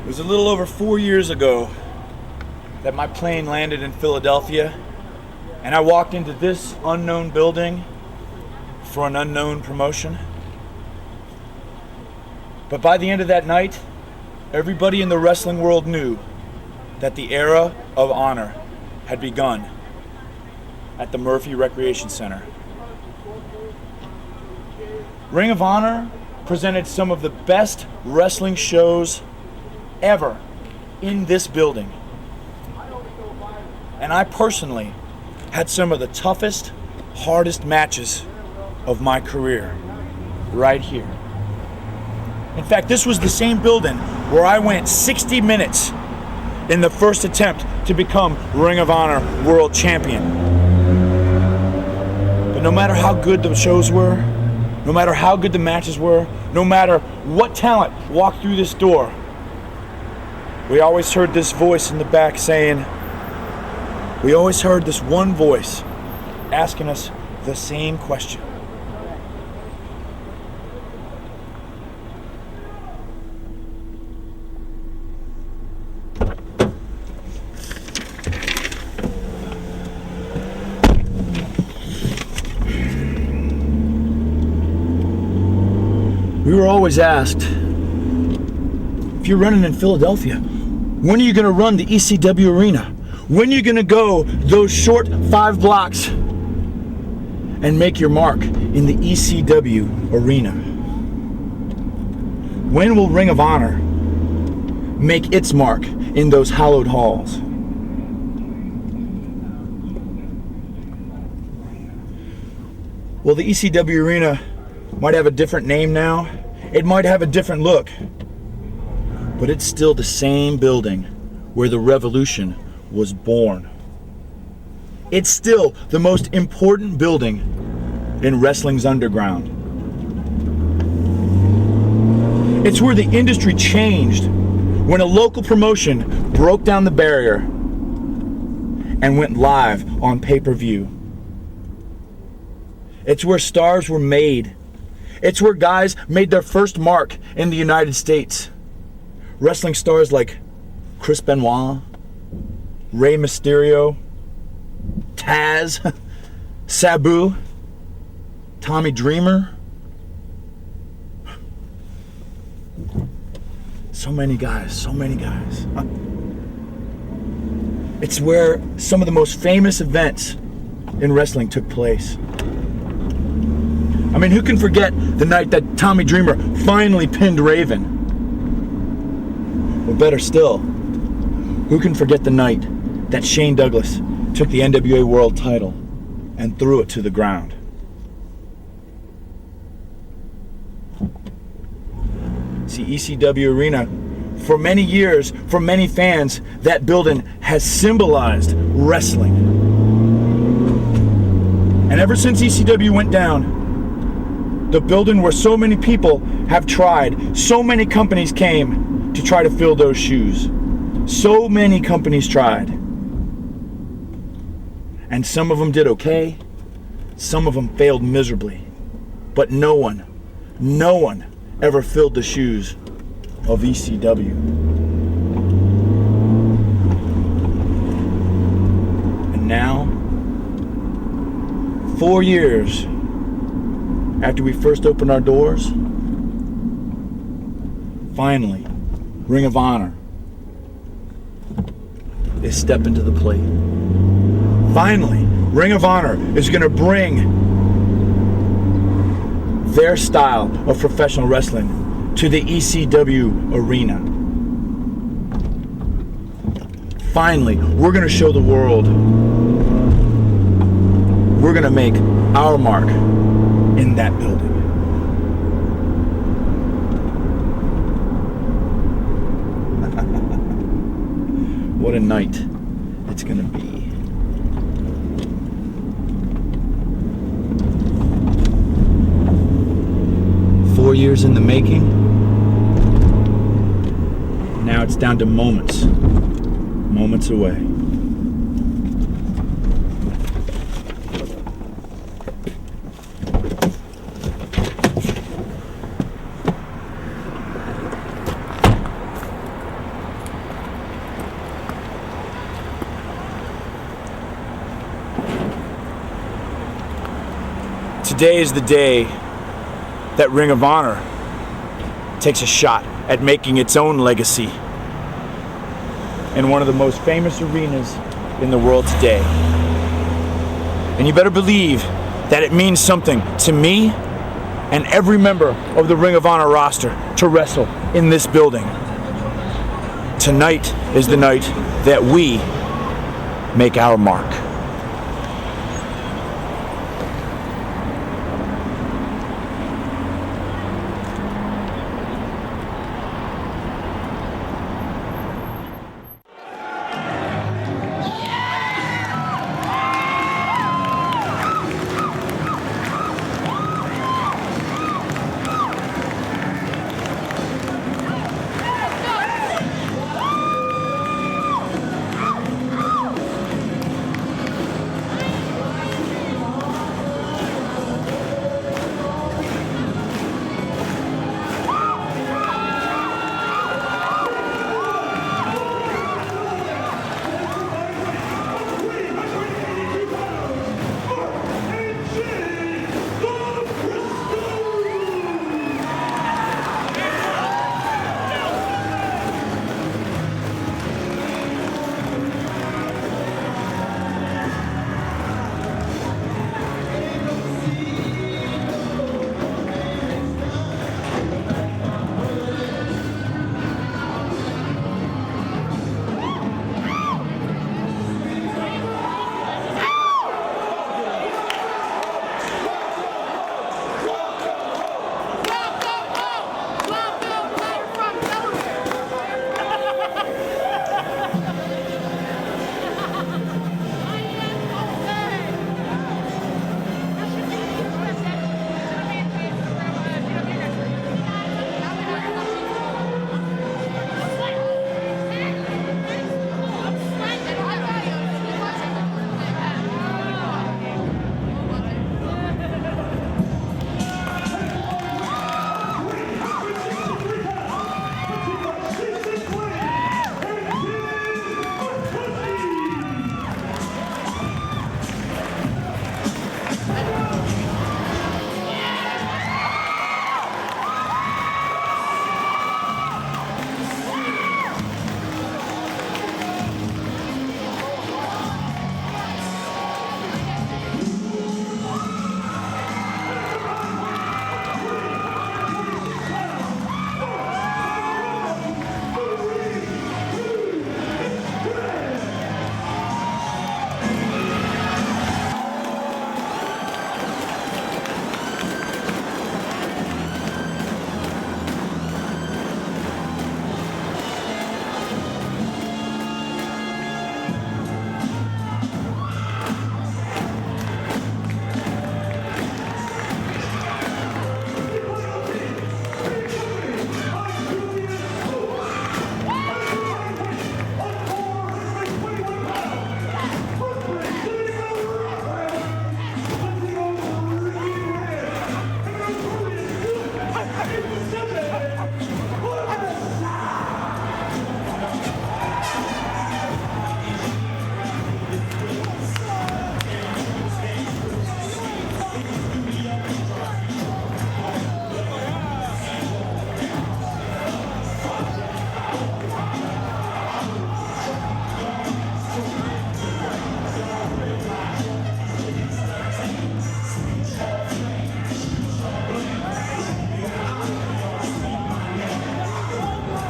It was a little over 4 years ago that my plane landed in Philadelphia, and I walked into this unknown building for an unknown promotion. But by the end of that night, everybody in the wrestling world knew that the era of honor had begun at the Murphy Recreation Center. Ring of Honor presented some of the best wrestling shows ever in this building. And I personally had some of the toughest, hardest matches of my career right here. In fact, this was the same building where I went 60 minutes in the first attempt to become Ring of Honor World Champion. But no matter how good the shows were, no matter how good the matches were, no matter what talent walked through this door, we always heard this voice in the back saying, we always heard this one voice asking us the same question. We were always asked, if you're running in Philadelphia, when are you going to run the ECW arena? When are you going to go those short 5 blocks and make your mark in the ECW arena? When will Ring of Honor make its mark in those hallowed halls? Well, the ECW arena might have a different name now. It might have a different look. But it's still the same building where the revolution was born. It's still the most important building in wrestling's underground. It's where the industry changed when a local promotion broke down the barrier and went live on pay-per-view. It's where stars were made. It's where guys made their first mark in the United States. Wrestling stars like Chris Benoit, Rey Mysterio, Taz, Sabu, Tommy Dreamer. So many guys, so many guys. It's where some of the most famous events in wrestling took place. I mean, who can forget the night that Tommy Dreamer finally pinned Raven? Or better still, who can forget the night that Shane Douglas took the NWA World title and threw it to the ground? See, ECW Arena, for many years, for many fans, that building has symbolized wrestling. And ever since ECW went down, the building where so many people have tried, so many companies came to try to fill those shoes. So many companies tried. And some of them did okay, some of them failed miserably. But no one ever filled the shoes of ECW. And now, 4 years after we first opened our doors, finally, Ring of Honor is stepping to the plate. Finally, Ring of Honor is going to bring their style of professional wrestling to the ECW arena. Finally, we're going to show the world we're going to make our mark in that building. What a night it's going to be. Four years in the making. Now it's down to moments away. Today is the day that Ring of Honor takes a shot at making its own legacy in one of the most famous arenas in the world today. And you better believe that it means something to me and every member of the Ring of Honor roster to wrestle in this building. Tonight is the night that we make our mark.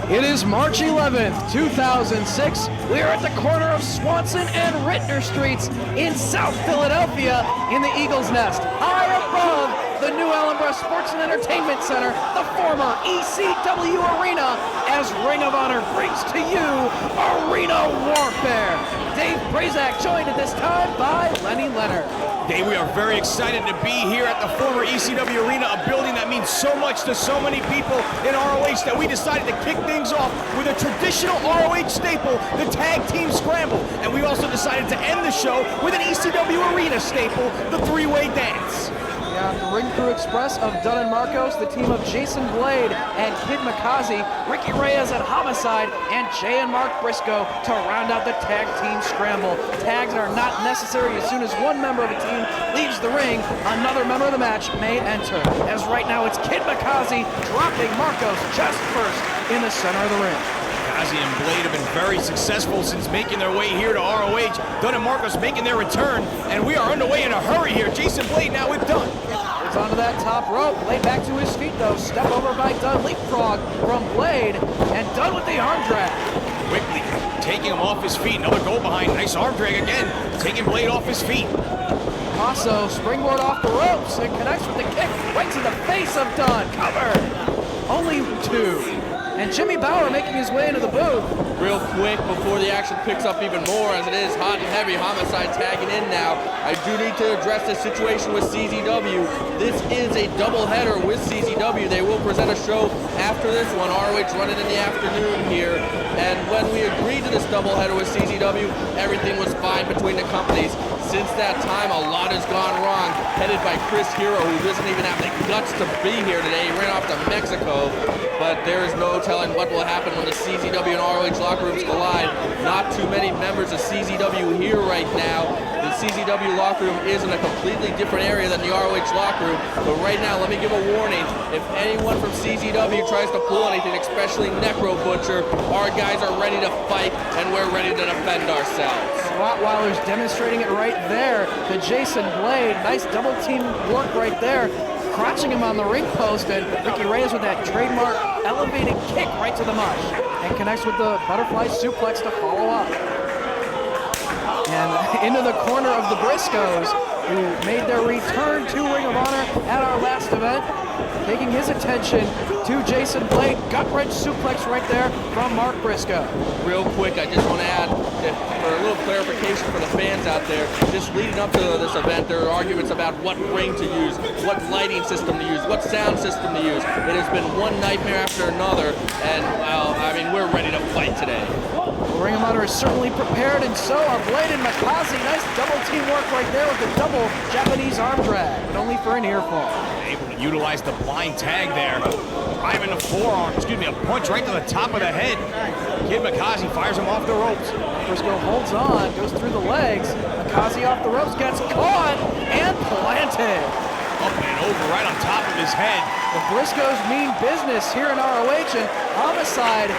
It is March 11th, 2006. We are at the corner of Swanson and Rittner Streets in South Philadelphia in the Eagle's Nest, high above the New Alhambra Sports and Entertainment Center, the former ECW Arena, as Ring of Honor brings to you Arena Warfare. Dave Prazak joined at this time by Lenny Leonard. Dave, we are very excited to be here at the former ECW Arena, a building that means so much to so many people in ROH that we decided to kick things off with a traditional ROH staple, the Tag Team Scramble. And we also decided to end the show with an ECW Arena staple, the three-way dance. got the Ring Crew Express of Dunn and Marcos, the team of Jason Blade and Kid Makazi, Ricky Reyes and Homicide, and Jay and Mark Briscoe to round out the tag team scramble. Tags are not necessary. As soon as one member of a team leaves the ring, another member of the match may enter. As right now it's Kid Makazi dropping Marcos chest first in the center of the ring. Makazi and Blade have been very successful since making their way here to ROH. Dunn and Marcos making their return, and we are underway in a hurry here. Jason Blade now with Dunn. It's onto that top rope. Blade back to his feet though. Step over by Dunn. Leapfrog from Blade, and Dunn with the arm drag. Quickly taking him off his feet. Another go behind. Nice arm drag again. Taking Blade off his feet. Paso springboard off the ropes and connects with the kick right to the face of Dunn. Cover. Only two. And Jimmy Bauer making his way into the booth. Real quick before the action picks up even more, as it is hot and heavy. Homicide tagging in now. I do need to address the situation with CZW. This is a doubleheader with CZW. They will present a show after this one. ROH running in the afternoon here. And when we agreed to this doubleheader with CZW, everything was fine between the companies. Since that time, a lot has gone wrong, headed by Chris Hero, who doesn't even have the guts to be here today. He ran off to Mexico, but there is no telling what will happen when the CZW and ROH locker rooms collide. Not too many members of CZW here right now. The CZW locker room is in a completely different area than the ROH locker room, but right now, let me give a warning. If anyone from CZW tries to pull anything, especially Necro Butcher, our guys are ready to fight, and we're ready to defend ourselves. Rottweiler's demonstrating it right there to Jason Blade. Nice double team work right there. Crotching him on the ring post, and Ricky Reyes with that trademark elevated kick right to the mush. And connects with the butterfly suplex to follow up. And into the corner of the Briscoes, who made their return to Ring of Honor at our last event. Taking his attention to Jason Blade. Gut-wrench suplex right there from Mark Briscoe. Real quick, I just want to add, for a little clarification for the fans out there, just leading up to this event, there are arguments about what ring to use, what lighting system to use, what sound system to use. It has been one nightmare after another, and, well, I mean, we're ready to fight today. Ring of Honor is certainly prepared, and so are Blade and Makazi. Nice double teamwork right there with the double Japanese arm drag, but only for an ear fall. Able to utilize the blind tag there. Driving the forearm, a punch right to the top of the head. Kid Makazi fires him off the ropes. Briscoe holds on, goes through the legs. Makazi off the ropes, gets caught, and planted. Up and over right on top of his head. The Briscoes mean business here in ROH, and Homicide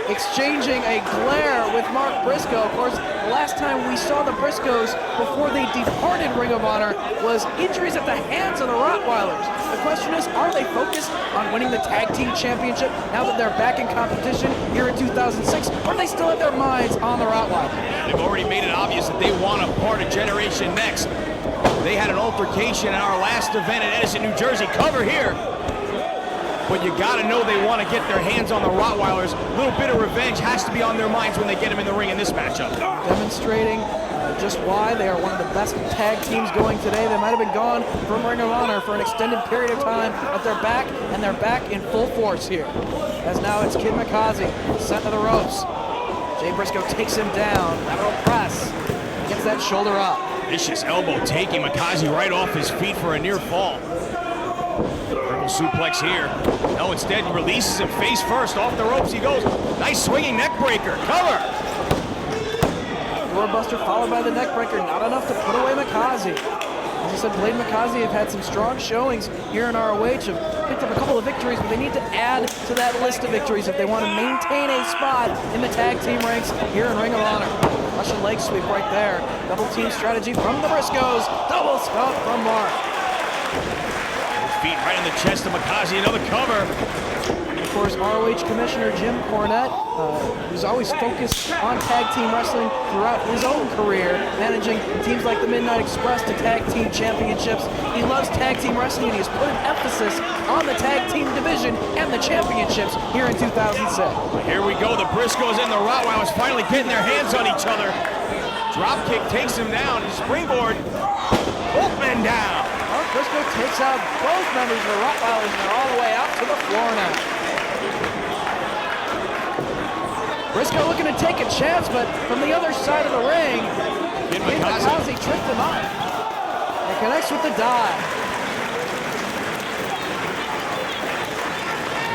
exchanging a glare with Mark Briscoe. Of course, the last time we saw the Briscoes before they departed Ring of Honor was injuries at the hands of the Rottweilers. The question is, are they focused on winning the Tag Team Championship now that they're back in competition here in 2006, or do they still have their minds on the Rottweilers? They've already made it obvious that they want a part of Generation Next. They had an altercation at our last event in Edison, New Jersey. Cover here. But you gotta know they want to get their hands on the Rottweilers. A little bit of revenge has to be on their minds when they get them in the ring in this matchup. Demonstrating just why they are one of the best tag teams going today. They might have been gone from Ring of Honor for an extended period of time, but they're back, and they're back in full force here. As now it's Kid Makazi, sent to the ropes. Jay Briscoe takes him down, lateral press, gets that shoulder up. Vicious elbow taking Makazi right off his feet for a near fall. Triple suplex here. No, instead he releases him face first. Off the ropes he goes. Nice swinging neck breaker. Cover. Doorbuster followed by the neck breaker. Not enough to put away Makazi. As I said, Blade and Makazi have had some strong showings here in ROH. Have picked up a couple of victories, but they need to add to that list of victories if they want to maintain a spot in the tag team ranks here in Ring of Honor. Russian leg sweep right there. Double team strategy from the Briscoes. Double stomp from Mark. Feet right in the chest of Makazi. Another cover. And of course, ROH Commissioner Jim Cornette, who's always focused on tag team wrestling throughout his own career, managing teams like the Midnight Express to tag team championships. He loves tag team wrestling, and he has put an emphasis on the tag team division and the championships here in 2006. Here we go. The Briscoes and the Rottweilers finally getting their hands on each other. Drop kick takes him down. Springboard. Both men down. Mark Briscoe takes out both members of the Rottweilers, and they're all the way out to the floor now. Briscoe looking to take a chance, but from the other side of the ring, Kid Makazi tripped him up and connects with the dive.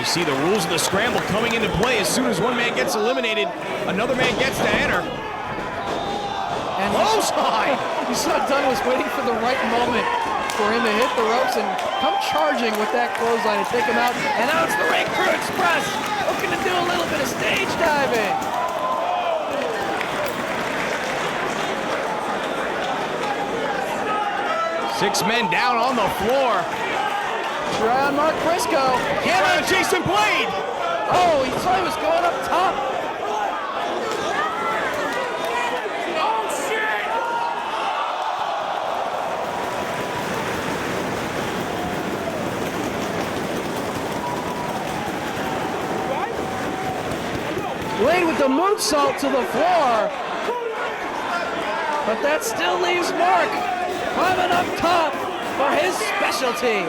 see the rules of the scramble coming into play. As soon as one man gets eliminated, another man gets to enter. And Clothesline! you saw Dunn was waiting for the right moment for him to hit the ropes and come charging with that clothesline and take him out. And now it's the Ring Crew Express looking to do a little bit of stage diving. 6 men down on the floor. Try on Mark Briscoe. Hammer on Jason Blade. Oh, he saw he was going up top. Blade with the moonsault to the floor. But that still leaves Mark climbing up top for his specialty.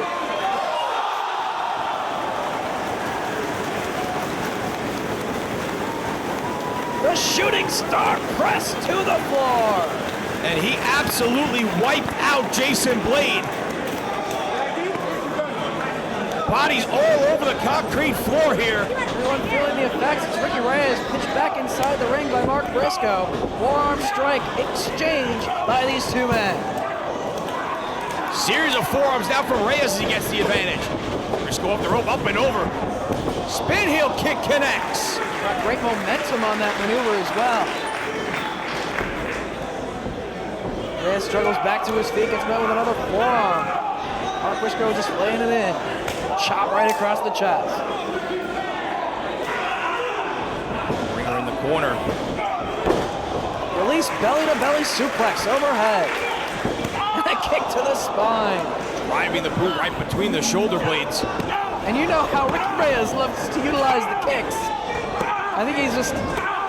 The shooting star press to the floor. And he absolutely wiped out Jason Blade. Bodies all over the concrete floor here. Everyone feeling the effects. It's Ricky Reyes pitched back inside the ring by Mark Briscoe. Forearm strike exchange by these two men. Series of forearms now from Reyes as he gets the advantage. Briscoe up the rope, up and over. Spin heel kick connects. Got great momentum on that maneuver as well. Reyes struggles back to his feet, gets met with another forearm. Mark Briscoe just laying it in. Chop right across the chest. Ringer in the corner. Release belly-to-belly suplex overhead. And a kick to the spine. Driving the boot right between the shoulder blades. And you know how Ricky Reyes loves to utilize the kicks. I think he's just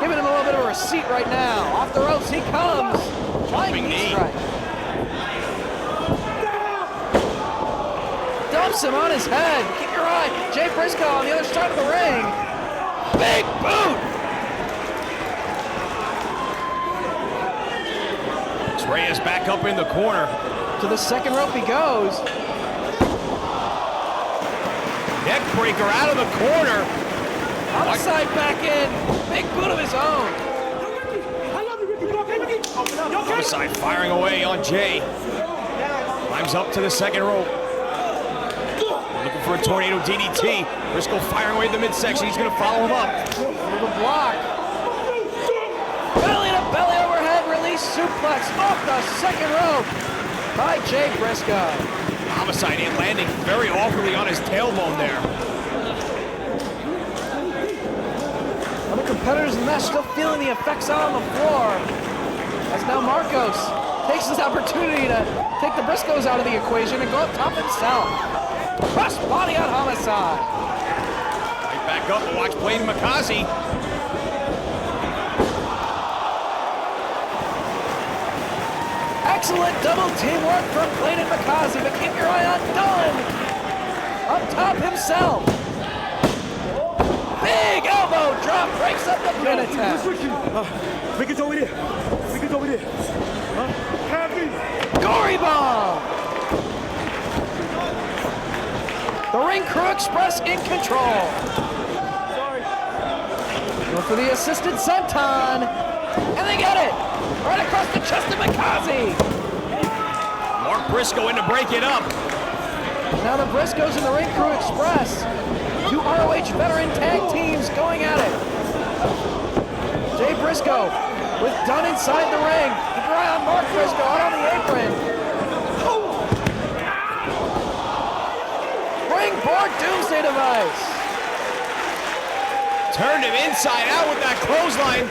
giving him a little bit of a receipt right now. Off the ropes he comes. Flying knee strike. Dumps him on his head. Keep your eye. Jay Briscoe on the other side of the ring. Big boot. Reyes back up in the corner. To the second rope he goes. Neck breaker out of the corner. Outside back in. Big boot of his own. Homicide firing away on Jay. Climbs up to the second rope. Looking for a tornado DDT. Briscoe firing away at the midsection. He's going to follow him up. With a block. Belly to belly overhead release suplex off the second rope by Jay Briscoe. Homicide in landing very awkwardly on his tailbone there. Other competitors in the match still feeling the effects out on the floor. As now Marcos takes this opportunity to take the Briscoes out of the equation and go up top himself. Cross body on Homicide. Right back up to watch Blade and Mikaze. Excellent double teamwork from Blade and Mikaze, but keep your eye on Dunn. Up top himself. Big elbow drop breaks up the pin attack. Ricky's over there. Ricky's over there. Gory bomb. The Ring Crew Express in control. Go for the assisted senton. And they get it. Right across the chest of Mikaze. Mark Briscoe in to break it up. Now the Briscoes and the Ring Crew Express. Two ROH veteran tag teams going at it. Jay Briscoe with Dunn inside the ring. Keep your eye on Mark Briscoe out on the apron. Springboard Doomsday Device. Turned him inside out with that clothesline.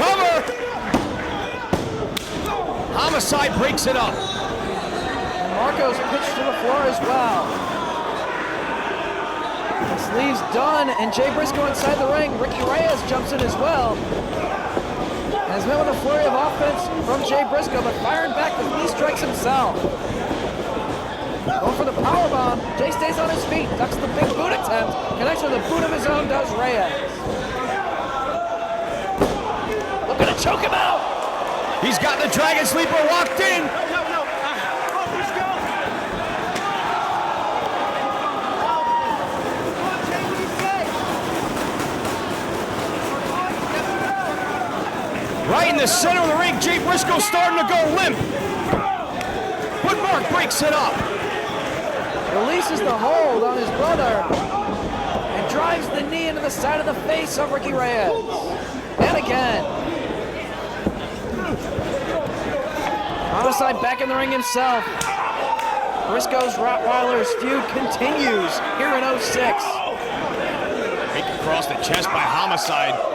Cover. Homicide breaks it up. And Marcos pitched to the floor as well. This leaves Dunn and Jay Briscoe inside the ring. Ricky Reyes jumps in as well. And is met with a flurry of offense from Jay Briscoe, but firing back with knee strikes himself. Going for the powerbomb. Jay stays on his feet, ducks the big boot attempt, connects with a boot of his own, does Reyes. Looking to choke him out. He's got the Dragon Sleeper locked in. in the center of the ring. Jay Briscoe starting to go limp. But Mark breaks it up. Releases the hold on his brother and drives the knee into the side of the face of Ricky Reyes. And again. Homicide back in the ring himself. Briscoe's Rottweilers feud continues here in 06. Rake across the chest by Homicide.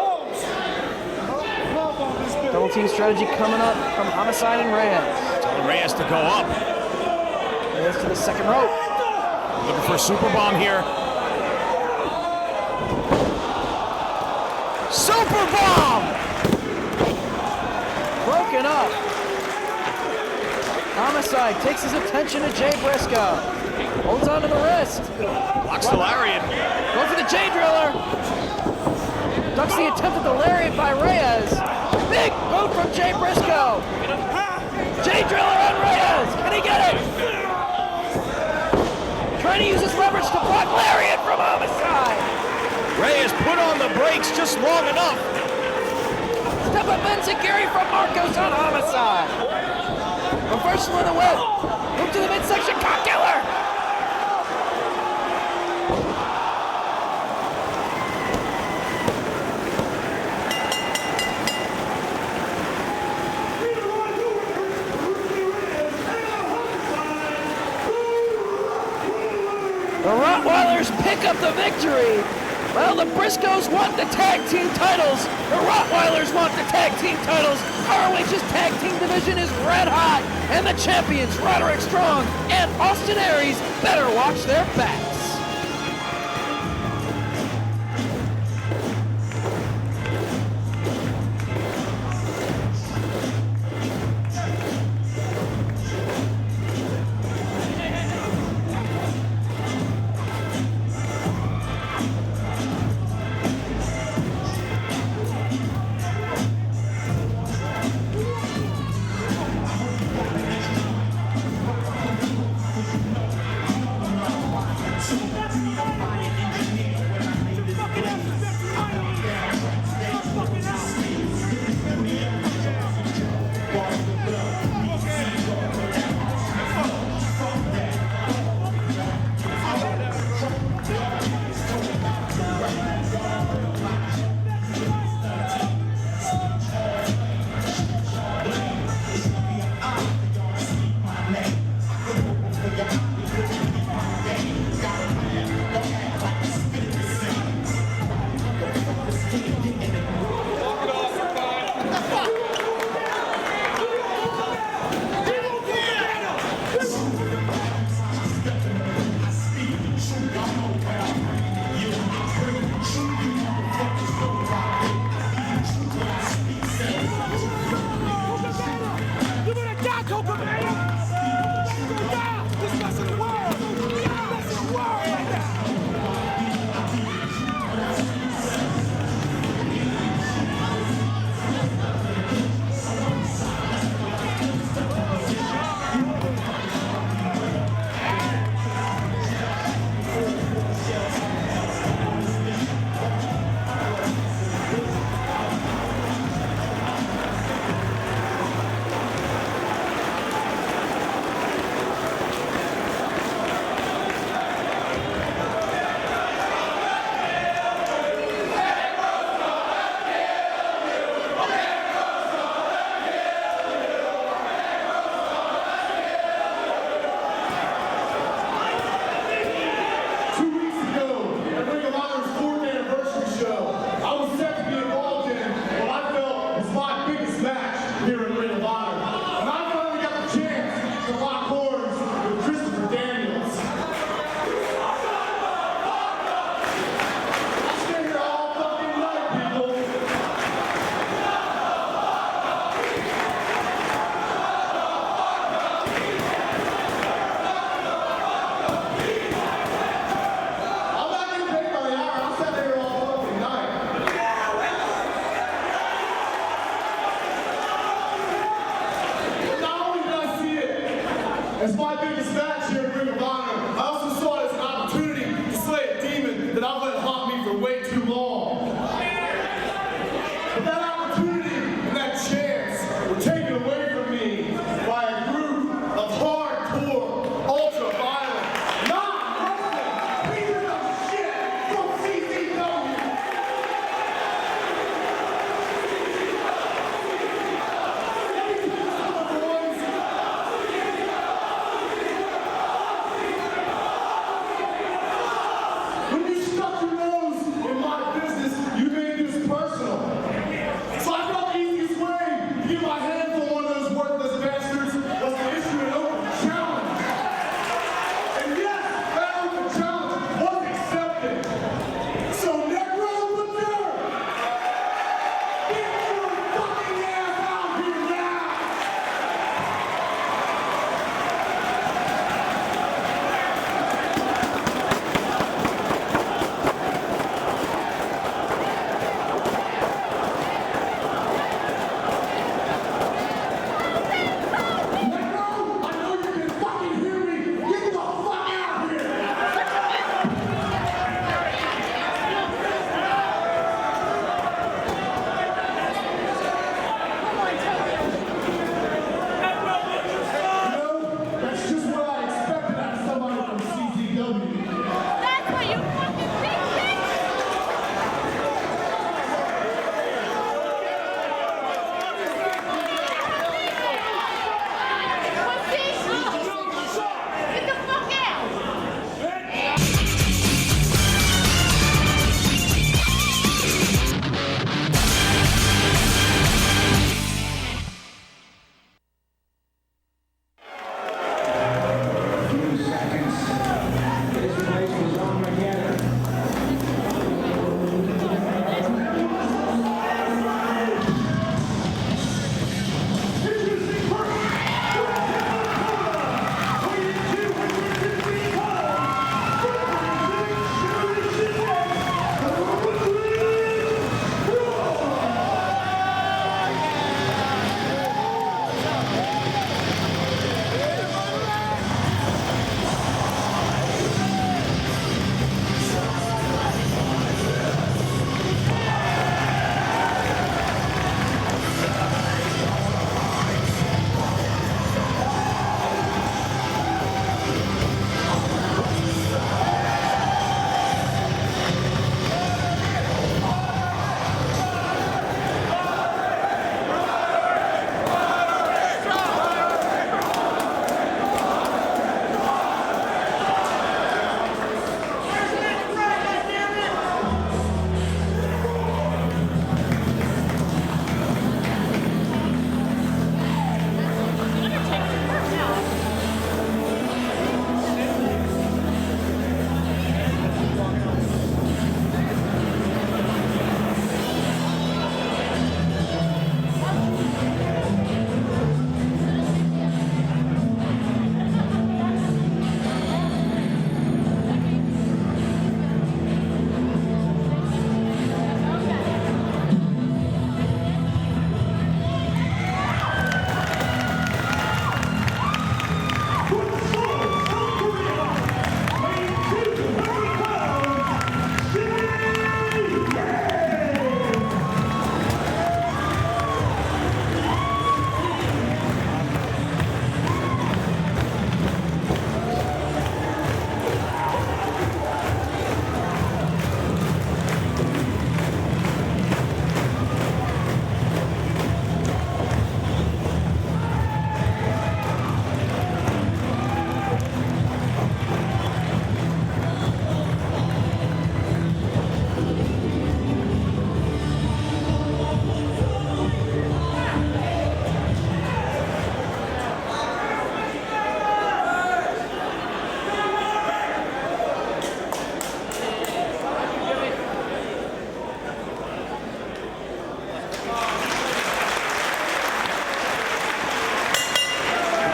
Double team strategy coming up from Homicide and Reyes. Telling Reyes to go up. Reyes to the second rope. Looking for a super bomb here. Super bomb! Broken up. Homicide takes his attention to Jay Briscoe. Holds onto the wrist. Blocks the lariat. Go for the Jay Driller. Ducks the attempt at the lariat by Reyes. Big boot from Jay Briscoe. Jay Driller on Reyes. Can he get it? Trying to use his leverage to block lariat from Homicide. Reyes put on the brakes just long enough. Step up Enziguri from Marcos on Homicide. Reversal of the whip. Move to the midsection. Cock killer. The Rottweilers pick up the victory. Well, the Briscoes want the tag team titles. The Rottweilers want the tag team titles. ROH's tag team division is red hot. And the champions, Roderick Strong and Austin Aries, better watch their backs.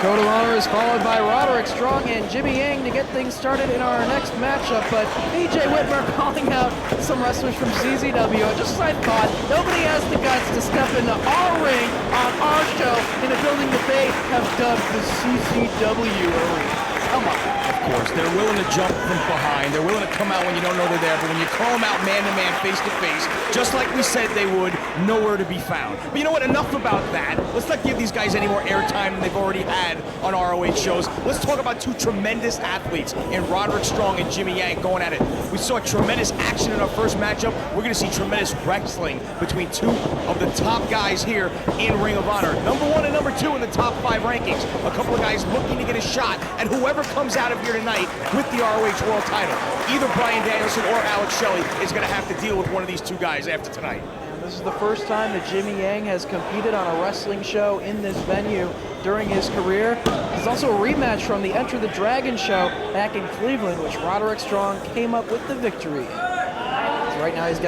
Code of Honor is followed by Roderick Strong and Jimmy Yang to get things started in our next matchup. But BJ Whitmer calling out some wrestlers from CZW. Just as I thought, nobody has the guts to step into our ring on our show in a building that they have dubbed the CZW Arena. Come on. Of course, they're willing to jump from behind. They're willing to come out when you don't know they're there. But when you call them out man-to-man, face-to-face, just like we said they would, nowhere to be found. But you know what? Enough about that. Let's not give these guys any more airtime than they've already had on ROH shows. Let's talk about two tremendous athletes in Roderick Strong and Jimmy Yang going at it. We saw tremendous action in our first matchup. We're going to see tremendous wrestling between two of the top guys here in Ring of Honor. Number 1 and number 2 in the top 5 rankings. A couple of guys looking to get a shot at whoever comes out of here tonight with the ROH World title. Either Bryan Danielson or Alex Shelley is going to have to deal with one of these two guys after tonight. This is the first time that Jimmy Yang has competed on a wrestling show in this venue during his career. There's also a rematch from the Enter the Dragon show back in Cleveland, which Roderick Strong came up with the victory in. So right now he's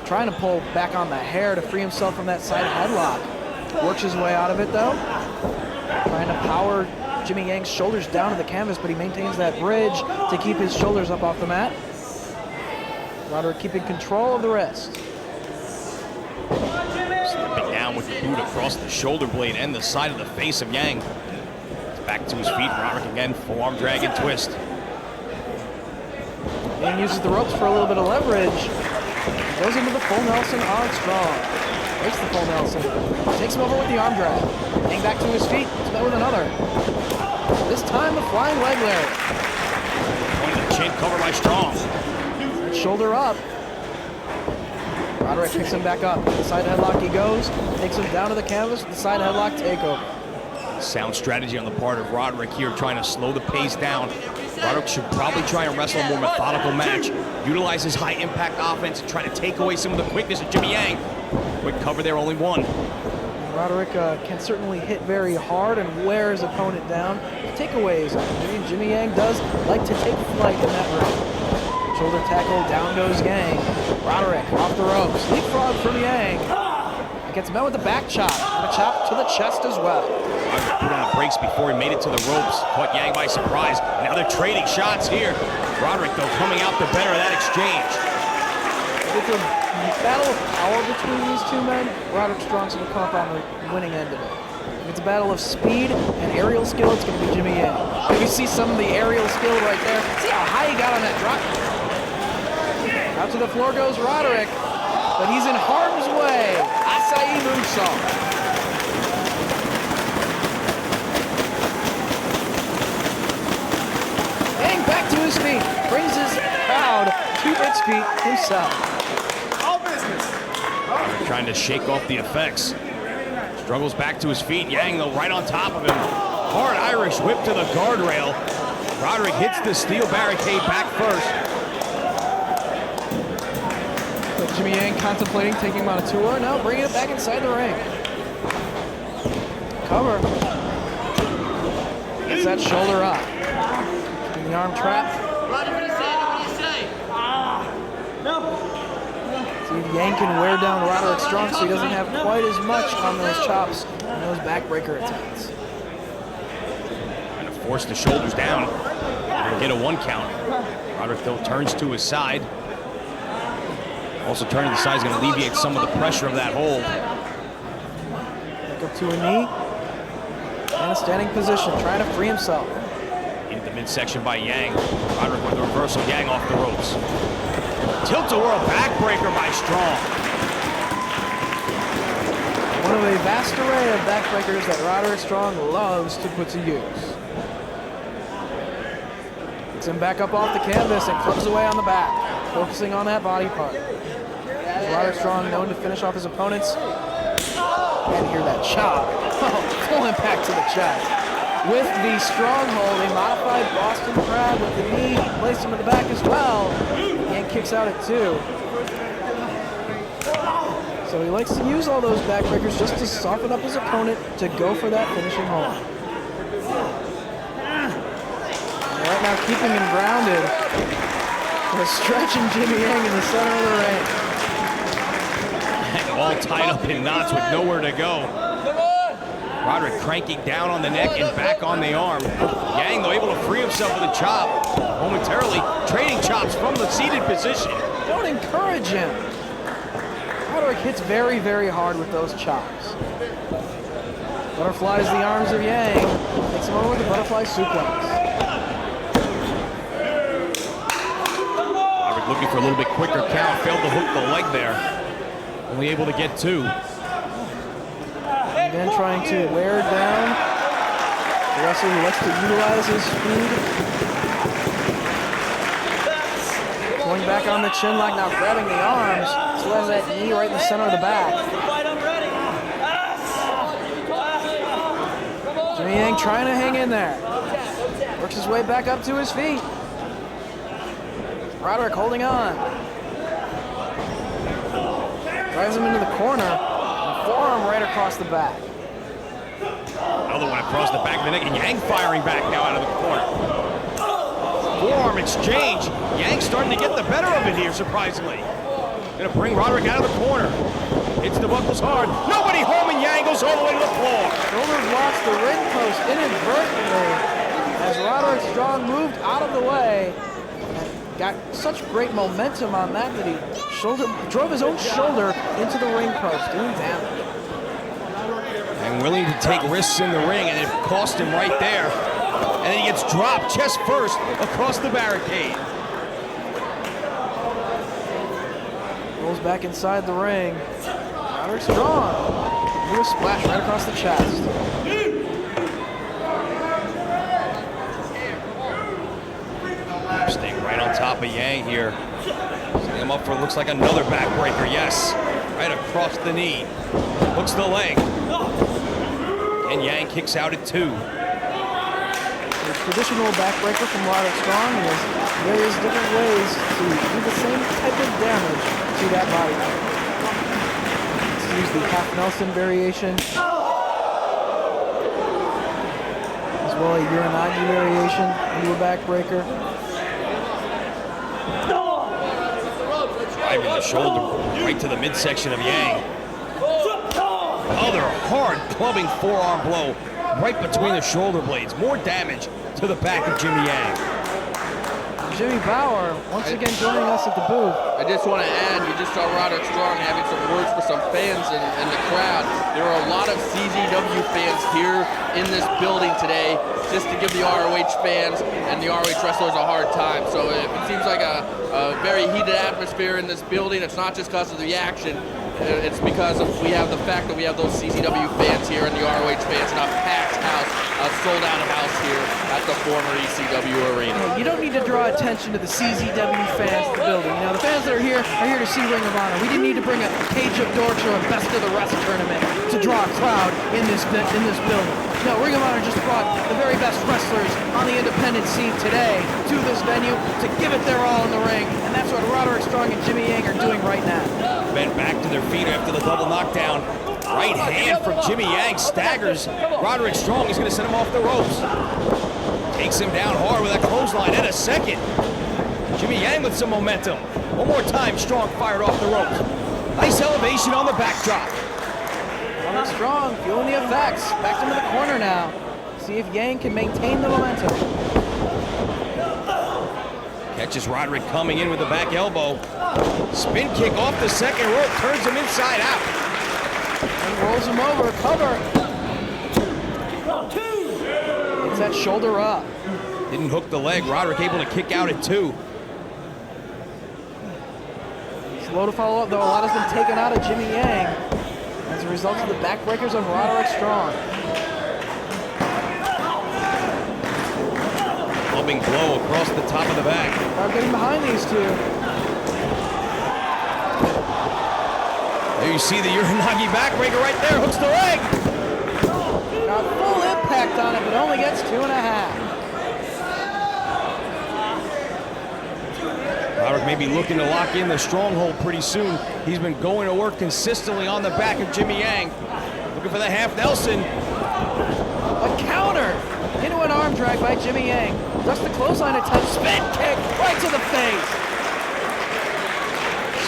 trying to pull back on the hair to free himself from that side headlock. Works his way out of it though. Trying to power Jimmy Yang's shoulders down to the canvas, but he maintains that bridge to keep his shoulders up off the mat. Roderick keeping control of the wrist. Stepping down with the boot across the shoulder blade and the side of the face of Yang. Back to his feet, Roderick again, forearm dragon twist. Yang uses the ropes for a little bit of leverage. Goes into the full Nelson on Strong. Breaks the full Nelson. Takes him over with the arm drag. Yang back to his feet. He's met with another. This time the flying leg lariat. Point of the chin covered by Strong. Shoulder up. Roderick picks him back up. The side headlock he goes. Takes him down to the canvas with the side headlock takeover. Sound strategy on the part of Roderick here, trying to slow the pace down. Roderick should probably try and wrestle a more methodical match. Utilize his high impact offense and try to take away some of the quickness of Jimmy Yang. Quick cover there, only one. Roderick can certainly hit very hard and wear his opponent down. Takeaways. Jimmy Yang does like to take flight in that ring. Shoulder tackle, down goes Yang. Roderick off the ropes. Leapfrog from Yang. He gets met with the back chop. And a chop to the chest as well. Roderick put on the brakes before he made it to the ropes. Caught Yang by surprise. Now they're trading shots here. Roderick, though, coming out the better of that exchange. It's a battle of power between these two men. Roderick Strong's going to come up on the winning end of it. If it's a battle of speed and aerial skill, it's going to be Jimmy Yang. Maybe see some of the aerial skill right there. See how high he got on that drop. Out to the floor goes Roderick, but he's in harm's way. Acai moonsault. Yang back to his feet, brings his crowd to its feet himself. Trying to shake off the effects. Struggles back to his feet. Yang, though, right on top of him. Hard Irish whip to the guardrail. Roderick hits the steel barricade back first. But Jimmy Yang contemplating taking him on a tour. Now bringing it back inside the ring. Cover. Gets that shoulder up. Keeping the arm trapped. See if Yang can wear down Roderick Strong so he doesn't have quite as much on those chops and those backbreaker attacks. Trying to force the shoulders down. And get a 1 count. Roderick, though, turns to his side. Also turning to the side is going to alleviate some of the pressure of that hold. Back up to a knee. And a standing position, trying to free himself. Into the midsection by Yang. Roderick with a reversal. Yang off the ropes. Tilt-a-whirl backbreaker by Strong. One of a vast array of backbreakers that Roderick Strong loves to put to use. Gets him back up off the canvas and clubs away on the back, focusing on that body part. Roderick Strong known to finish off his opponents. Can't hear that chop. Oh, full impact to the chest. With the stronghold, a modified Boston Crab with the knee, placed him in the back as well. And kicks out at 2. So he likes to use all those backbreakers just to soften up his opponent to go for that finishing hold. And right now keeping him grounded. We're stretching Jimmy Yang in the center of the ring. And all tied up in knots with nowhere to go. Roderick cranking down on the neck and back on the arm. Yang, though, able to free himself with a chop momentarily, trading chops from the seated position. Don't encourage him. Roderick hits very, very hard with those chops. Butterflies the arms of Yang. Takes him over with the butterfly suplex. Roderick looking for a little bit quicker count. Failed to hook the leg there. Only able to get 2. Again, trying to wear down the wrestler who likes to utilize his speed. Going back on the chin lock, now grabbing the arms. Still has that knee right in the center of the back. Jimmy Yang trying to hang in there. Works his way back up to his feet. Roderick holding on. Drives him into the corner. Forearm right across the back. Another one across the back of the neck, and Yang firing back now out of the corner. Forearm exchange. Yang starting to get the better of it here, surprisingly. Gonna bring Roderick out of the corner. Hits the buckles hard. Nobody home, and Yang goes all the way to the floor. Shoulder blocks the ring post inadvertently as Roderick Strong moved out of the way. Got such great momentum on that he drove his own shoulder into the ring post, doing damage. And willing to take risks in the ring, and it cost him right there. And then he gets dropped chest first across the barricade. Rolls back inside the ring. Roderick Strong. Do a splash right across the chest. Staying right on top of Yang here. Setting him up for, looks like another backbreaker, yes. Right across the knee. Hooks the leg. And Yang kicks out at 2. The traditional backbreaker from Roderick Strong is various different ways to do the same type of damage to that body. Let's use the half Nelson variation. As well as a Uranagi variation into a backbreaker. Driving the shoulder right to the midsection of Yang. Another hard clubbing forearm blow right between the shoulder blades. More damage to the back of Jimmy Yang. Jimmy Bauer once again joining us at the booth. I just want to add, you just saw Roderick Strong having some words for some fans in the crowd. There are a lot of CZW fans here in this building today just to give the ROH fans and the ROH wrestlers a hard time. So it seems like a very heated atmosphere in this building. It's not just because of the action. It's because we have the fact that we have those CZW fans here and the ROH fans in a packed house, a sold-out house here at the former ECW arena. You don't need to draw attention to the CZW fans in the building. You know, the fans that are here to see Ring of Honor. We didn't need to bring a Cage of Dorks or a Best of the Rest tournament to draw a crowd in this building. No, Ring of Honor just brought the very best wrestlers on the independent scene today to this venue to give it their all in the ring, and that's what Roderick Strong and Jimmy Yang are doing right now. Men back to their feet after the double knockdown. Right hand from Jimmy Yang staggers Roderick Strong. He's going to send him off the ropes. Takes him down hard with that clothesline and a second. Jimmy Yang with some momentum. One more time, Strong fired off the ropes. Nice elevation on the backdrop. Roderick Strong feeling the effects. Back into the corner now. See if Yang can maintain the momentum. Catches Roderick coming in with the back elbow. Spin kick off the second rope, turns him inside out. And rolls him over, cover. Gets that shoulder up. Didn't hook the leg, Roderick able to kick out at 2. Slow to follow up, though. A lot has been taken out of Jimmy Yang as a result of the backbreakers of Roderick Strong. Clubbing blow across the top of the back. Crowd getting behind these two. There you see the Uranagi backbreaker right there, hooks the leg. Got full impact on it, but only gets 2.5. Roderick may be looking to lock in the stronghold pretty soon. He's been going to work consistently on the back of Jimmy Yang. Looking for the half Nelson. A counter into an arm drag by Jimmy Yang. Ducks the clothesline attempt, spin kick right to the face.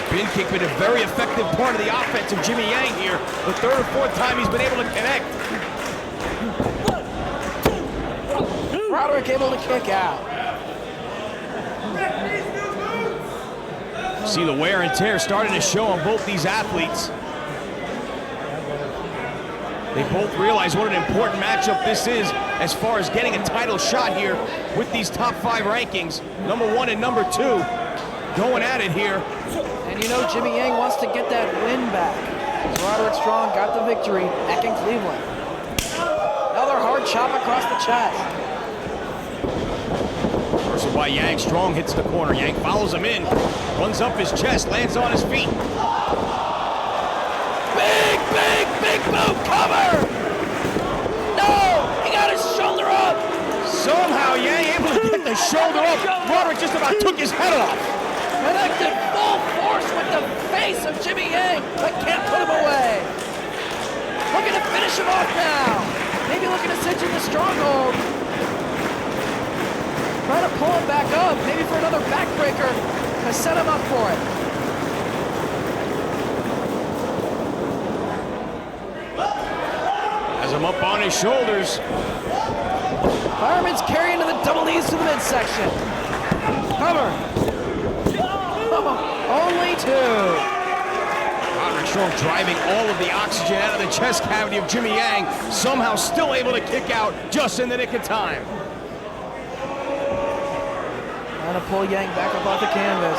Spin kick been a very effective part of the offense of Jimmy Yang here. The third or fourth time he's been able to connect. Roderick able to kick out. See the wear and tear starting to show on both these athletes. They both realize what an important matchup this is as far as getting a title shot here with these top 5 rankings. Number 1 and number 2 going at it here. And you know Jimmy Yang wants to get that win back. Roderick Strong got the victory back in Cleveland. Another hard chop across the chest. Reversal by Yang. Strong hits the corner. Yang follows him in, runs up his chest, lands on his feet. Big boot cover! No! He got his shoulder up! Somehow Yang able to get the shoulder up. Roderick just about took his head off. Connected full force with the face of Jimmy Yang, but can't put him away. Looking to finish him off now. Maybe looking to cinch in the stronghold. Trying to pull him back up, maybe for another backbreaker to set him up for it. Has him up on his shoulders. Fireman's carrying to the double knees to the midsection. Cover. Only 2. Roderick Strong driving all of the oxygen out of the chest cavity of Jimmy Yang, somehow still able to kick out just in the nick of time. Trying to pull Yang back up off the canvas.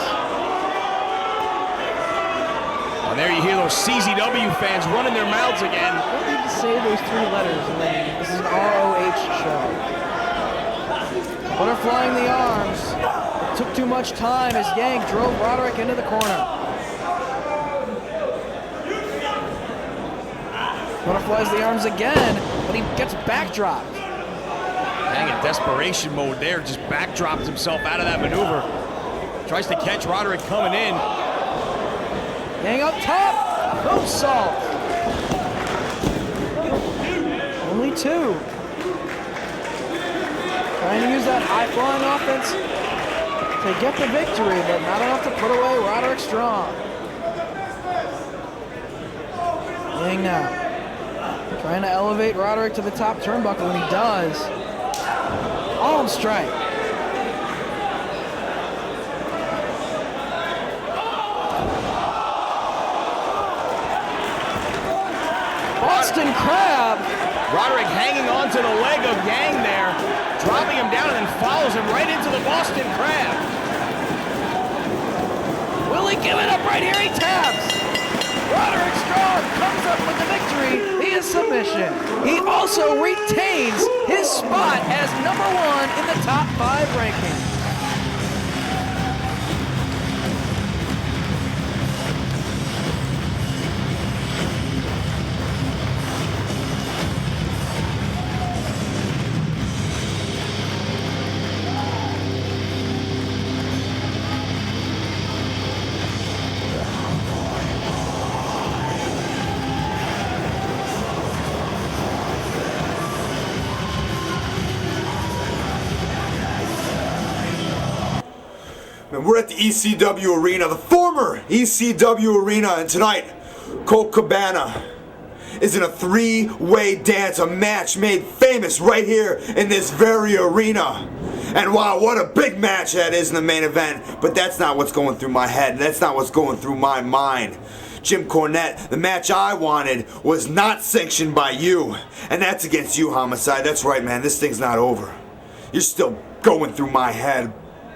And there you hear those CZW fans running their mouths again. I don't need to say those 3 letters, and then this is an ROH show. Butterflying the arms. It took too much time as Yang drove Roderick into the corner. Butterflies the arms again, but he gets backdropped. Yang in desperation mode there, just backdrops himself out of that maneuver. Tries to catch Roderick coming in. Yang up top, no salt. Only 2. Trying to use that high-flying offense to get the victory, but not enough to put away Roderick Strong. Yang now, trying to elevate Roderick to the top turnbuckle, and he does. Arm strike. Boston Crab. Roderick hanging on to the leg of Yang there, dropping him down and then follows him right into the Boston Crab. Will he give it up right here? He taps. Roderick Strong comes up with the victory via submission. He also retains his spot as number 1 in the top 5 ranking. And we're at the ECW Arena, the former ECW Arena, and tonight, Colt Cabana is in a 3-way dance, a match made famous right here in this very arena. And wow, what a big match that is in the main event, but that's not what's going through my head, that's not what's going through my mind. Jim Cornette, the match I wanted was not sanctioned by you, and that's against you, Homicide. That's right, man, this thing's not over. You're still going through my head,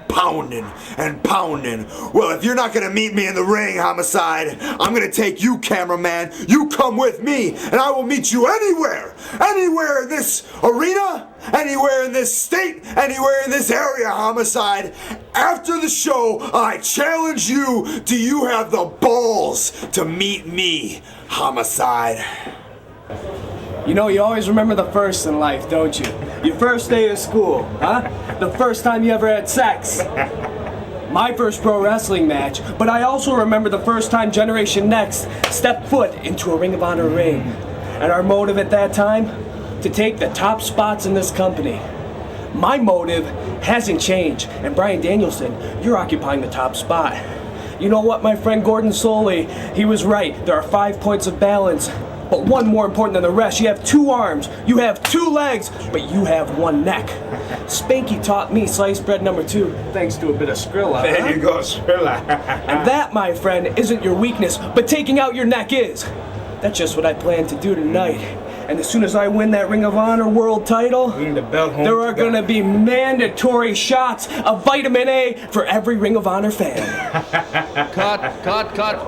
pounding and pounding. Well, if you're not gonna meet me in the ring, Homicide, I'm gonna take you, cameraman. You come with me, and I will meet you anywhere. Anywhere in this arena, anywhere in this state, anywhere in this area, Homicide. After the show, I challenge you. Do you have the balls to meet me, Homicide? You know, you always remember the first in life, don't you? Your first day of school, huh? The first time you ever had sex. My first pro wrestling match, but I also remember the first time Generation Next stepped foot into a Ring of Honor ring. And our motive at that time? To take the top spots in this company. My motive hasn't changed, and Bryan Danielson, you're occupying the top spot. You know what, my friend Gordon Soley, he was right. There are 5 points of balance. But one more important than the rest, you have 2 arms, you have 2 legs, but you have 1 neck. Spanky taught me sliced bread number 2, thanks to a bit of Skrilla. There you go, Skrilla. And that, my friend, isn't your weakness, but taking out your neck is. That's just what I plan to do tonight. And as soon as I win that Ring of Honor world title, Bring the belt home there are together. going to be mandatory shots of vitamin A for every Ring of Honor fan. Cut.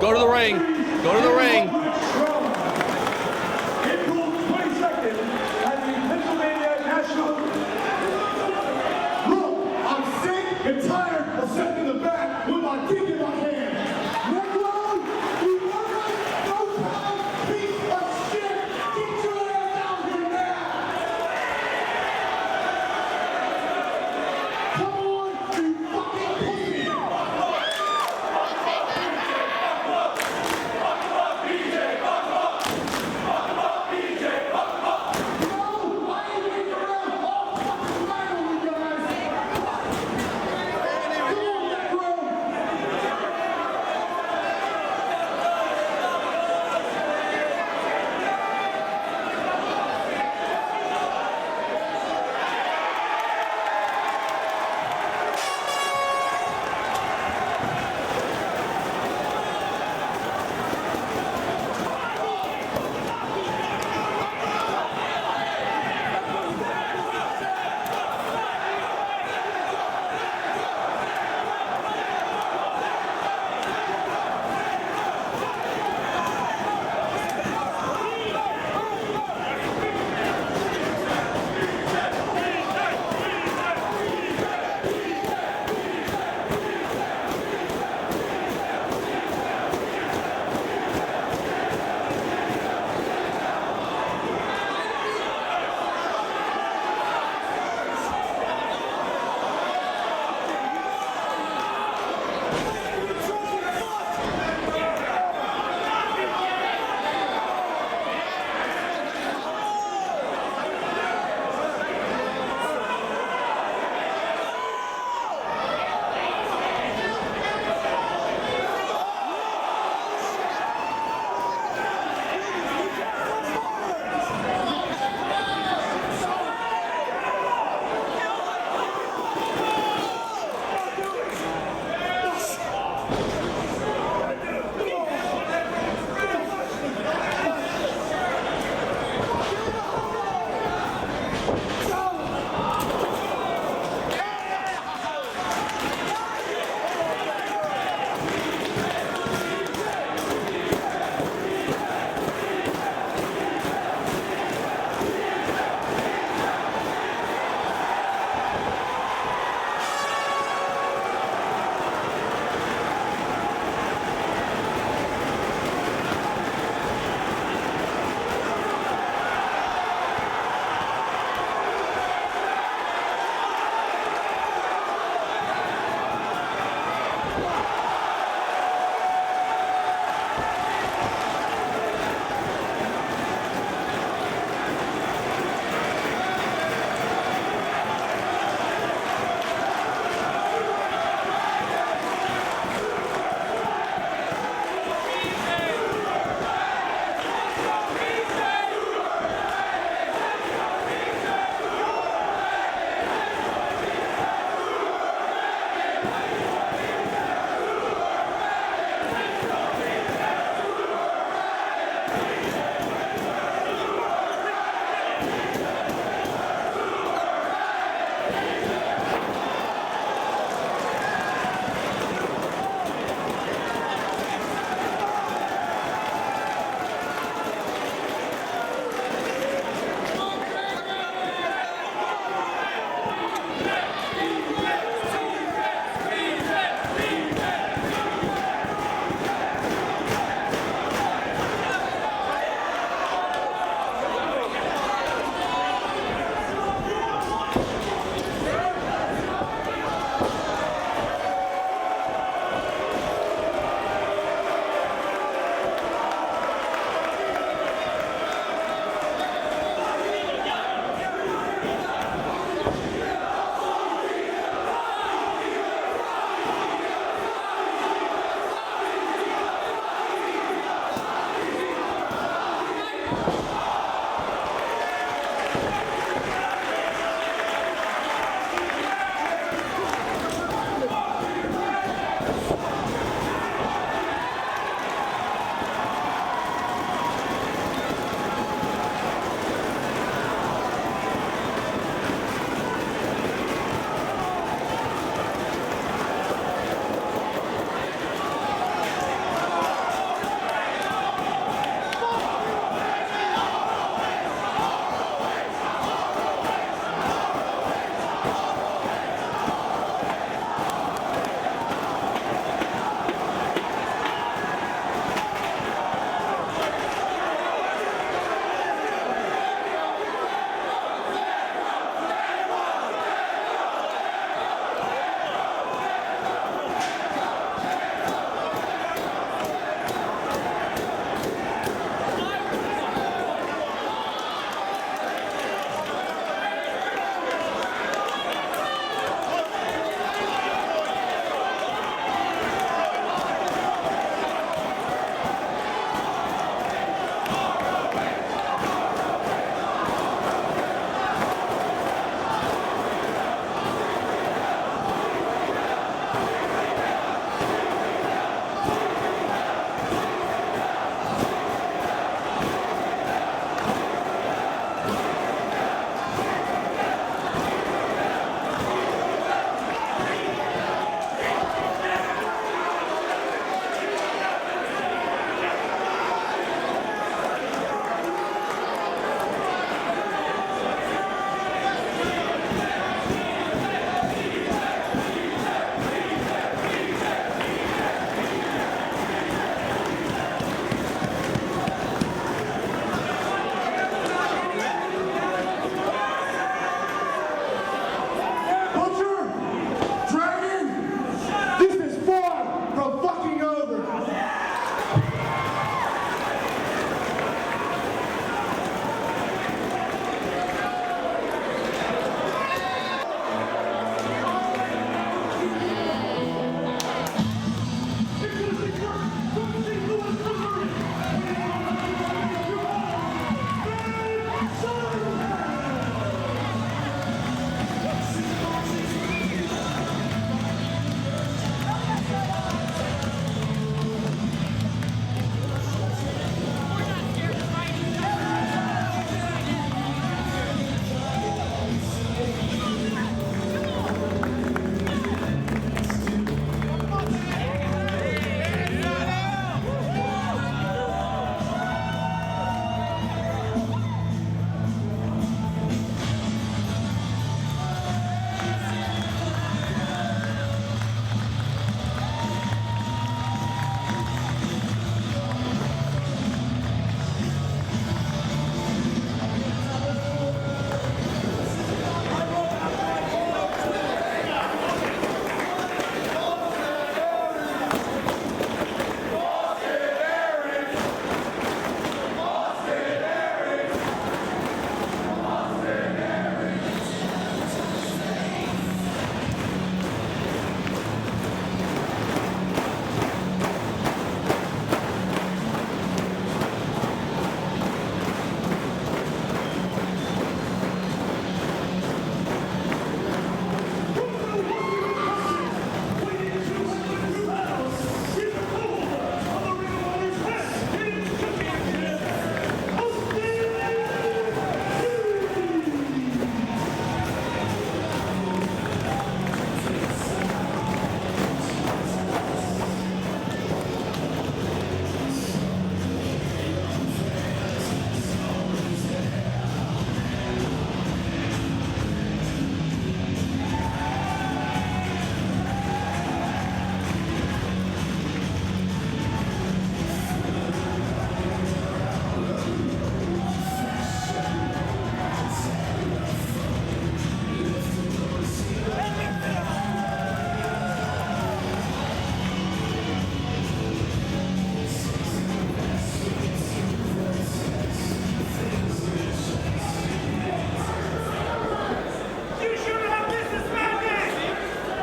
Go to the ring. Go to the ring. It rules 20 seconds at the Pennsylvania National. Look, I'm sick and tired of sitting in the back with my dick in my hand. Negro, you murderous, no-pound piece of shit. Get your ass out here now. Come on, you fucking pussy.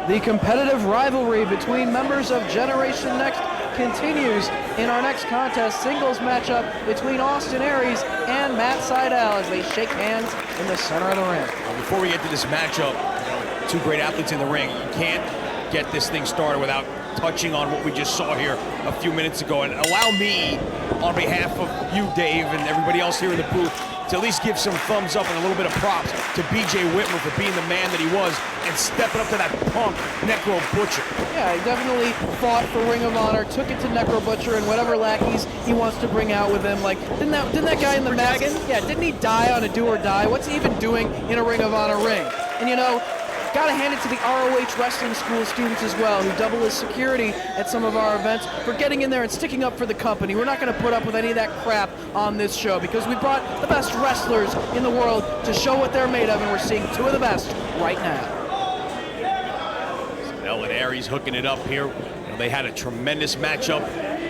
The competitive rivalry between members of Generation Next continues in our next contest, singles matchup between Austin Aries and Matt Sydal as they shake hands in the center of the ring. Before we get to this matchup, two great athletes in the ring. You can't get this thing started without touching on what we just saw here a few minutes ago. And allow me, on behalf of you, Dave, and everybody else here in the booth, to at least give some thumbs up and a little bit of props to BJ Whitmer for being the man that he was and stepping up to that punk Necro Butcher. Yeah, he definitely fought for Ring of Honor, took it to Necro Butcher and whatever lackeys he wants to bring out with him. Like, didn't that guy in the mask, yeah, didn't he die on a do or die? What's he even doing in a Ring of Honor ring? And you know, gotta hand it to the ROH Wrestling School students as well, who double as security at some of our events for getting in there and sticking up for the company. We're not gonna put up with any of that crap on this show because we brought the best wrestlers in the world to show what they're made of, and we're seeing two of the best right now. Ellen Aries hooking it up here. You know, they had a tremendous matchup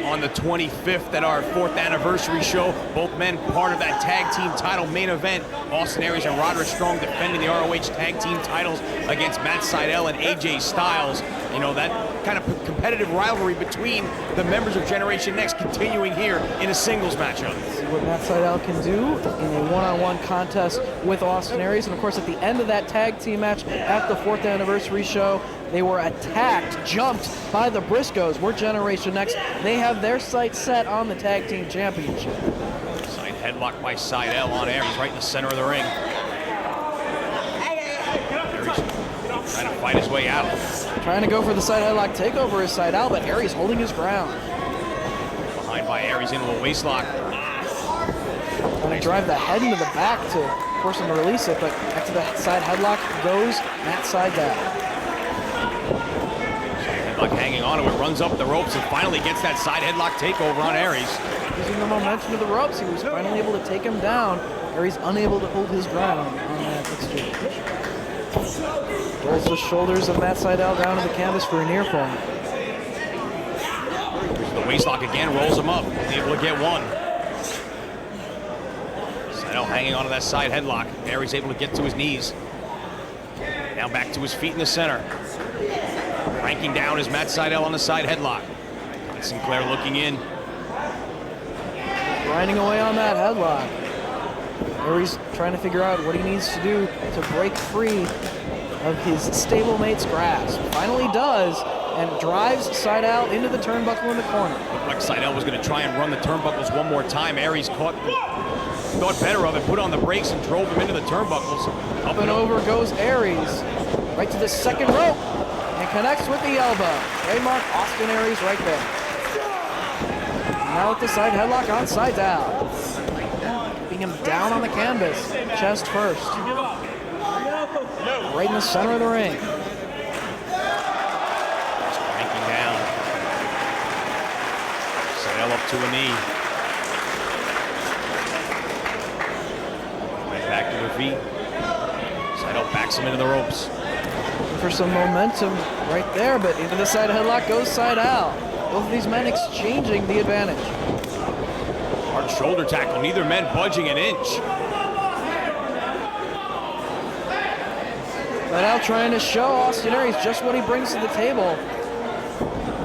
on the 25th at our 4th anniversary show. Both men part of that tag team title main event. Austin Aries and Roderick Strong defending the ROH tag team titles against Matt Sydal and AJ Styles. You know, that kind of competitive rivalry between the members of Generation Next continuing here in a singles matchup. See what Matt Sydal can do in a one-on-one contest with Austin Aries. And of course, at the end of that tag team match at the 4th anniversary show, they were attacked, jumped by the Briscoes. We're Generation Next. They have their sights set on the tag team championship. Side headlock by Sydal on Aries right in the center of the ring. Aries trying to fight his way out. Trying to go for the side headlock takeover is Sydal, but Aries holding his ground. Behind by Aries into a waistlock. Trying to drive the head into the back to force him to release it, but back to the side headlock goes Matt Sydal. Headlock hanging on to it, runs up the ropes and finally gets that side headlock takeover on Aries. Using the momentum of the ropes, he was finally able to take him down. Aries unable to hold his ground on that exchange. Rolls the shoulders of Matt Sydal down to the canvas for a near fall. The waistlock again, rolls him up, able to get one. Sydal hanging onto that side headlock. Aries able to get to his knees. Now back to his feet in the center. Ranking down is Matt Sydal on the side headlock. Sinclair looking in. Grinding away on that headlock. Aries trying to figure out what he needs to do to break free of his stablemate's grasp. Finally does, and drives Sydal into the turnbuckle in the corner. Looked like Sydal was going to try and run the turnbuckles one more time. Aries thought better of it, put on the brakes and drove him into the turnbuckles. Up and over goes Aries, right to the second rope, and connects with the elbow. Trademark Austin Aries right there. Now with the side headlock on Sydal. Keeping him down on the canvas, chest first. Right in the center of the ring. Cranking down. Sydal up to a knee. Right back to her feet. Sydal backs him into the ropes. For some momentum right there, but into the side headlock goes Sydal. Both of these men exchanging the advantage. Hard shoulder tackle, neither man budging an inch. Sydal trying to show Austin Aries just what he brings to the table.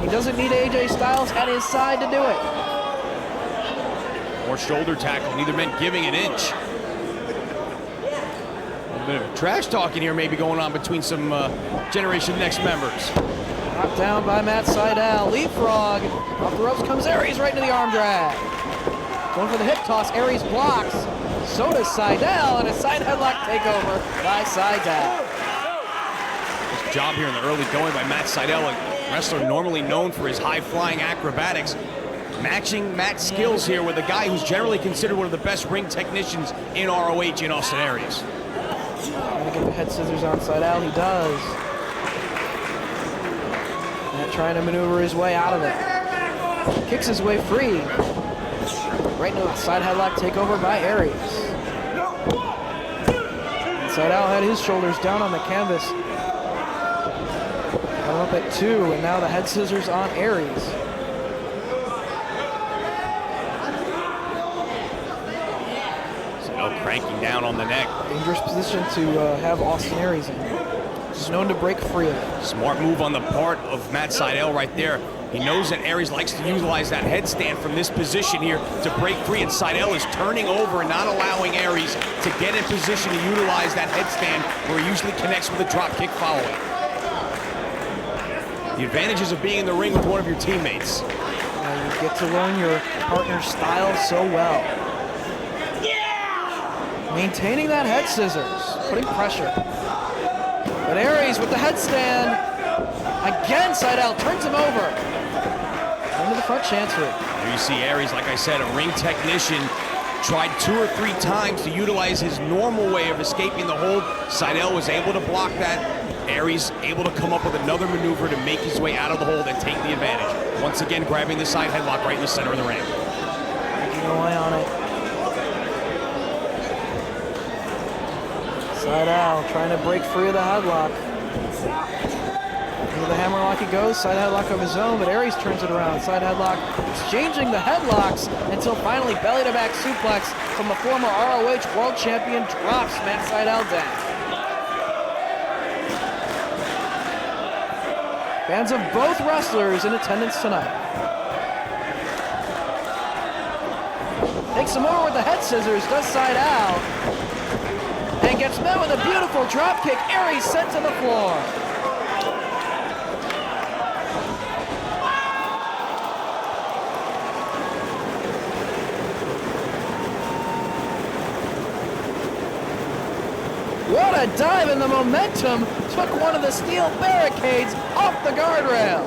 He doesn't need AJ Styles at his side to do it. More shoulder tackle, neither man giving an inch. A bit of trash talking here maybe going on between some Generation Next members. Knocked down by Matt Sydal. Leapfrog. Off the ropes comes Aries right into the arm drag. Going for the hip toss. Aries blocks. So does Sydal, and a side headlock takeover by Sydal. Nice job here in the early going by Matt Sydal, a wrestler normally known for his high-flying acrobatics. Matching Matt's skills here with a guy who's generally considered one of the best ring technicians in ROH in Austin Aries. Trying to get the head scissors on Sydal. He does. Matt trying to maneuver his way out of it. Kicks his way free. Right into a side headlock takeover by Aries. And Sydal had his shoulders down on the canvas. Got him up at 2, and now the head scissors on Aries. Sydal cranking down on the neck. Dangerous position to have Austin Aries in. He's known to break free of it. Smart move on the part of Matt Sydal right there. He knows that Aries likes to utilize that headstand from this position here to break free, and Sydal is turning over and not allowing Aries to get in position to utilize that headstand where he usually connects with a drop kick following. The advantages of being in the ring with one of your teammates. You get to learn your partner's style so well. Maintaining that head scissors, putting pressure. But Aries with the headstand. Again, Sydal turns him over. Into the front chancery. There you see Aries, like I said, a ring technician, tried 2 or 3 times to utilize his normal way of escaping the hold. Sydal was able to block that. Aries able to come up with another maneuver to make his way out of the hold and take the advantage. Once again, grabbing the side headlock right in the center of the ring. Making away on it. Sydal trying to break free of the headlock. Into the hammerlock he goes, side headlock of his own, but Aries turns it around. Side headlock, exchanging the headlocks until finally belly-to-back suplex from the former ROH World Champion drops Matt Sydal down. Fans of both wrestlers in attendance tonight. Takes some more with the head scissors, does Sydal, and gets met with a beautiful drop kick. Aries sent to the floor. What a dive, and the momentum took one of the steel barricades off the guardrail.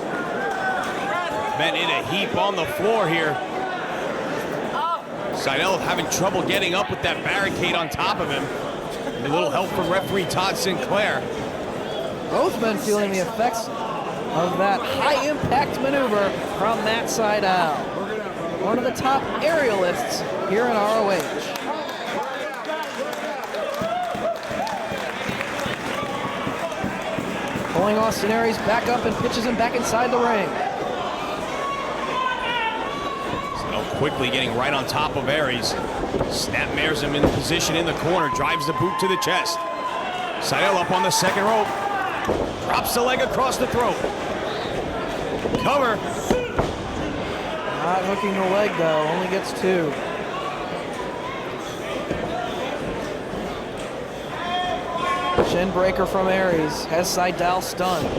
Men in a heap on the floor here. Sydal having trouble getting up with that barricade on top of him. A little help from referee Todd Sinclair. Both men feeling the effects of that high-impact maneuver from Matt Sydal, one of the top aerialists here in ROH. Pulling Austin Aries back up and pitches him back inside the ring. So quickly getting right on top of Aries. Snapmares him in position in the corner, drives the boot to the chest. Sydal up on the second rope. Drops the leg across the throat. Cover. Not hooking the leg though, only gets 2. Shin breaker from Aries has Sydal stunned.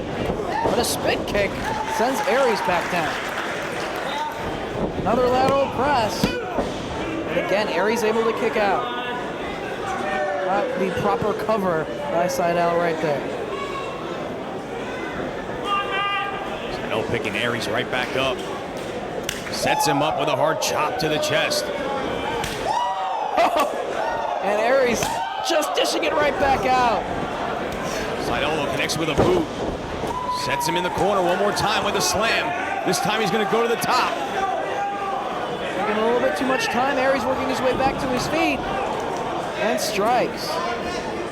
But a spin kick sends Aries back down. Another lateral press. And again, Aries able to kick out. Not the proper cover by Sydal right there. Sydal picking Aries right back up. Sets him up with a hard chop to the chest. And Aries just dishing it right back out. Sydal connects with a boot. Sets him in the corner one more time with a slam. This time he's going to go to the top. Taking a little bit too much time. Aries working his way back to his feet. And strikes.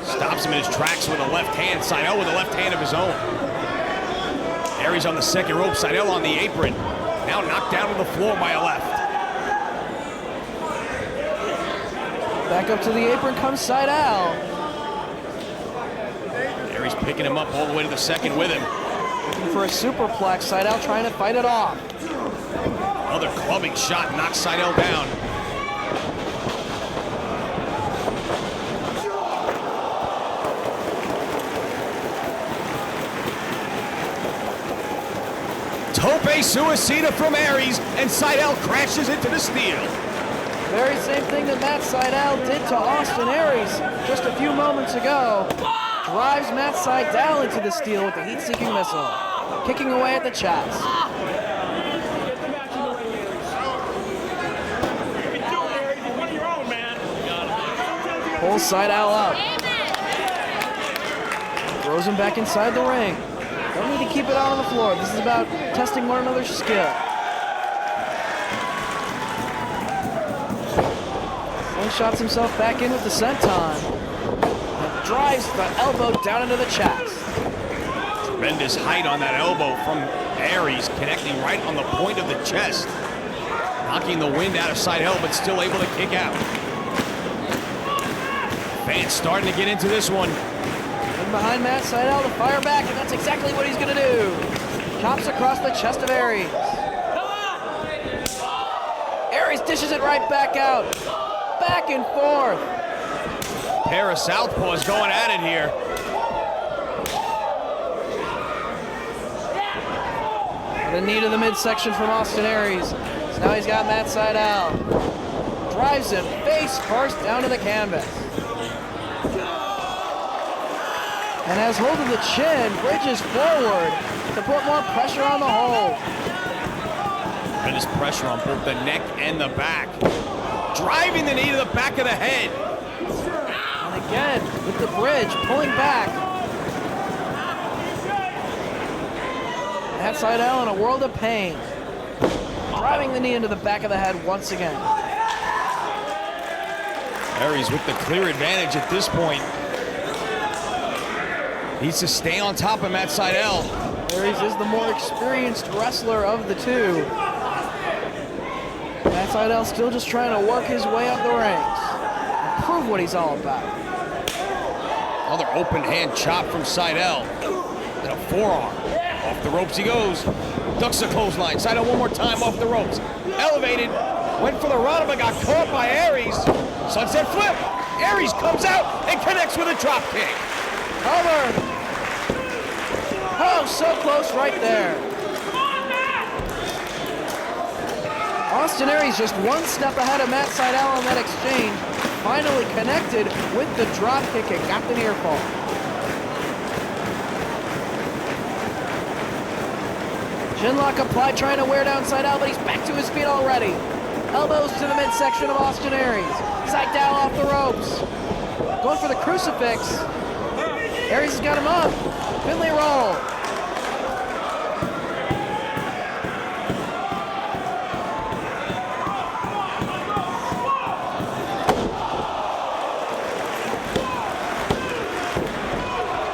Stops him in his tracks with a left hand. Sydal with a left hand of his own. Aries on the second rope. Sydal on the apron. Now knocked down to the floor by a left. Back up to the apron comes Sydal. Aries picking him up all the way to the second with him. Looking for a superplex. Sydal trying to fight it off. Another clubbing shot knocks Sydal down. Tope suicida from Aries, and Sydal crashes into the steel. Very same thing that Matt Sydal did to Austin Aries just a few moments ago. Drives Matt Sydal into the steel with the heat-seeking missile. Kicking away at the chest. Pulls Sydal up. Throws him back inside the ring. Don't need to keep it out on the floor. This is about testing one another's skill. Shots himself back in with the senton. And drives the elbow down into the chest. Tremendous height on that elbow from Aries, connecting right on the point of the chest. Knocking the wind out of Sydal, but still able to kick out. Fans starting to get into this one. Good behind Matt Sydal to fire back, and that's exactly what he's going to do. Chops across the chest of Aries. Aries dishes it right back out. Back and forth. Pair of southpaws going at it here. The knee to the midsection from Austin Aries. So now he's got Matt Sydal. Drives him face first down to the canvas. And has hold of the chin, bridges forward to put more pressure on the hold. And this pressure on both the neck and the back. Driving the knee to the back of the head. And again, with the bridge, pulling back. Matt Sydal in a world of pain. Driving the knee into the back of the head once again. Aries with the clear advantage at this point. Needs to stay on top of Matt Sydal. Aries is the more experienced wrestler of the two. Matt Sydal still just trying to work his way up the ranks and prove what he's all about. Another open hand chop from Sydal. And a forearm. Off the ropes he goes. Ducks the clothesline. Sydal one more time off the ropes. Elevated. Went for the run, but got caught by Aries. Sunset flip. Aries comes out and connects with a drop kick. Cover. Oh, so close right there. Austin Aries just one step ahead of Matt Sydal on that exchange. Finally connected with the drop kick and got the near fall. Chinlock applied, trying to wear down Sydal, but he's back to his feet already. Elbows to the midsection of Austin Aries. Sydal off the ropes. Going for the crucifix. Aries has got him up. Finley roll.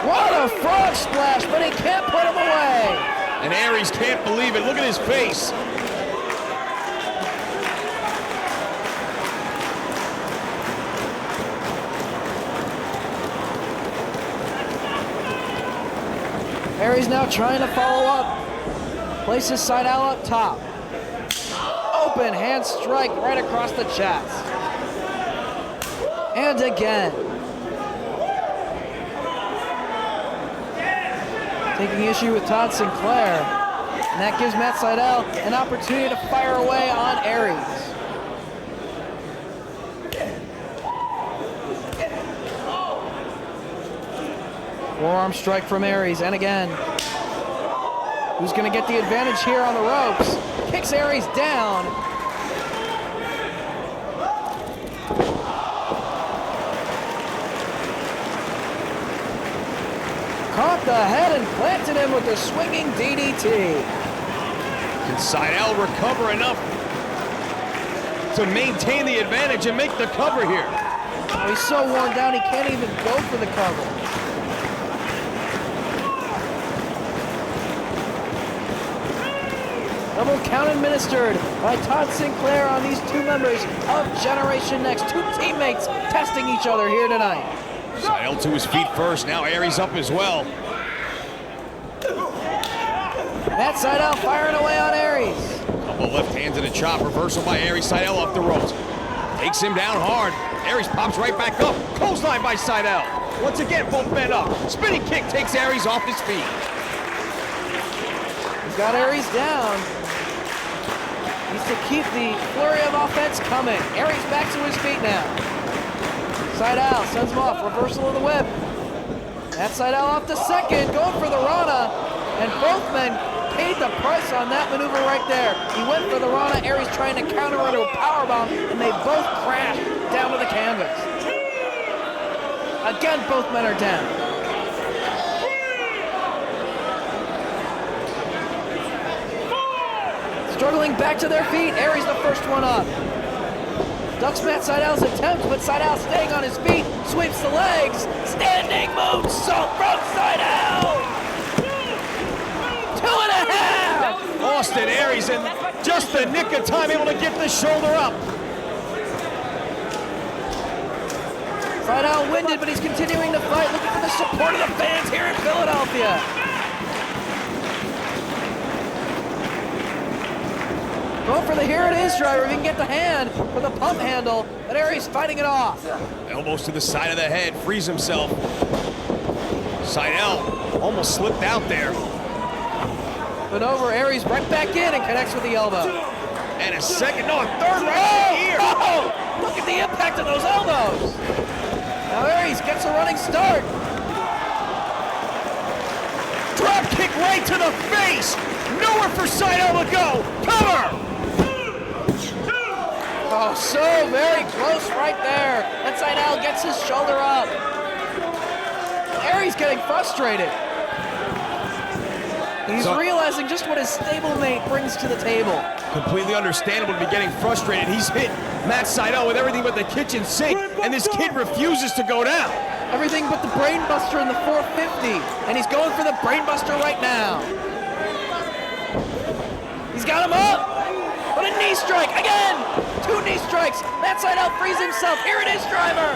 What a frog splash, but he can't put him away. And Aries can't believe it. Look at his face. Aries now trying to follow up. Places Sydal up top. Open hand strike right across the chest. And again. Taking issue with Todd Sinclair. And that gives Matt Sydal an opportunity to fire away on Aries. Forearm strike from Aries, and again. Who's going to get the advantage here on the ropes? Kicks Aries down. Caught the head and planted him with a swinging DDT. Can Sydal recover enough to maintain the advantage and make the cover here? Oh, he's so worn down he can't even go for the cover. Double count administered by Todd Sinclair on these two members of Generation Next. Two teammates testing each other here tonight. Sydal to his feet first. Now Aries up as well. Matt Sydal firing away on Aries. Couple left hands and a chop. Reversal by Aries. Sydal off the ropes. Takes him down hard. Aries pops right back up. Clothesline by Sydal. Once again, both men up. Spinning kick takes Aries off his feet. He's got Aries down. Needs to keep the flurry of offense coming. Aries back to his feet now. Sydal sends him off. Reversal of the whip. Matt Sydal off the second. Going for the Rana. And both men paid the price on that maneuver right there. He went for the Rana. Aries trying to counter into a powerbomb. And they both crashed down to the canvas. Again, both men are down. Struggling back to their feet. Aries the first one up. Ducks Matt Sydal's attempt, but Sydal staying on his feet. Sweeps the legs. Standing moonsault from Sydal. 2.5. Austin Aries in just the nick of time able to get the shoulder up. Sydal winded, but he's continuing to fight, looking for the support of the fans here in Philadelphia. Going for the Here It Is driver. If he can get the hand for the pump handle, but Aries fighting it off. Elbows to the side of the head, frees himself. Sydal almost slipped out there. But over, Aries right back in and connects with the elbow. And a second, no, a third right here. Oh! Look at the impact of those elbows. Now Aries gets a running start. Drop kick right to the face. Nowhere for Sydal to go. Cover. Oh, so very close right there. And Sydal gets his shoulder up. Aries getting frustrated. He's realizing just what his stablemate brings to the table. Completely understandable to be getting frustrated. He's hit Matt Sydal with everything but the kitchen sink, and this kid refuses to go down. Everything but the brainbuster in the 450, and he's going for the brainbuster right now. He's got him up, but a knee strike again. 2 knee strikes. Matt Sydal frees himself. Here it is, driver.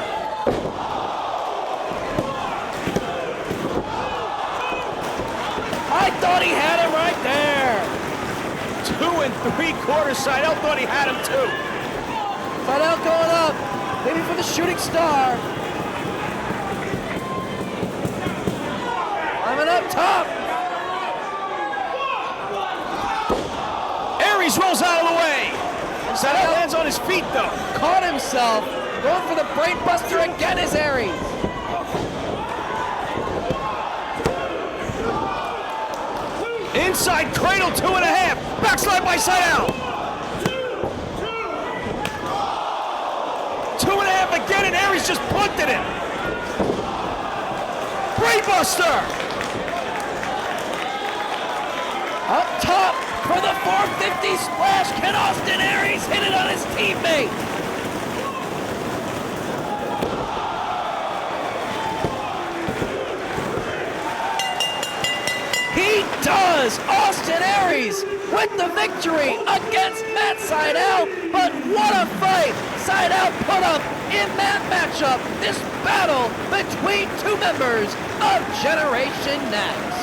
I thought he had him right there. 2 3/4. Sydal thought he had him too. Sydal going up, maybe for the shooting star. Climbing up top. Aries rolls out of the way. Sydal lands on his feet though. Caught himself. Going for the brainbuster again is Aries. Inside cradle, 2.5. Backslide by Sydal. 2.5 again, and Aries just punted him. Brainbuster. Up top for the 450 splash. Can Austin Aries hit it on his teammate? He does! Austin Aries with the victory against Matt Sydal. But what a fight Sydal put up in that matchup. This battle between 2 members of Generation Next.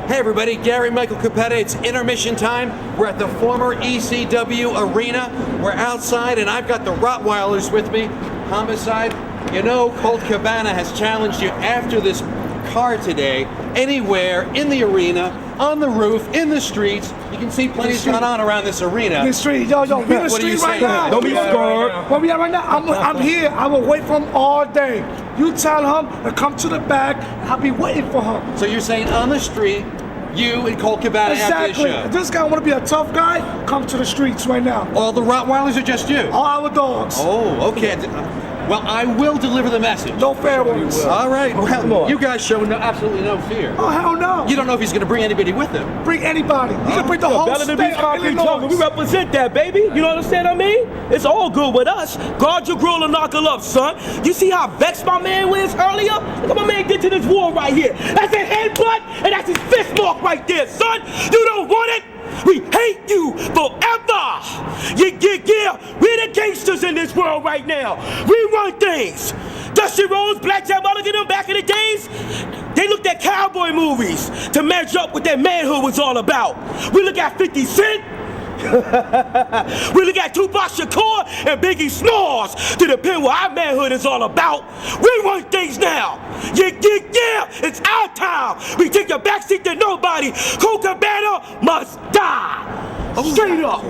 Hey everybody, Gary Michael Capetta. It's intermission time. We're at the former ECW arena. We're outside and I've got the Rottweilers with me. Homicide, you know Colt Cabana has challenged you after this card today, anywhere in the arena, on the roof, in the streets. You can see plenty's going on around this arena. The street, yo, we in the What are street you right saying? now. Don't be scared. Where we at right now? I'm here. I will wait for him all day. You tell him to come to the back. I'll be waiting for him. So you're saying on the street, you and Colt Cabana after Exactly. the If show. this guy want to be a tough guy, come to the streets right now. All the Rottweilers are just you? All our dogs. Oh, okay. Well, I will deliver the message. No fair ones. All right. Come Well, on. you guys show absolutely no fear. Oh, hell no. You don't know if he's going to bring anybody with him. Bring anybody. You can bring the whole Better state than Beach of Concrete Illinois. Jungle. We represent that, baby. You know what I'm saying? I mean, it's all good with us. Guard your grill and knock it up, son. You see how vexed my man was earlier? Look at my man get to this war right here. That's a headbutt, and that's his fist mark right there, son. You don't want it? We hate you forever. Yeah. We're the gangsters in this world right now. We run things. Dusty Rhodes, Black Jack Mulligan, them back in the days, they looked at cowboy movies to measure up what their manhood was all about. We look at 50 Cent. We look at Tupac Shakur and Biggie Smalls to depend what our manhood is all about. We run things now. Yeah. It's our time. We take the backseat to nobody. Colt Cabana must die. Straight up.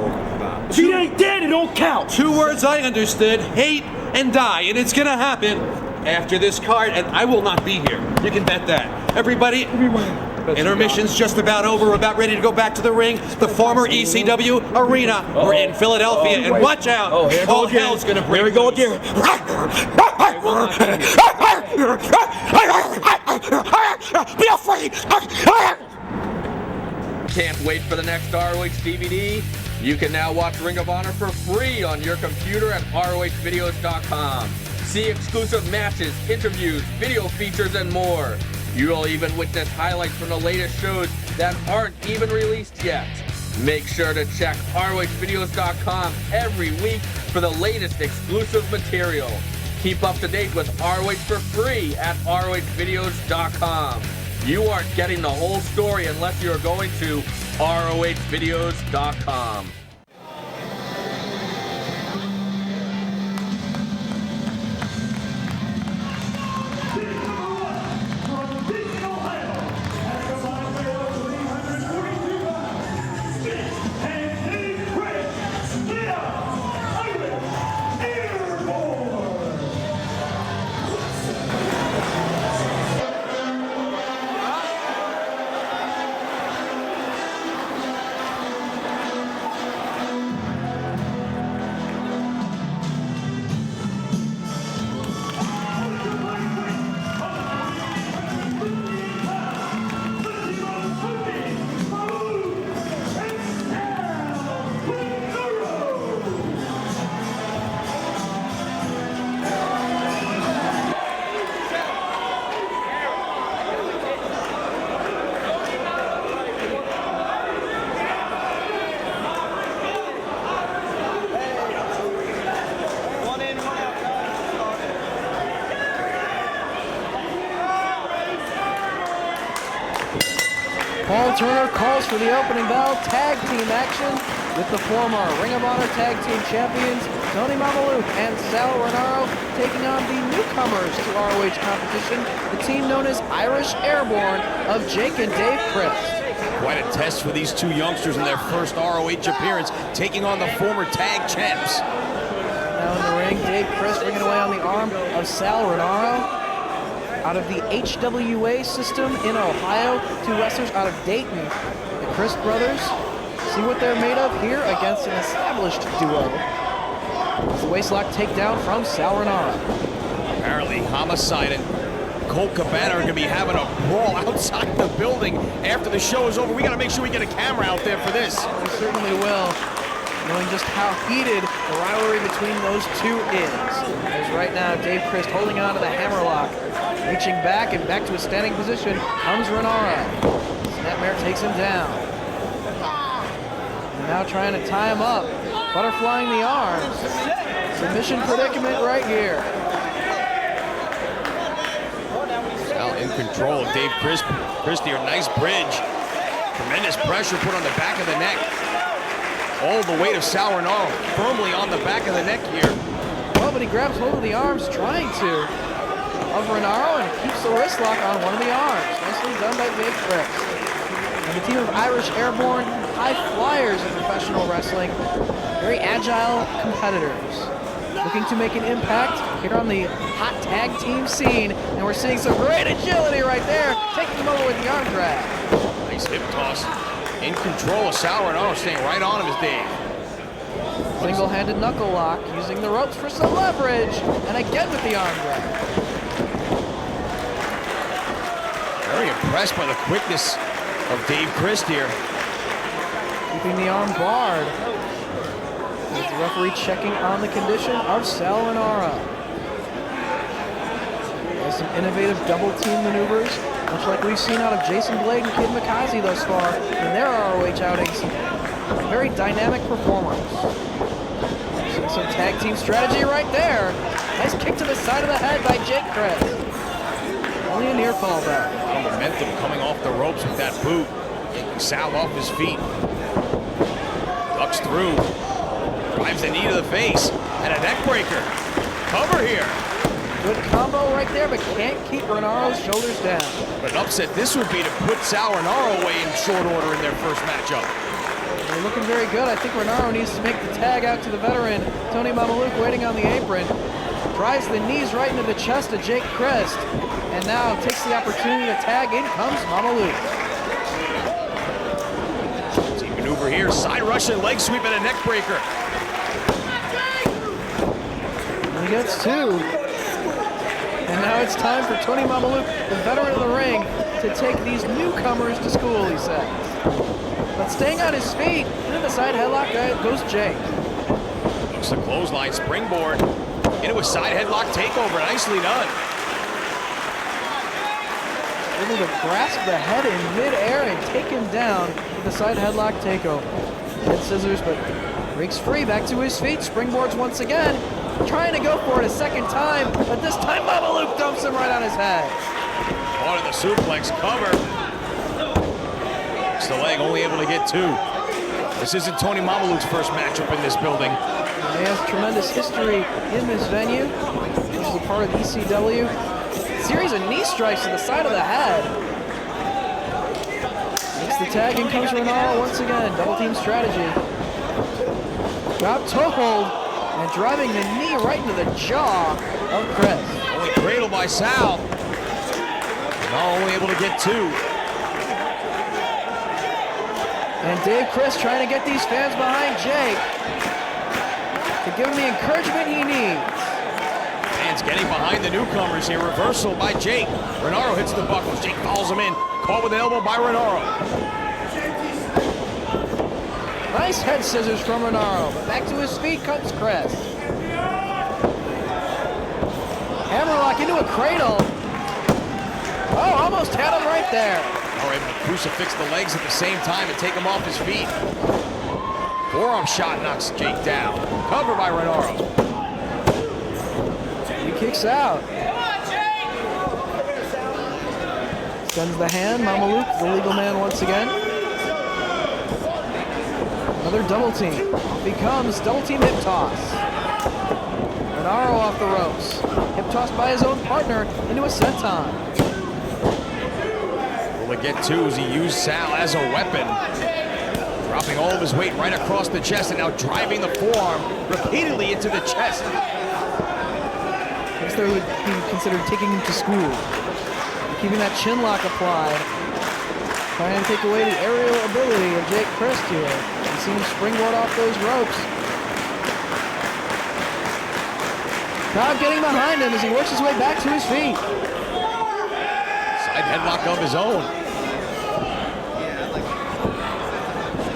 If he ain't dead, it don't count. 2 words I understood, hate and die. And it's going to happen after this card, and I will not be here. You can bet that. Everybody, intermission's just about over. We're about ready to go back to the ring. The former ECW arena. We're in Philadelphia, and watch out. All hell's going to break Here we go loose. again. Be afraid. Can't wait for the next ROH DVD? You can now watch Ring of Honor for free on your computer at ROHvideos.com. See exclusive matches, interviews, video features, and more. You'll even witness highlights from the latest shows that aren't even released yet. Make sure to check ROHvideos.com every week for the latest exclusive material. Keep up to date with ROH for free at ROHvideos.com. You aren't getting the whole story unless you're going to ROHvideos.com. Paul Turner calls for the opening bell. Tag team action with the former Ring of Honor Tag Team Champions Tony Mamaluke and Sal Rinauro taking on the newcomers to ROH competition, the team known as Irish Airborne of Jake and Dave Crist. Quite a test for these two youngsters in their first ROH appearance, taking on the former tag champs. Now in the ring, Dave Crist ringing away on the arm of Sal Rinauro. Out of the HWA system in Ohio, 2 wrestlers out of Dayton. The Crist brothers, see what they're made of here against an established duo. It's the waistlock takedown from Sal Rinauro. Apparently, Homicide and Colt Cabana are going to be having a brawl outside the building after the show is over. We got to make sure we get a camera out there for this. We certainly will, knowing just how heated the rivalry between those two is. As right now, Dave Crist holding on to the hammerlock, reaching back and back to a standing position comes Rinauro. Snapmare takes him down. And now trying to tie him up, butterflying the arms. Submission predicament right here. Sal in control of Dave Christie, a nice bridge. Tremendous pressure put on the back of the neck. All the weight of Sal Rinauro firmly on the back of the neck here. Well, but he grabs hold of the arms, trying to of Renaro and keeps the wrist lock on one of the arms. Nicely done by Jake Chris. And the team of Irish Airborne high flyers in professional wrestling, very agile competitors, looking to make an impact here on the hot tag team scene. And we're seeing some great agility right there, taking them over with the arm drag. Nice hip toss. In control of Sal Renaro, staying right on him is Dave. Single-handed knuckle lock, using the ropes for some leverage, and again with the arm drag. Very impressed by the quickness of Dave Christ here. Keeping the arm barred. With the referee checking on the condition of Sal Renaro. Has some innovative double team maneuvers, much like we've seen out of Jason Blade and Kid Mikaze thus far in their ROH outings. Very dynamic performers. Seeing some tag team strategy right there. Nice kick to the side of the head by Jake Chris. Only a near fall though. Momentum coming off the ropes with that boot. Taking Sal off his feet. Ducks through. Drives the knee to the face. And a neck breaker. Cover here. Good combo right there, but can't keep Renaro's shoulders down. But an upset this would be to put Sal Renaro away in short order in their first matchup. They're looking very good. I think Renaro needs to make the tag out to the veteran. Tony Mamaluke waiting on the apron. Drives the knees right into the chest of Jake Crest. And now takes the opportunity to tag. In comes Mamaluke. Team maneuver here. Side Russian leg sweep and a neck breaker. And he gets two. And now it's time for Tony Mamaluke, the veteran of the ring, to take these newcomers to school, he says. But staying on his feet, into the side headlock goes Jake. Looks the clothesline springboard. Into a side headlock takeover. Nicely done. Able to grasp the head in midair and take him down with the side headlock takeover. Head scissors, but breaks free, back to his feet, springboards once again. Trying to go for it a second time, but this time Mamaluke dumps him right on his head. Caught in the suplex cover. It's the leg, only able to get two. This isn't Tony Mamaluke's first matchup in this building. He has tremendous history in this venue. This is a part of ECW. Series of knee strikes to the side of the head. Makes the tag, and comes Renaro once again. Double team strategy. Drop toe hold. And driving the knee right into the jaw of Chris. Only cradled by Sal. Now only able to get two. And Dave Chris trying to get these fans behind Jake to give him the encouragement he needs. Fans getting behind the newcomers here. Reversal by Jake. Renaro hits the buckles. Jake follows him in. Caught with an elbow by Renaro. Nice head scissors from Renaro, but back to his feet comes Chris. Hammerlock into a cradle. Oh, almost had him right there. All right, crucifix the legs at the same time and take him off his feet. Forearm shot knocks Jake down. Cover by Renaro. He kicks out. Sends the hand. Mamaluke, the legal man once again. Another double team. Off he comes. Double team hip toss. Renaro off the ropes. Hip toss by his own partner into a senton. Will it get two as he used Sal as a weapon? Dropping all of his weight right across the chest and now driving the forearm repeatedly into the chest. Next there would be considered taking him to school. Keeping that chin lock applied. Trying to take away the aerial ability of Jake Crist here. You see him springboard off those ropes. Crowd getting behind him as he works his way back to his feet. Side headlock of his own.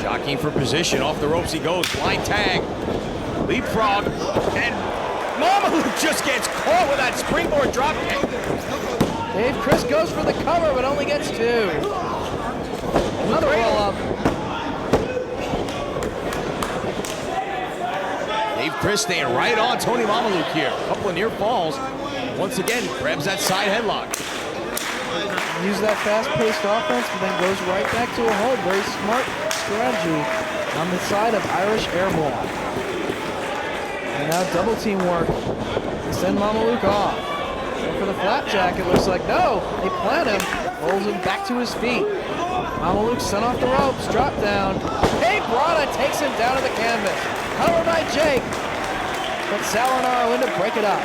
Jockeying for position. Off the ropes he goes. Blind tag. Leapfrog. And Mamaluke just gets caught with that springboard drop kick. Dave Crist goes for the cover, but only gets two. Another roll-up. Dave Crist staying right on Tony Mamaluke here. A couple of near falls. Once again, grabs that side headlock. Use that fast-paced offense, but then goes right back to a hold. Very smart strategy on the side of Irish Airborne. And now double team work to send Mamaluke off. Go for the flapjack, it looks like. No, they plant him, rolls him back to his feet. Mama Luke sent off the ropes, drop down. Hey, Brada takes him down to the canvas. Covered by Jake. But Sal Rinauro in to break it up.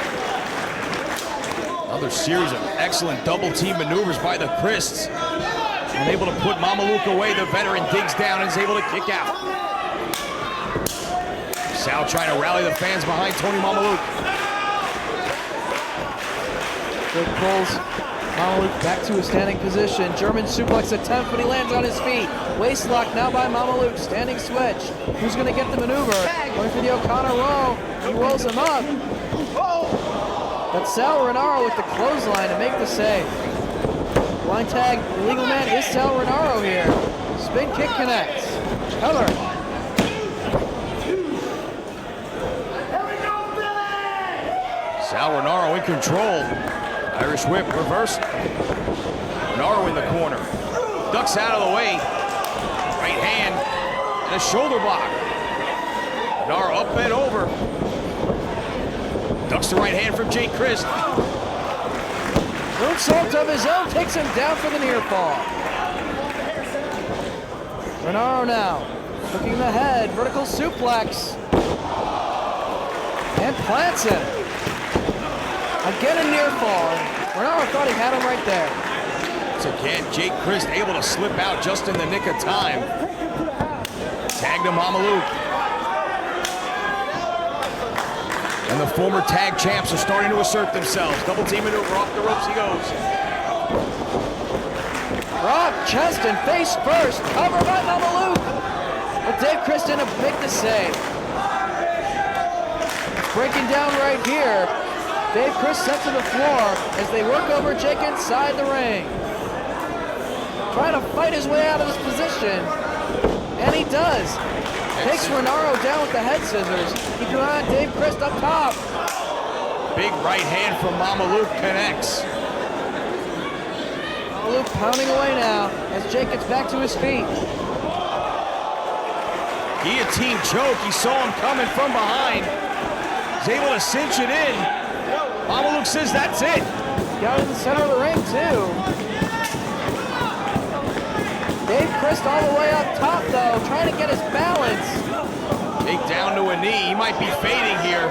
Another series of excellent double team maneuvers by the Christs. Unable to put Mama Luke away, the veteran digs down and is able to kick out. Sal trying to rally the fans behind Tony Mama Luke. Jake pulls Mama Luke back to a standing position. German suplex attempt, but he lands on his feet. Waist lock now by Mama Luke. Standing switch. Who's going to get the maneuver? Going for the O'Connor roll. He rolls him up. But Sal Rinauro with the clothesline to make the save. Blind tag, the legal man is Sal Rinauro here. Spin kick connects. Cover. Sal Rinauro in control. Irish whip reversed. Rinauro in the corner. Ducks out of the way. Right hand and a shoulder block. Rinauro up and over. Ducks the right hand from Jake Christ. Moonsault of his own takes him down for the near fall. Rinauro now, hooking the head, vertical suplex. And plants him. Again a near fall. Rinauro thought he had him right there. Once again, Jake Christ able to slip out just in the nick of time. Tag to Mama Luke. And the former tag champs are starting to assert themselves. Double team maneuver, off the ropes he goes. Rock, chest, and face first. Cover by Mama Luke. But Dave Christ didn't make the save. It's breaking down right here. Dave Christ set to the floor as they work over Jake inside the ring. Trying to fight his way out of this position. And he does. Takes Rinauro down with the head scissors. Keeping an eye on Dave Christ up top. Big right hand from Mama Luke connects. Mama Luke pounding away now as Jake gets back to his feet. Guillotine choke. He saw him coming from behind. He's able to cinch it in. Mama Luke says that's it. Got in the center of the ring too. Dave Christ all the way up top though, trying to get his balance. Take down to a knee. He might be fading here.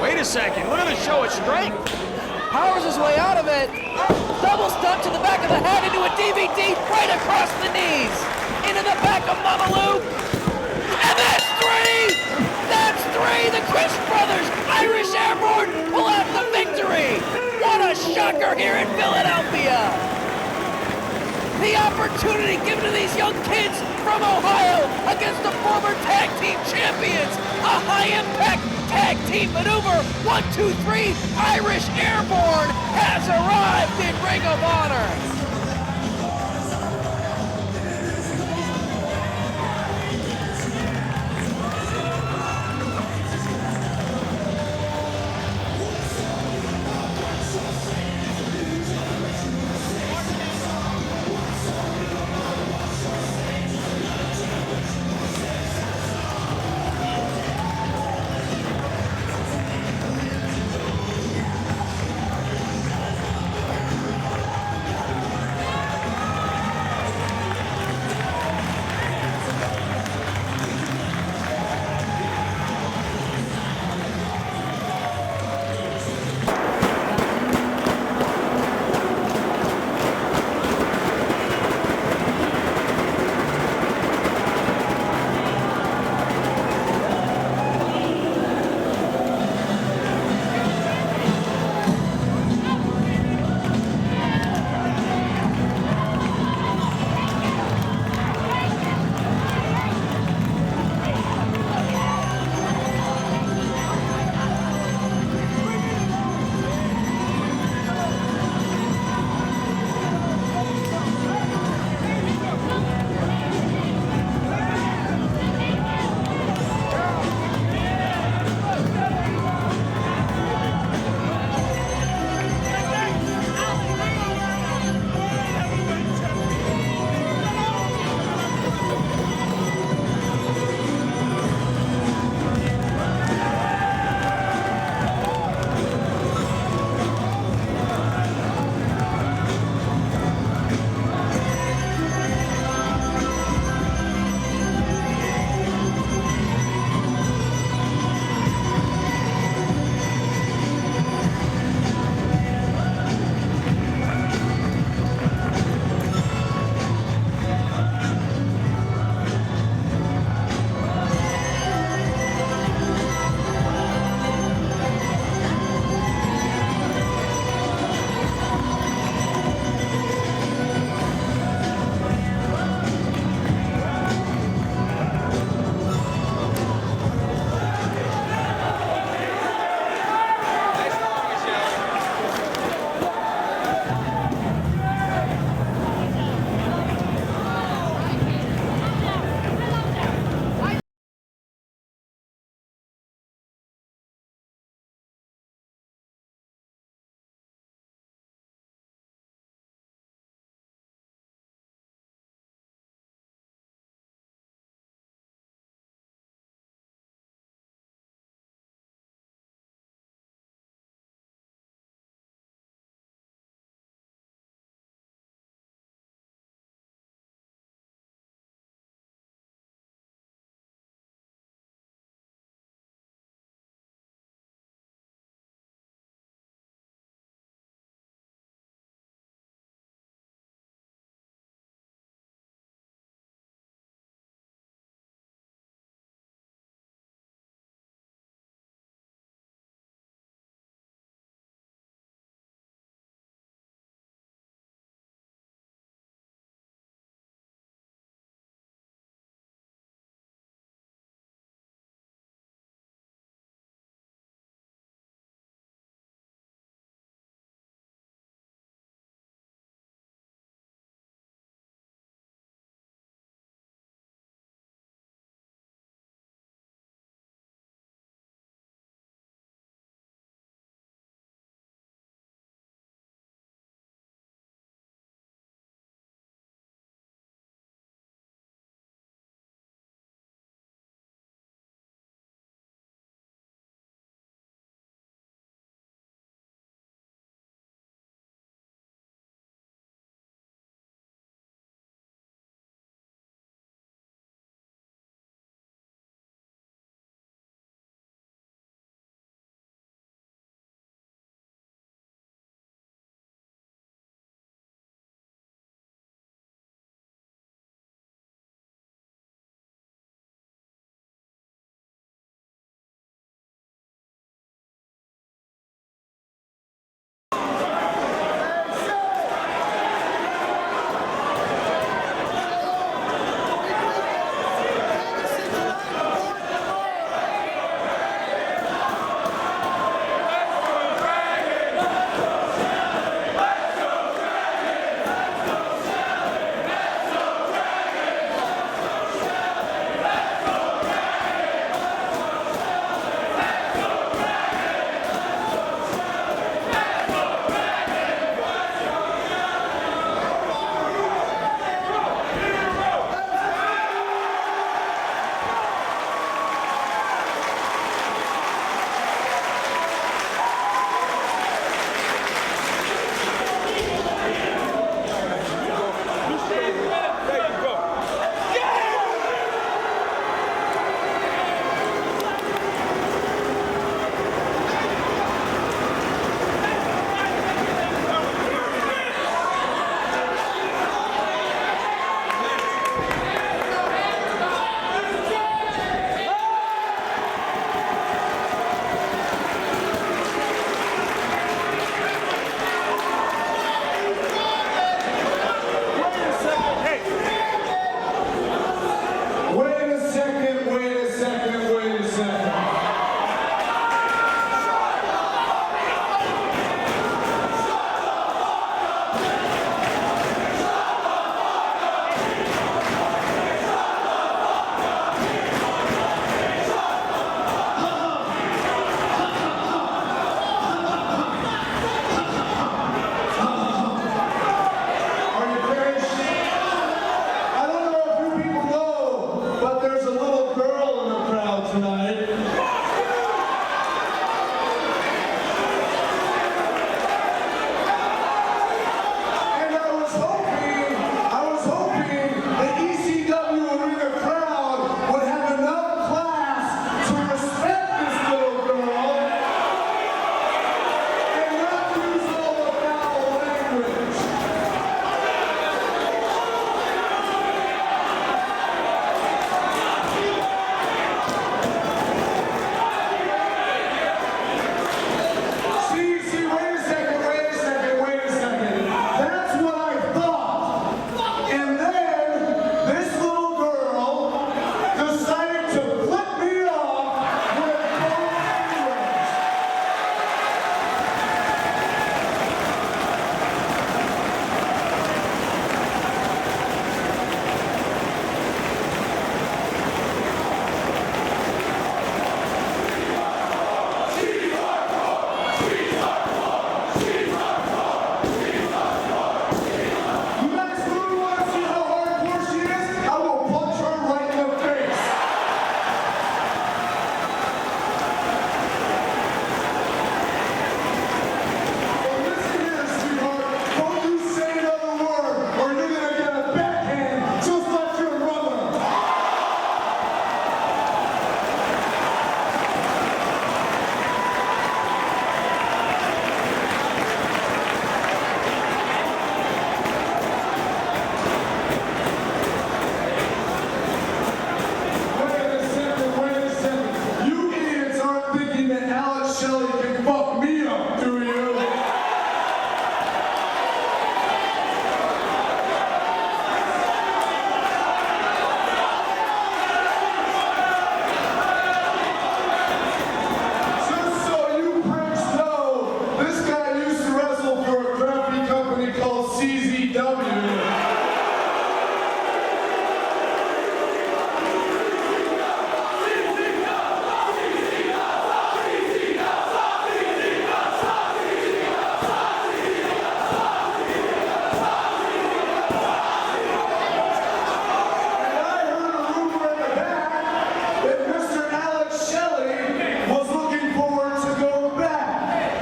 Wait a second. Look at the show of strength. Powers his way out of it. Double stomp to the back of the head into a DVD right across the knees. Into the back of Mama Luke. And that's three! That's three! The Christ brothers, Irish Airborne, will have the victory! What a shocker here in Philadelphia! The opportunity given to these young kids from Ohio against the former tag team champions. A high-impact tag team maneuver. 1, 2, 3. Irish Airborne has arrived in Ring of Honor.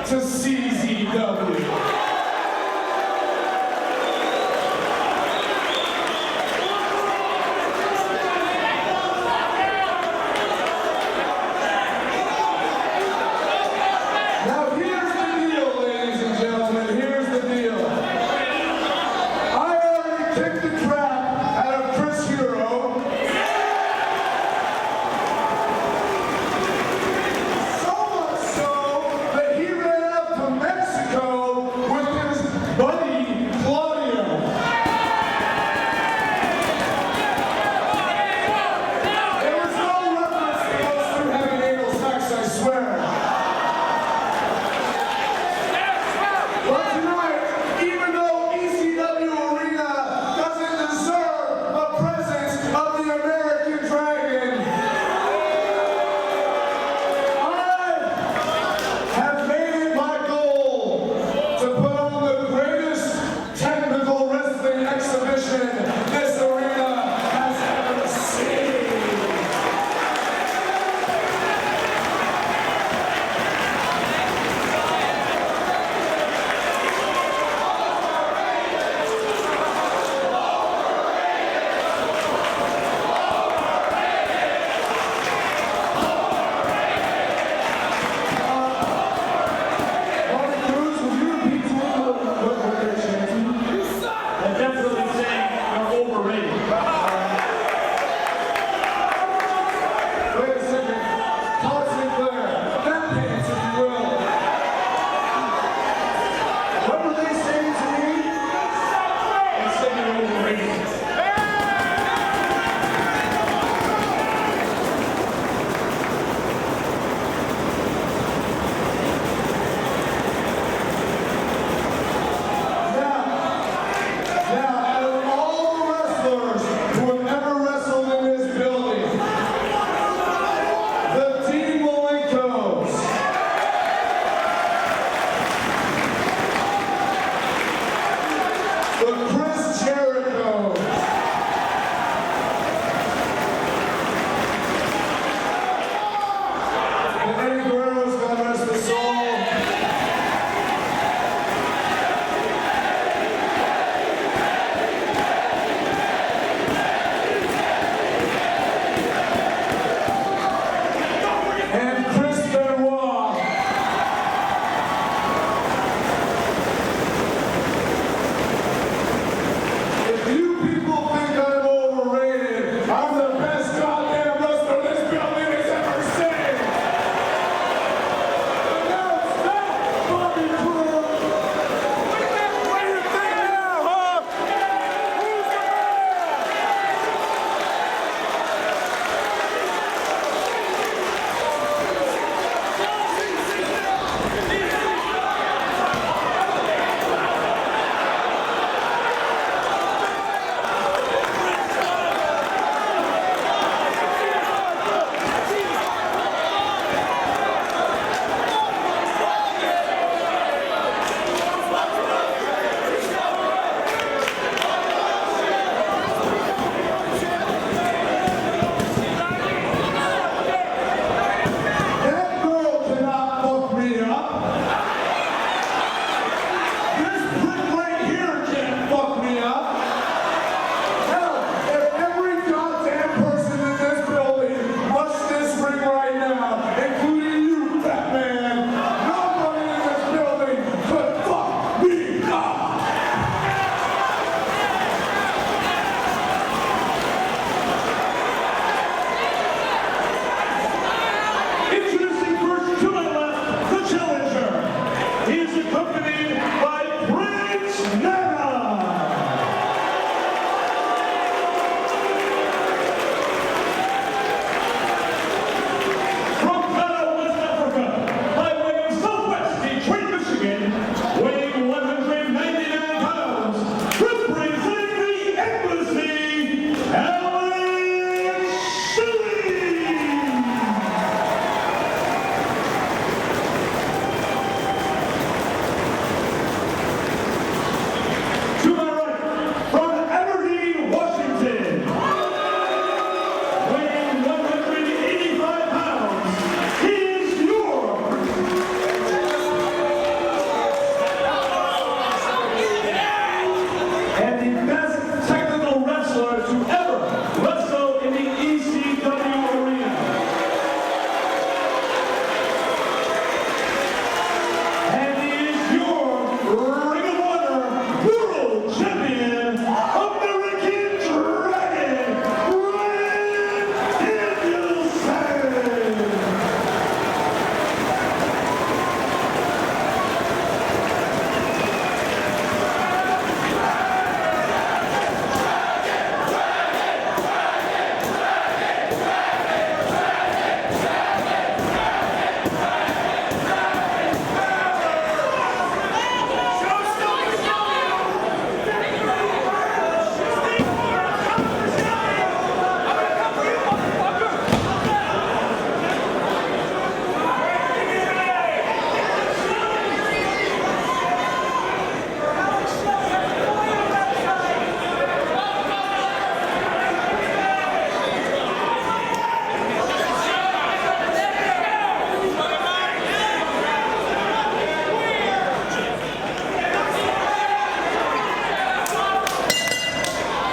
to CZW. Now here's the deal, ladies and gentlemen, here's the deal. I already kicked the crap out of Chris Hero. So much so that he ran out to Mexico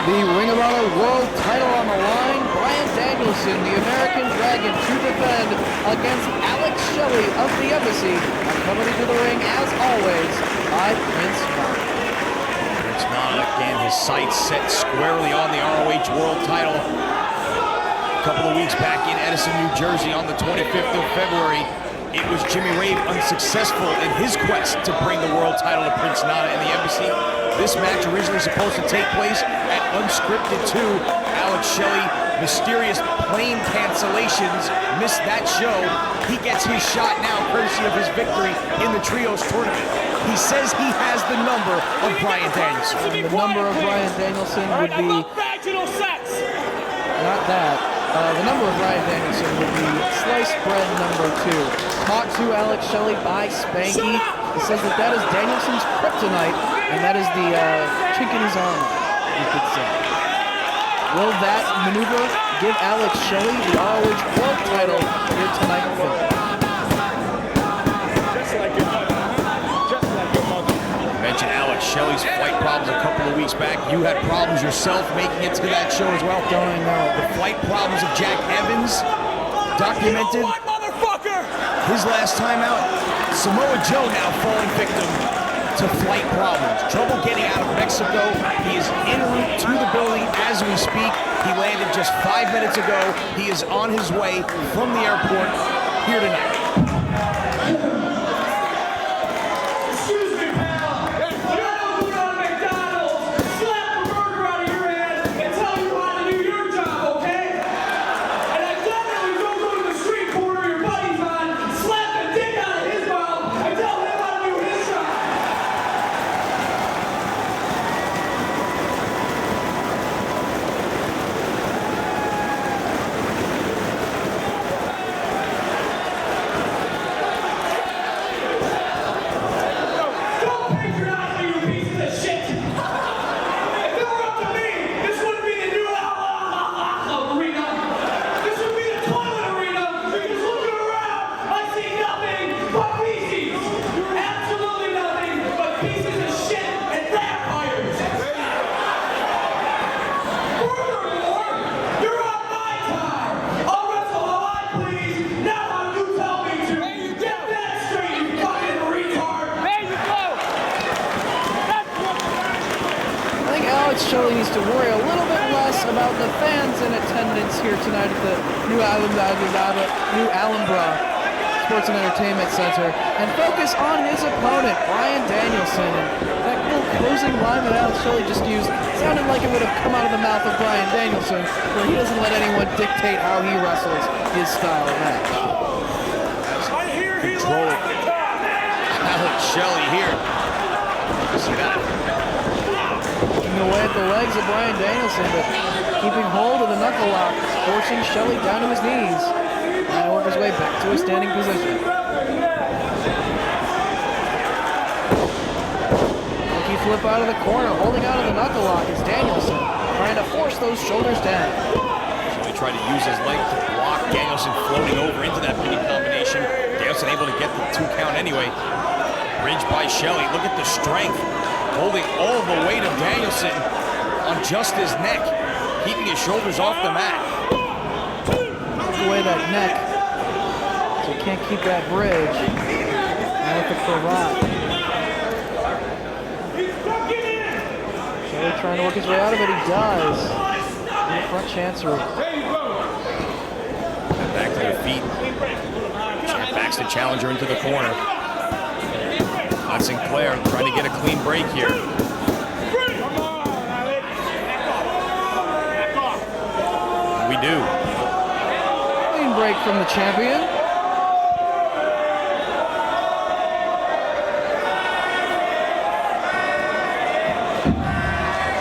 The Ring of Honor World title on the line. Bryan Danielson, the American Dragon, to defend against Alex Shelley of the Embassy. Coming into the ring, as always, by Prince Nana. Prince Nana, again, his sights set squarely on the ROH World title. A couple of weeks back in Edison, New Jersey, on the 25th of February, it was Jimmy Rave unsuccessful in his quest to bring the world title to Prince Nana in the Embassy. This match originally supposed to take place at Unscripted 2. Alex Shelley, mysterious plane cancellations, missed that show. He gets his shot now, courtesy of his victory in the Trios tournament. He says he has the number of Bryan Danielson. The number of Bryan Danielson would be... Not that. The number of Bryan Danielson would be sliced bread number 2. Taught to Alex Shelley by Spanky. He says that is Danielson's kryptonite, and that is the chink in his armor, you could say. Will that maneuver give Alex Shelley the ROH World title here tonight in Philly? Mentioned Alex Shelley's flight problems a couple of weeks back. You had problems yourself making it to that show as well. Don't I know? The flight problems of Jack Evans documented. His last time out, Samoa Joe now falling victim to flight problems. Trouble getting out of Mexico. He is en route to the building as we speak. He landed just 5 minutes ago. He is on his way from the airport here tonight. Excuse me, pal. If you don't go down to McDonald's, slap the burger out of your hand and tell you how to do your job, okay? And I definitely don't go to the street corner your buddy's on, slap the dick out of his mouth, and tell him how to do his job. Don't patronize me, you pieces of shit! If it were up to me, this wouldn't be the new arena. This would be the toilet arena. Because looking around, I see nothing but pieces. Absolutely nothing but pieces of shit and vampires. Furthermore, you're on my time. I'll wrestle how I please, not how you tell me to. Get that straight, you fucking retard. I think Alex Shelley needs to worry a little bit less about the fans in attendance here tonight at the New Alhambra Sports and Entertainment Center and focus on his opponent, Bryan Danielson. And that little closing line that Alex Shelley just used sounded like it would have come out of the mouth of Bryan Danielson, where he doesn't let anyone dictate how he wrestles his style of match. Control. Alex Shelley here. See that? Looking away at the legs of Bryan Danielson, but keeping hold of the knuckle lock, forcing Shelley down to his knees. Now work his way back to a standing position. Looking flip out of the corner, holding out of the knuckle lock is Danielson, trying to force those shoulders down. Shelley tried to use his leg to block Danielson floating over into that pinning combination. Danielson able to get the 2 count anyway. Bridge by Shelley. Look at the strength. Holding all the weight of Danielson on just his neck. Keeping his shoulders off the mat. Take away that neck, so he can't keep that bridge. Now with the cravat. Shelley trying to work his way out of it, he does. In the front chancery. Back to their feet. Backs the challenger into the corner. Not Sinclair trying to get a clean break here. We do. Clean break from the champion.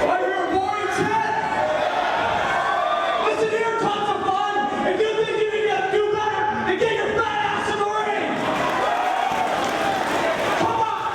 Are you a boring chat? Listen here, tons of fun. If you think you can do better, then get your fat ass in the ring. Come on.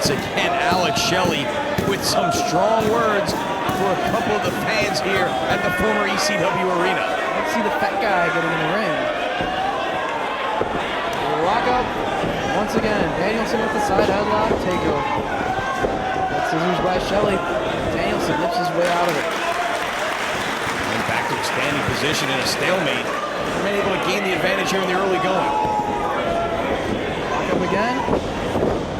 once again, Alex Shelley with some strong words for a couple of the fans here at the former ECW arena. Let's see the fat guy getting in the ring. Lock up once again. Danielson with the side headlock takeover. That's scissors by Shelley. Danielson lips his way out of it. And back to a standing position in a stalemate. Remain able to gain the advantage here in the early going. Lock up again.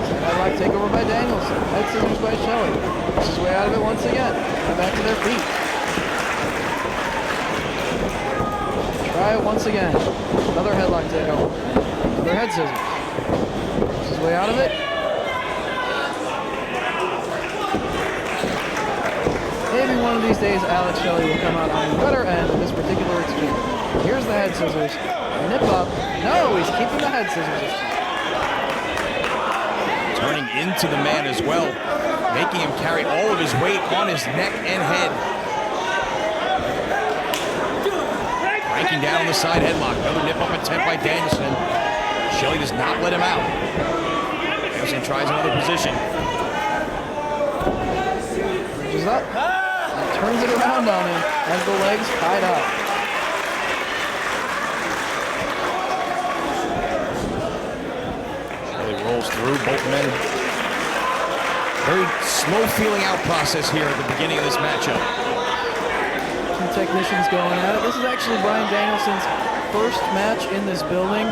Side headlock takeover by Danielson. Head scissors by Shelley. Lips his way out of it once again. Right back to their feet. Try it once again. Another headlock takeover. Another head scissors. Lips his way out of it. Maybe one of these days Alex Shelley will come out on the better end of this particular exchange. Here's the head scissors. Nip up. No, he's keeping the head scissors this time. Turning into the man as well, making him carry all of his weight on his neck and head. Breaking down on the side headlock. Another nip up attempt by Danielson. Shelley does not let him out. Danielson tries another position. Bridges up. And turns it around on him as the legs tied up. Shelley rolls through both men. Very slow feeling out process here at the beginning of this matchup. Two technicians going at it. This is actually Bryan Danielson's first match in this building.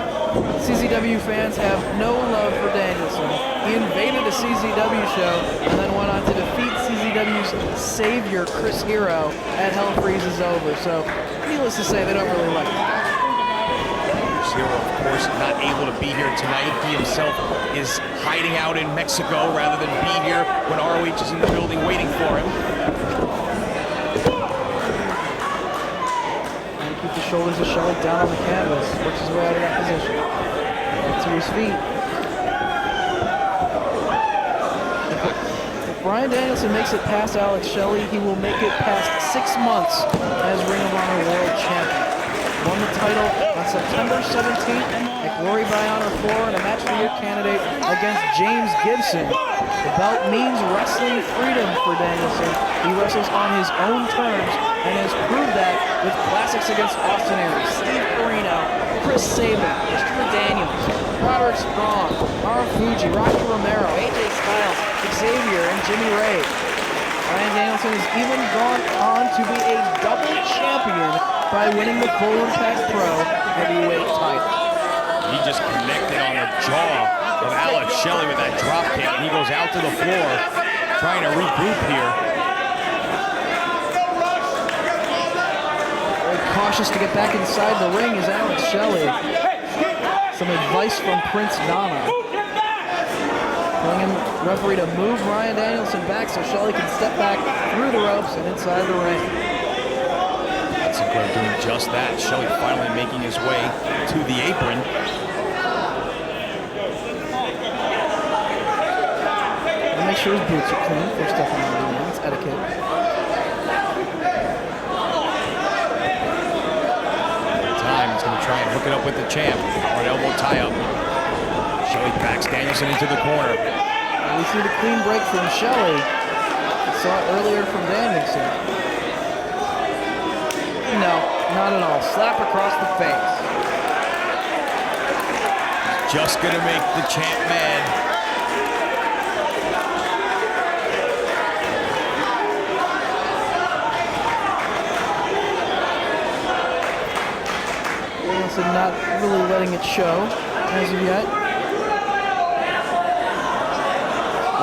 CZW fans have no love for Danielson. He invaded a CZW show and then went on to defeat CZW's savior, Chris Hero, at Hell Freezes Over. So, needless to say, they don't really like him. Chris Hero, of course, not able to be here tonight. He himself is hiding out in Mexico rather than be here when ROH is in the building waiting for him. Keep the shoulders of Shelley down on the canvas. Works his way out of that position. Back to his feet. If Bryan Danielson makes it past Alex Shelley, he will make it past 6 months as Ring of Honor World Champion. Won the title on September 17th at Glory by Honor 4 in a match of the year candidate against James Gibson. The belt means wrestling freedom for Danielson. He wrestles on his own terms and has proved that with classics against Austin Aries, Steve Corino, Chris Sabin, Christopher Daniels, Roderick Strong, Marufuji, Rocky Romero, AJ Styles, Xavier, and Jimmy Ray. Bryan Danielson has even gone on to be a double champion by winning the Full Impact Pro heavyweight title. He just connected on the jaw of Alex Shelley with that drop kick, and he goes out to the floor trying to regroup here. Very cautious to get back inside the ring is Alex Shelley. Some advice from Prince Nana. Telling him, referee, to move Bryan Danielson back so Shelley can step back through the ropes and inside the ring. Sinclair doing just that. Shelley finally making his way to the apron. And make sure his boots are clean before stepping on the ring. It's etiquette. Time he's going to try and hook it up with the champ. Hard elbow tie up. Shelley backs Danielson into the corner. And we see the clean break from Shelley. We saw it earlier from Danielson. No, not at all. Slap across the face. Just going to make the champ mad. Danielson not really letting it show as of yet.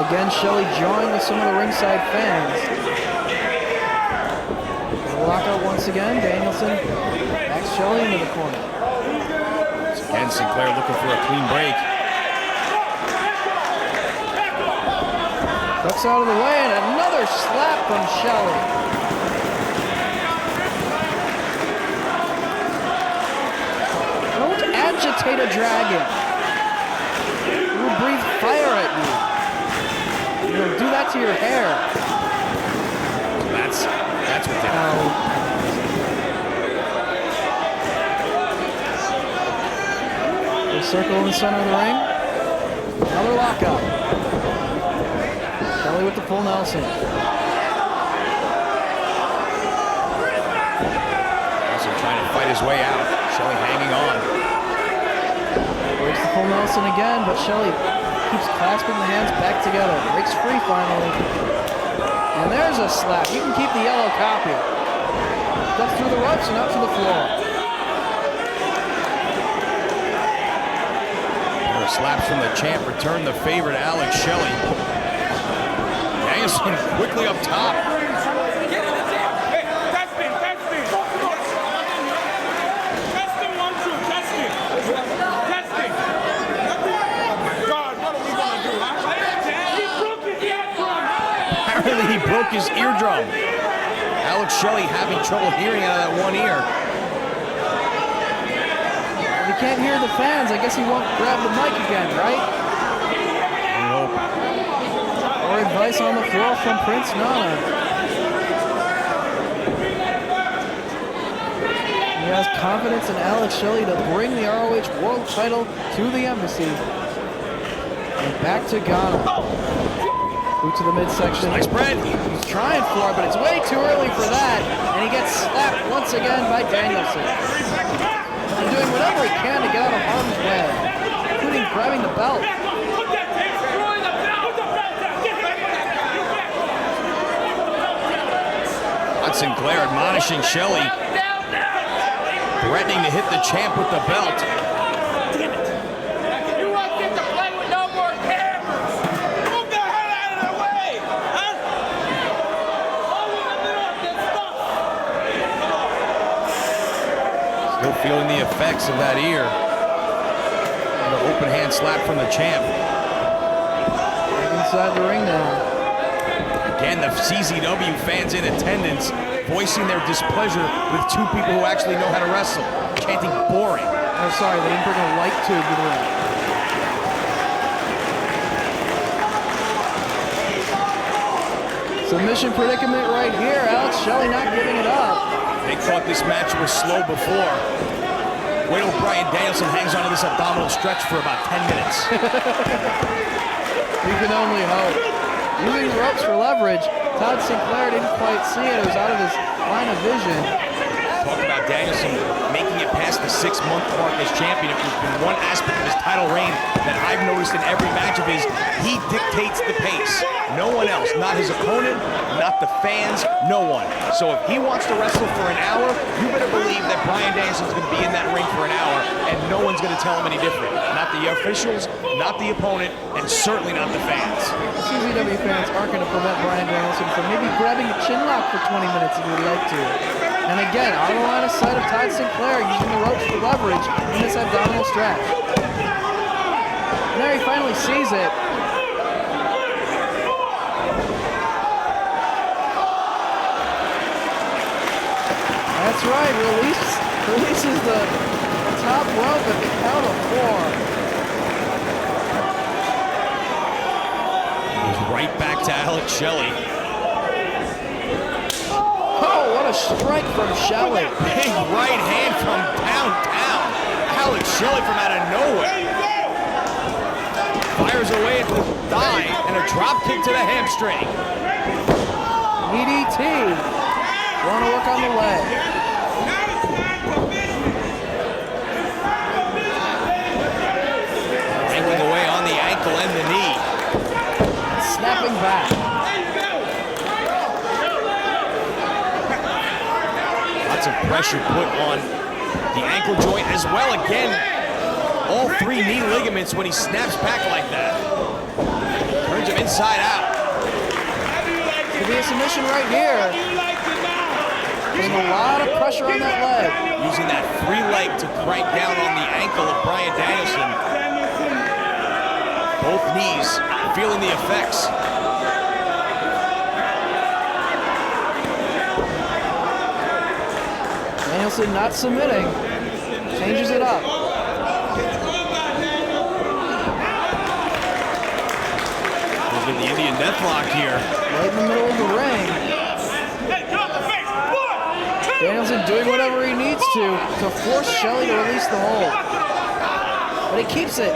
Again, Shelley joined with some of the ringside fans. Lockout once again. Danielson backs Shelley into the corner. Again, Sinclair looking for a clean break. Ducks out of the way and another slap from Shelley. Don't agitate a dragon. He will breathe fire at you. You'll do that to your hair. That's what they do. The circle in the center of the ring. Another lockout. Shelley with the full Nelson. Nelson trying to fight his way out. Shelley hanging on. Breaks the full Nelson again, but Shelley keeps clasping the hands back together. Breaks free finally. And there's a slap. You can keep the yellow copy. Steps through the ropes and up to the floor. Slaps from the champ return the favor to Alex Shelley. Danielson quickly up top. Apparently he broke his eardrum. Alex Shelley having trouble hearing out of that one ear. If he can't hear the fans, I guess he won't grab the mic again, right? Nope. Or advice on the floor from Prince Nana. He has confidence in Alex Shelley to bring the ROH World title to the Embassy. And back to Ghana. Boot to the midsection. Nice spread. He's trying for it, but it's way too early for that. And he gets slapped once again by Danielson. And doing whatever he can to get out of harm's way, including grabbing the belt. Sinclair admonishing Shelley, threatening to hit the champ with the belt. Damn it. You won't get to play with no more cameras. Move the hell out of the way, huh? Still feeling the effects of that ear. And an open hand slap from the champ. Inside the ring now. Again, the CZW fans in attendance voicing their displeasure with two people who actually know how to wrestle, chanting boring. Oh, sorry, they didn't bring a light tube to the ring. Submission predicament right here. Alex Shelley not giving it up. They thought this match was slow before. Wait till Bryan Danielson hangs onto this abdominal stretch for about 10 minutes. You can only hope. Using the ropes for leverage, Todd Sinclair didn't quite see it. It was out of his line of vision. Talk about Danielson making it past the 6-month mark as champion. If there's been one aspect of his title reign that I've noticed in every match of his, he dictates the pace. No one else, not his opponent, not the fans, no one. So if he wants to wrestle for an hour, you better believe that Bryan Danielson's going to be in that ring for an hour, and no one's going to tell him any different. Not the officials, not the opponent, and certainly not the fans. CZW fans aren't going to prevent Bryan Danielson from maybe grabbing a chin lock for 20 minutes if he'd like to. And again, on the line of sight of Todd Sinclair using the ropes for leverage in this abdominal stretch. And there he finally sees it. That's right, releases the top rope at the count of 4. Goes right back to Alex Shelley. Oh, what a strike from Shelley. Big right hand from downtown. Alex Shelley from out of nowhere. Fires away at the thigh and a drop kick to the hamstring. EDT. Want to work on the leg. Angling away on the ankle and the knee. Snapping back. Lots of pressure put on the ankle joint as well. Again, all 3 knee ligaments when he snaps back like that. Turns him inside out. Could be a submission right here. Putting a lot of pressure on that leg. Using that free leg to crank down on the ankle of Bryan Danielson. Both knees feeling the effects. Danielson not submitting. Changes it up. Look at the Indian Deathlock here. Right in the middle of the ring. Danielson doing whatever he needs to force Shelley to release the hold. But he keeps it.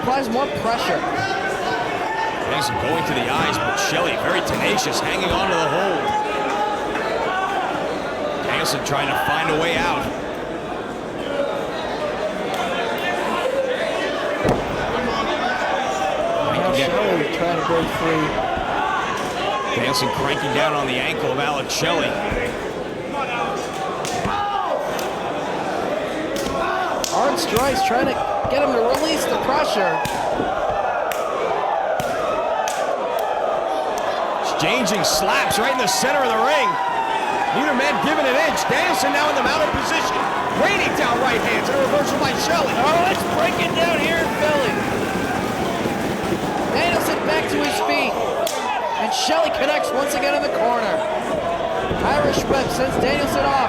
Applies more pressure. Danielson going to the eyes, but Shelley very tenacious, hanging on to the hold. Danielson trying to find a way out. Shelley trying to break free. Danielson cranking down on the ankle of Alex Shelley. Hard strikes trying to get him to release the pressure. Exchanging slaps right in the center of the ring. Neither man giving an inch. Danielson now in the mounted position. Raining down right hands and a reversal by Shelley. Oh, it's breaking down here in Philly. Danielson back to his feet. And Shelley connects once again in the corner. Irish whip sends Danielson off.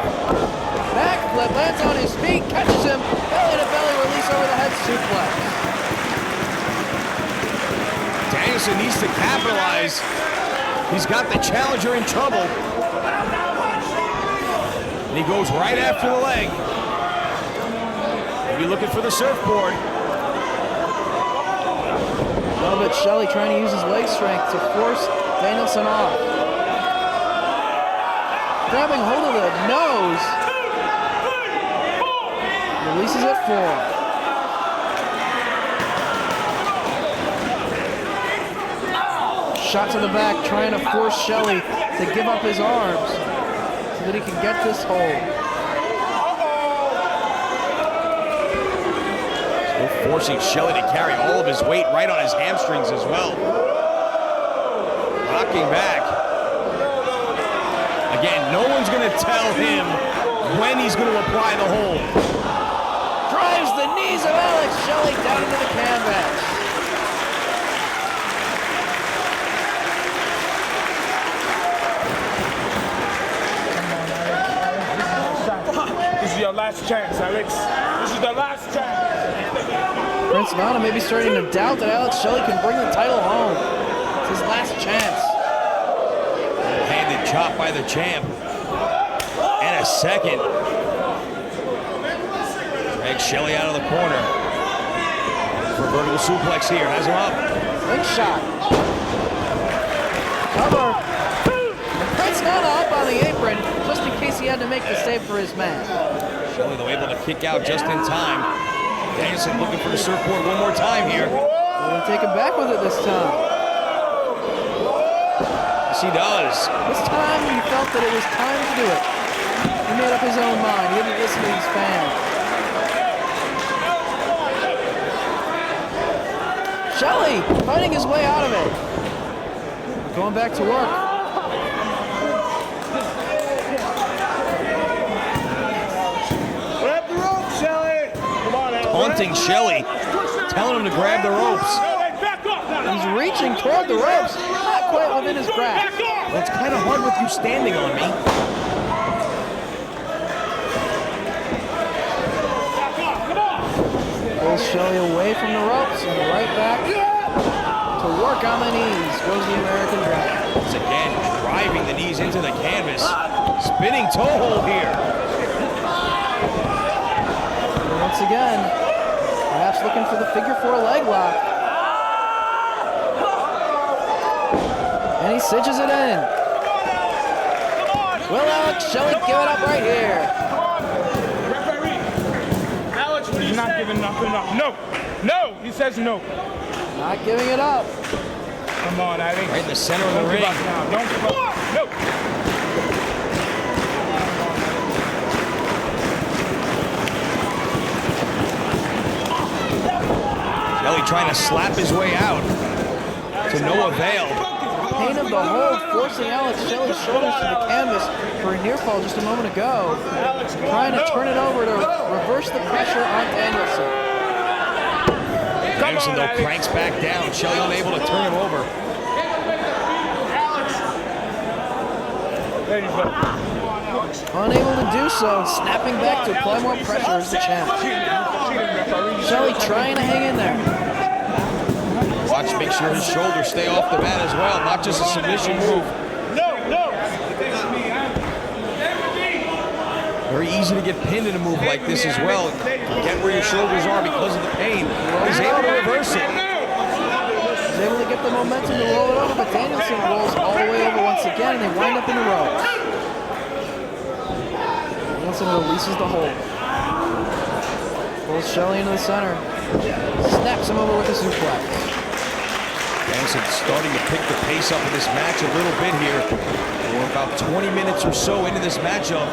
Backflip lands on his feet, catches him. Belly to belly release over the head suplex. Danielson needs to capitalize. He's got the challenger in trouble. And he goes right after the leg. Maybe looking for the surfboard. Velvet Shelley trying to use his leg strength to force Danielson off. Grabbing hold of the nose. Releases at 4. Shot to the back, trying to force Shelley to give up his arms so that he can get this hold. Still forcing Shelley to carry all of his weight right on his hamstrings as well. Rocking back. Again, no one's going to tell him when he's going to apply the hold. Drives the knees of Alex Shelley down into the canvas. This is your last chance, Alex. This is the last chance. Prince Nana may be starting to doubt that Alex Shelley can bring the title home. It's his last chance. Handed chop by the champ. And a second. Drag Shelley out of the corner. For vertical suplex here. Has him up. Big shot. Cover. And Prince Nana up on the apron just in case he had to make the save for his man. Shelley, though, able to kick out just in time. Danielson looking for the surfboard one more time here. They're going to take him back with it this time. Yes, he does. This time he felt that it was time to do it. He made up his own mind. He didn't listen to his fans. Shelley fighting his way out of it. Going back to work. Grab the rope, Shelley. Come on, Alex. Taunting Shelley, telling him to grab the ropes. Back off now. He's reaching toward the ropes. Not quite within his grasp. Well, it's kind of hard with you standing on me. Pulls Shelley away from the ropes and right back to work on the knees. Goes the American Dragon. Once again, driving the knees into the canvas. Spinning toe hold here. And once again, perhaps looking for the figure 4 leg lock. And he cinches it in. Will Alex Shelley give it up right here? He's not giving nothing up. No. No. He says no. Not giving it up. Come on, Alex. Right in the center of the Don't ring. give up now. Don't give up. No. Shelley trying to slap his way out. To no avail. Pain of the hold, forcing Alex Shelley's shoulders to the canvas for a near fall just a moment ago. Trying to turn it over to reverse the pressure on Danielson. Danielson, though, cranks back down. Shelley unable to turn him over. There you go. Unable to do so, snapping back to apply more pressure as the champ. Shelley trying to hang in there. Watch, make sure his shoulders stay off the mat as well, not just a submission move. Very easy to get pinned in a move like this as well. Get where your shoulders are because of the pain. He's able to reverse it. He's able to get the momentum to roll it over, but Danielson rolls all the way over once again, and they wind up in the ropes. Danielson releases the hold. Pulls Shelley into the center. Snaps him over with a suplex. Danielson starting to pick the pace up in this match a little bit here. We're about 20 minutes or so into this matchup.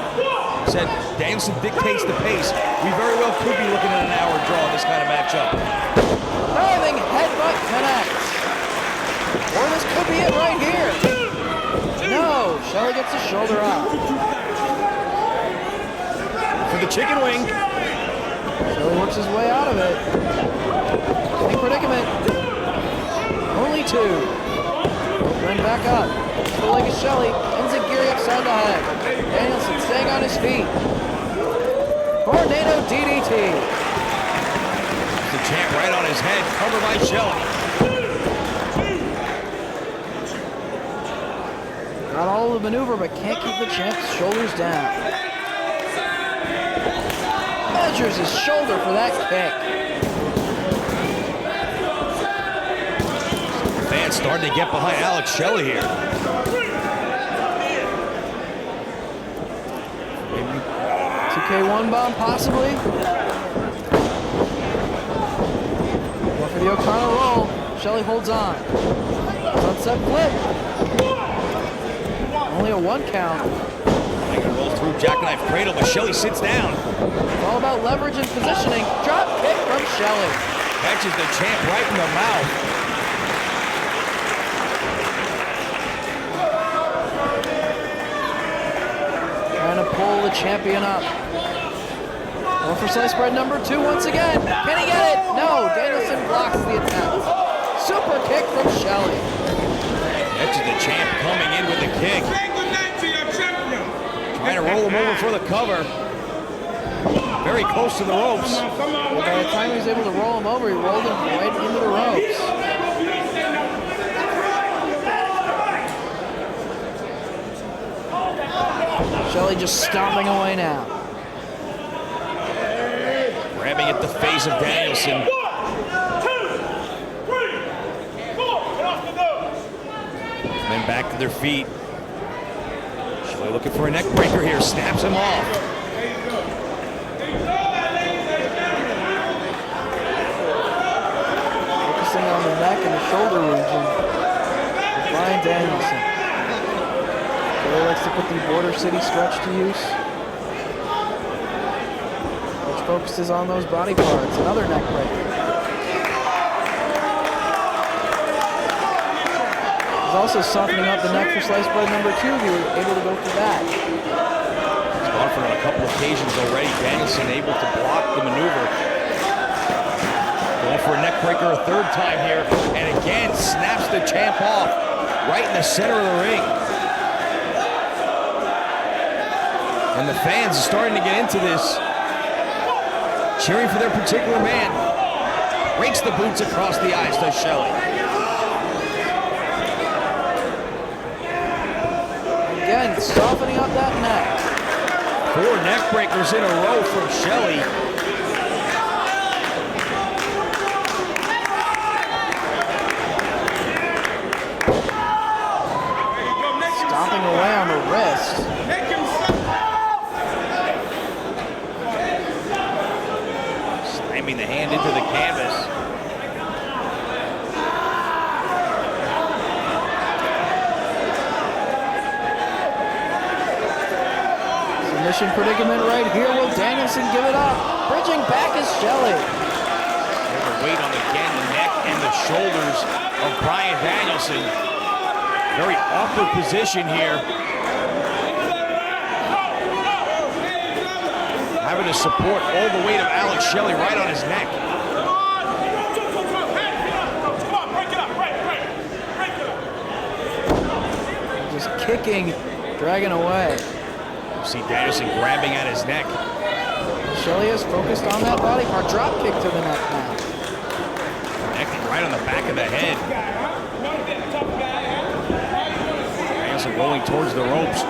Said Danielson dictates the pace. We very well could be looking at an hour draw in this kind of matchup. Diving headbutt connects. Or this could be it right here. No, Shelley gets his shoulder up. For the chicken wing. Shelley works his way out of it. Big predicament. Only two. Bring back up. The leg of Shelley. Enziguri upside the head. Danielson staying on his feet. Tornado DDT. The champ right on his head, covered by Shelley. Got all of the maneuver, but can't keep the champ's shoulders down. Measures his shoulder for that kick. Fans starting to get behind Alex Shelley here. Maybe 2K1 bomb, possibly. Going for the O'Connor roll. Shelley holds on. Sunset flip. Only a 1 count. They can roll through jackknife cradle, but Shelley sits down. It's all about leverage and positioning. Drop kick from Shelley. Catches the champ right in the mouth. Trying to pull the champion up. Going for slice spread number 2 once again. Can he get it? No, Danielson blocks the attempt. Super kick from Shelley. Catches the champ coming in with the kick. Trying to roll him over for the cover. Very close to the ropes. And by the time he was able to roll him over, he rolled him right into the ropes. Shelley just stomping away now. Grabbing at the face of Danielson. Then back to their feet. Shelley looking for a neck breaker here. Snaps him off. Focusing on the neck and the shoulder region. Bryan Danielson. Shelley likes to put the Border City stretch to use, which focuses on those body parts. Another neck breaker. He's also softening up the neck for slice bread number 2 if you were able to go for that. He's gone for it on a couple occasions already. Danielson able to block the maneuver. Going for a neck breaker a 3rd time here. And again, snaps the champ off. Right in the center of the ring. And the fans are starting to get into this. Cheering for their particular man. Rakes the boots across the eyes, does Shelley. Again, softening up that neck. 4 neck breakers in a row from Shelley. Stomping away on the wrist. Slamming the hand into the canvas. Submission predicament right here. Will Danielson give it up? Bridging back is Shelley. The weight on the neck and the shoulders of Bryan Danielson. Very awkward position here. Having to support all the weight of Alex Shelley right on his neck. Just kicking, dragging away. You see Danielson grabbing at his neck. Shelley is focused on that body part. Drop kick to the neck now. Neck right on the back of the head. Danielson rolling towards the ropes.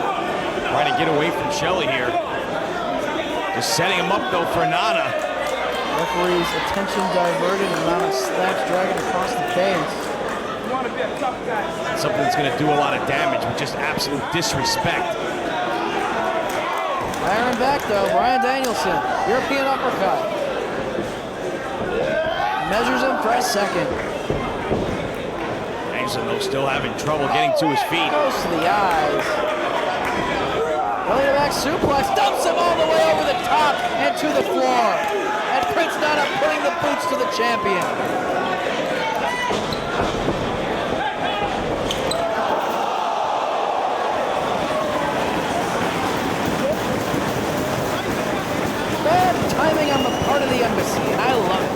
Trying to get away from Shelley here. Just setting him up though for Nana. Referee's attention diverted and Nana slaps dragging across the cage. want to be a tough guy. Something that's going to do a lot of damage with just absolute disrespect. Firing back though, Bryan Danielson, European uppercut. Measures him for a second. Danielson though still having trouble getting to his feet. Goes to the eyes. Belly to back suplex, dumps him all the way over the top and to the floor. And Prince Nana putting the boots to the champion. Bad timing on the part of the embassy, and I love it.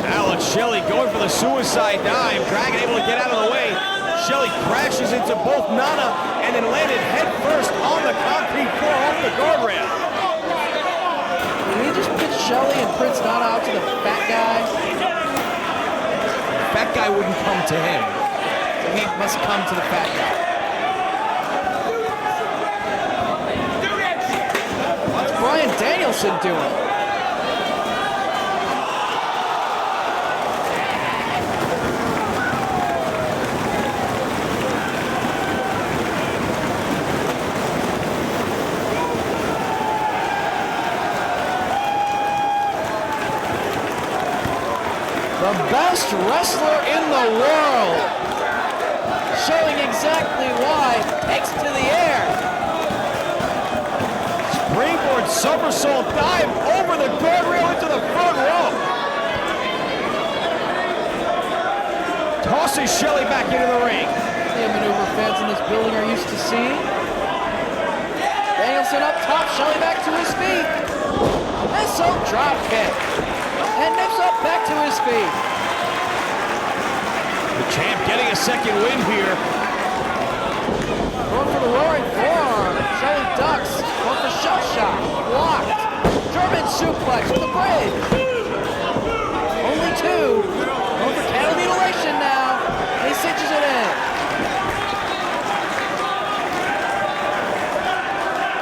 Alex Shelley going for the suicide dive. Dragon able to get out of the way. Shelley crashes into both Nana and then landed head first on the concrete floor off the guardrail. Can we just pitch Shelley and Prince Nana out to the fat guy? Fat guy wouldn't come to him. So he must come to the fat guy. What's Bryan Danielson doing? The best wrestler in the world, showing exactly why, takes to the air. Springboard somersault dive over the guardrail into the front row. Tosses Shelley back into the ring. The maneuver fans in this building are used to seeing. Danielson up top, Shelley back to his feet. Missile drop kick. And nips up back to his feet. The champ getting a second win here. Going for the roaring forearm. Shelley ducks. Going for shot shot. Blocked. German suplex with the bridge. Only two. Going for cattle mutilation now. He cinches it in.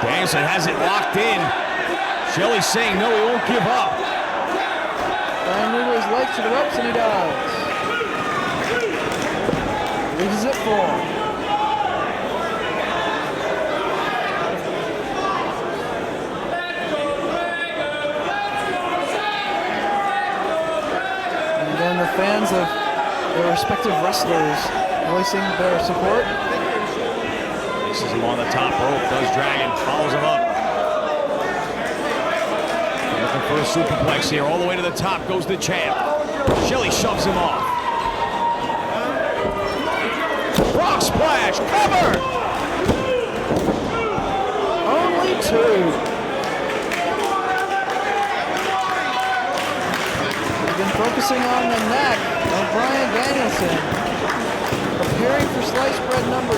Danielson has it locked in. Shelley's saying no, he won't give up. Bryan moves his legs to the ropes, and he does. Leaves it for. And then the fans of their respective wrestlers voicing their support. Places him on the top rope, does Dragon, follows him up. Looking for a superplex here, all the way to the top goes the champ. Shelley shoves him off. Rock splash, cover! Only two. We've been focusing on the neck of Bryan Danielson. Preparing for slice bread number 2.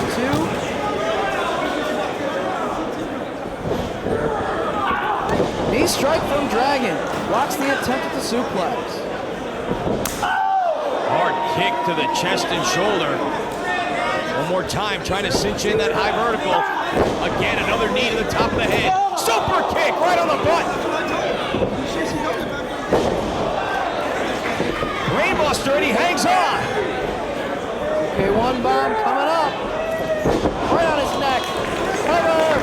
Knee strike from Dragon. Blocks the attempt at the suplex. Hard kick to the chest and shoulder. One more time, trying to cinch in that high vertical. Again, another knee to the top of the head. Super kick right on the butt. Brainbuster, and he hangs on. Okay, one bomb coming up. Right on his neck. Cover.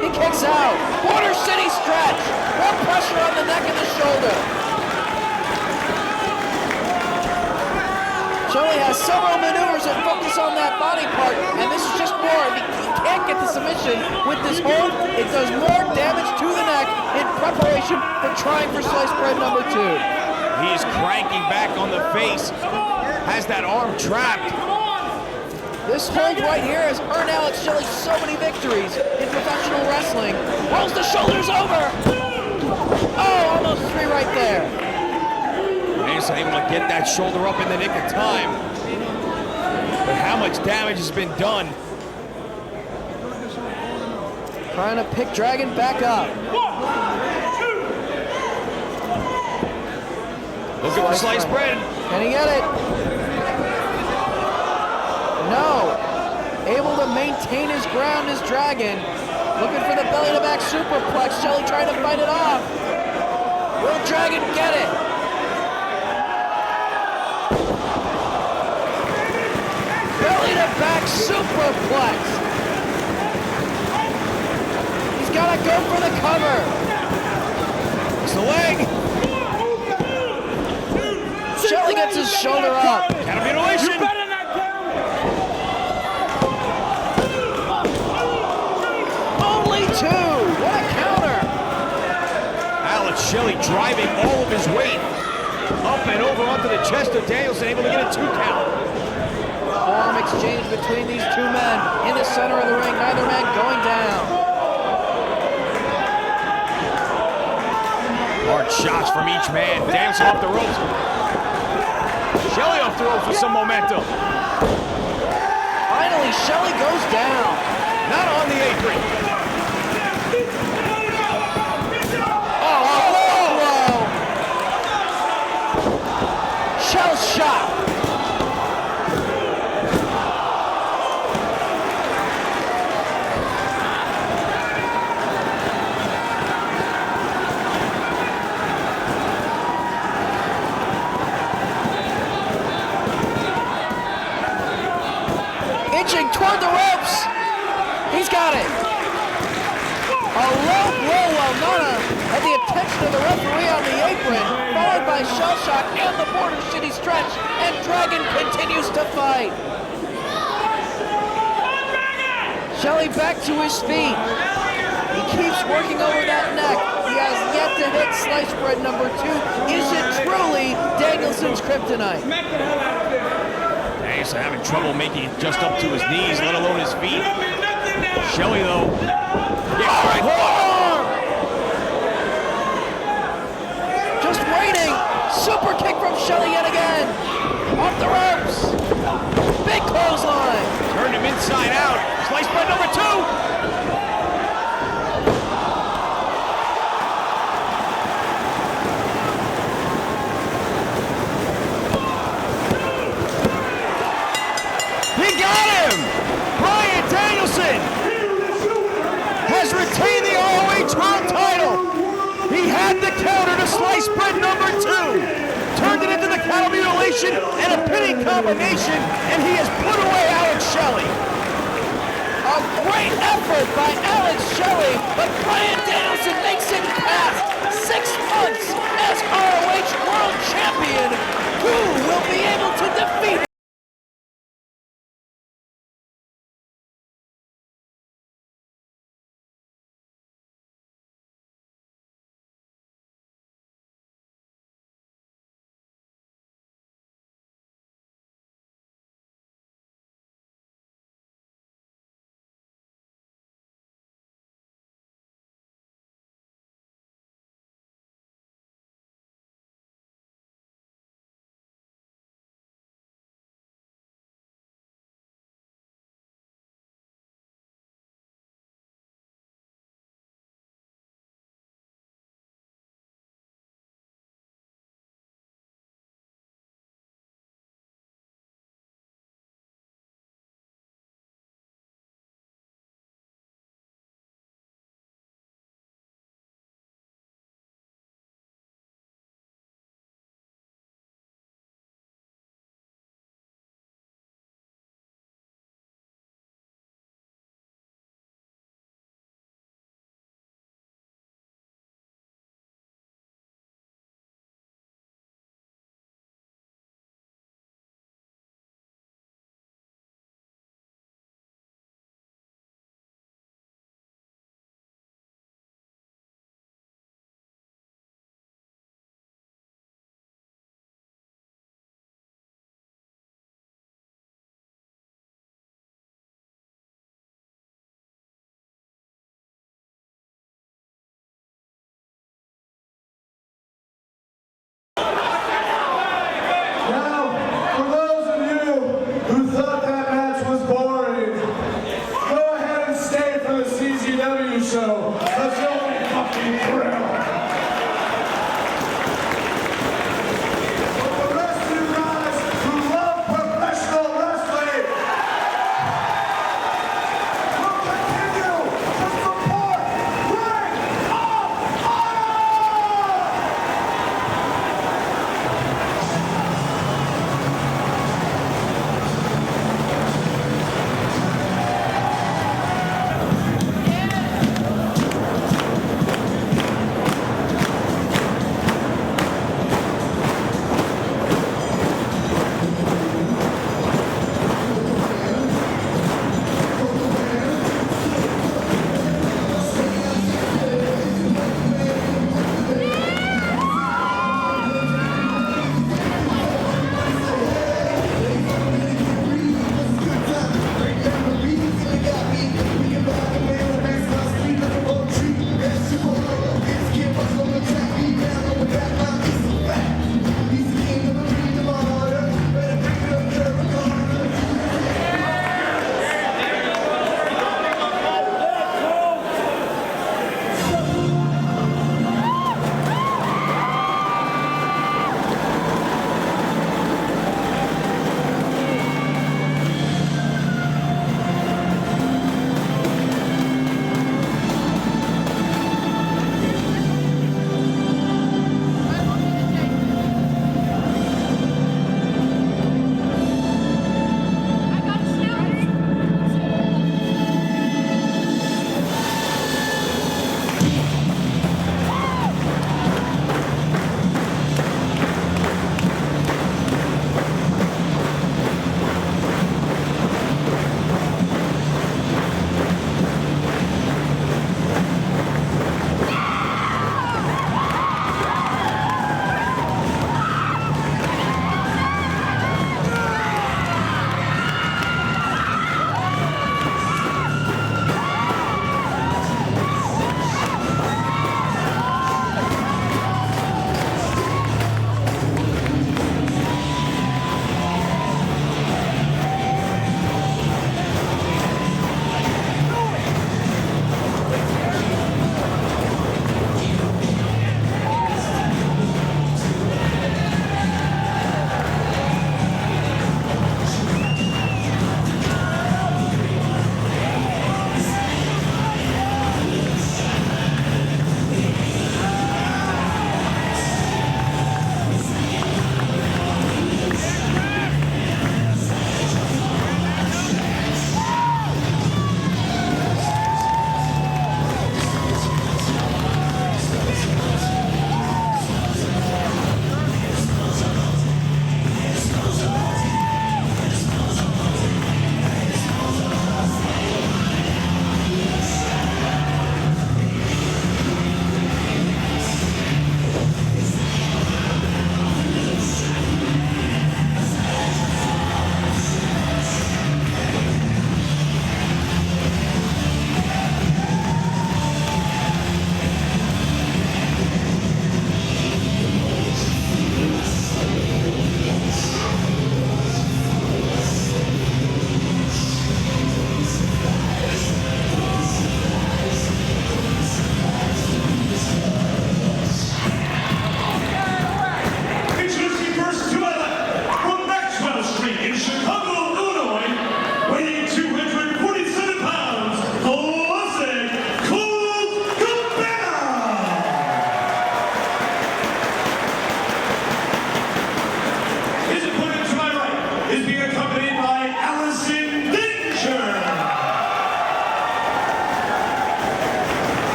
He kicks out. Border City stretch. More pressure on the neck and the shoulder. Shelley has several maneuvers that focus on that body part, and this is just more. If he can't get the submission with this hold, it does more damage to the neck in preparation for trying for slice bread number 2. He is cranking back on the face. Has that arm trapped. This hold right here has earned Alex Shelley so many victories in professional wrestling. Rolls the shoulders over. Oh, almost 3 right there. He's able to get that shoulder up in the nick of time. But how much damage has been done? Trying to pick Dragon back up. Look at the sliced bread. Can he get it? No. Able to maintain his ground is Dragon. Looking for the belly to back superplex. Shelley trying to fight it off. Will Dragon get it? suplex. He's got to go for the cover. It's the leg. Shelley gets his shoulder up. Counter mutilation. Only two. What a counter. Alex Shelley driving all of his weight up and over onto the chest of Danielson, able to get a 2 count. Arm exchange between these two men in the center of the ring. Neither man going down. Hard shots from each man. Danielson off the ropes. Shelley off the ropes with some momentum. Finally, Shelley goes down. Not on the apron. Shell shot. Inching toward the ropes. He's got it. A low blow while Nana had the attention of the referee on the apron, followed by Shell Shock and the Border City Stretch, and Dragon continues to fight. Shelley back to his feet. He keeps working over that neck. He has yet to hit slice bread number 2. Is it truly Danielson's kryptonite? Danielson having trouble making it just up to his knees, let alone his feet. Shelley, though. Yeah, all right. Just waiting. Super kick from Shelley yet again. Off the ropes. Big clothesline. Turned him inside out. Slice bread number 2. He got him! Bryan Danielson has retained the ROH World title. He had the counter to slice bread number 2. Turned it into the counter mutilation and a pinning combination, and he has put away Alex Shelley. A great effort by Alex Shelley, but Bryan Danielson makes it past 6 months as ROH World Champion. Who will be able to defeat him?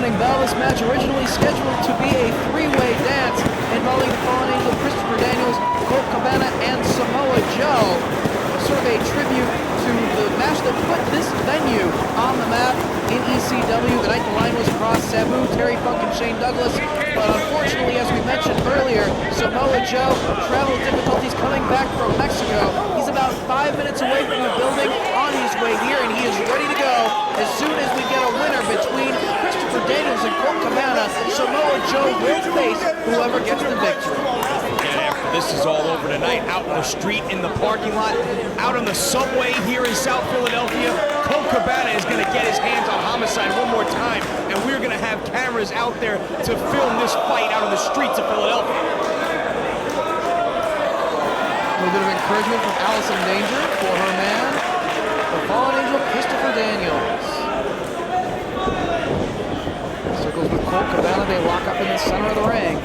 opening bell. This match originally scheduled to be a three-way dance involving the Fallen Angel, Christopher Daniels, Colt Cabana, and Samoa Joe. Sort of a tribute to the match that put this venue on the map in ECW. The night the line was crossed, Sabu, Terry Funk, and Shane Douglas. But unfortunately, as we mentioned earlier, Samoa Joe, travel difficulties coming back from Mexico. He's about 5 minutes away from the building on his way here, and he is ready to go as soon as we get a winner between Christopher Daniels and Colt Cabana. Samoa Joe will face whoever gets the victory. This is all over tonight, out in the street, in the parking lot, out on the subway here in South Philadelphia. Colt Cabana is going to get his hands on Homicide one more time, and we're going to have cameras out there to film this fight out on the streets of Philadelphia. A little bit of encouragement from Allison Danger for her man, the Fallen Angel, Christopher Daniels. Circles with Colt Cabana, they lock up in the center of the ring.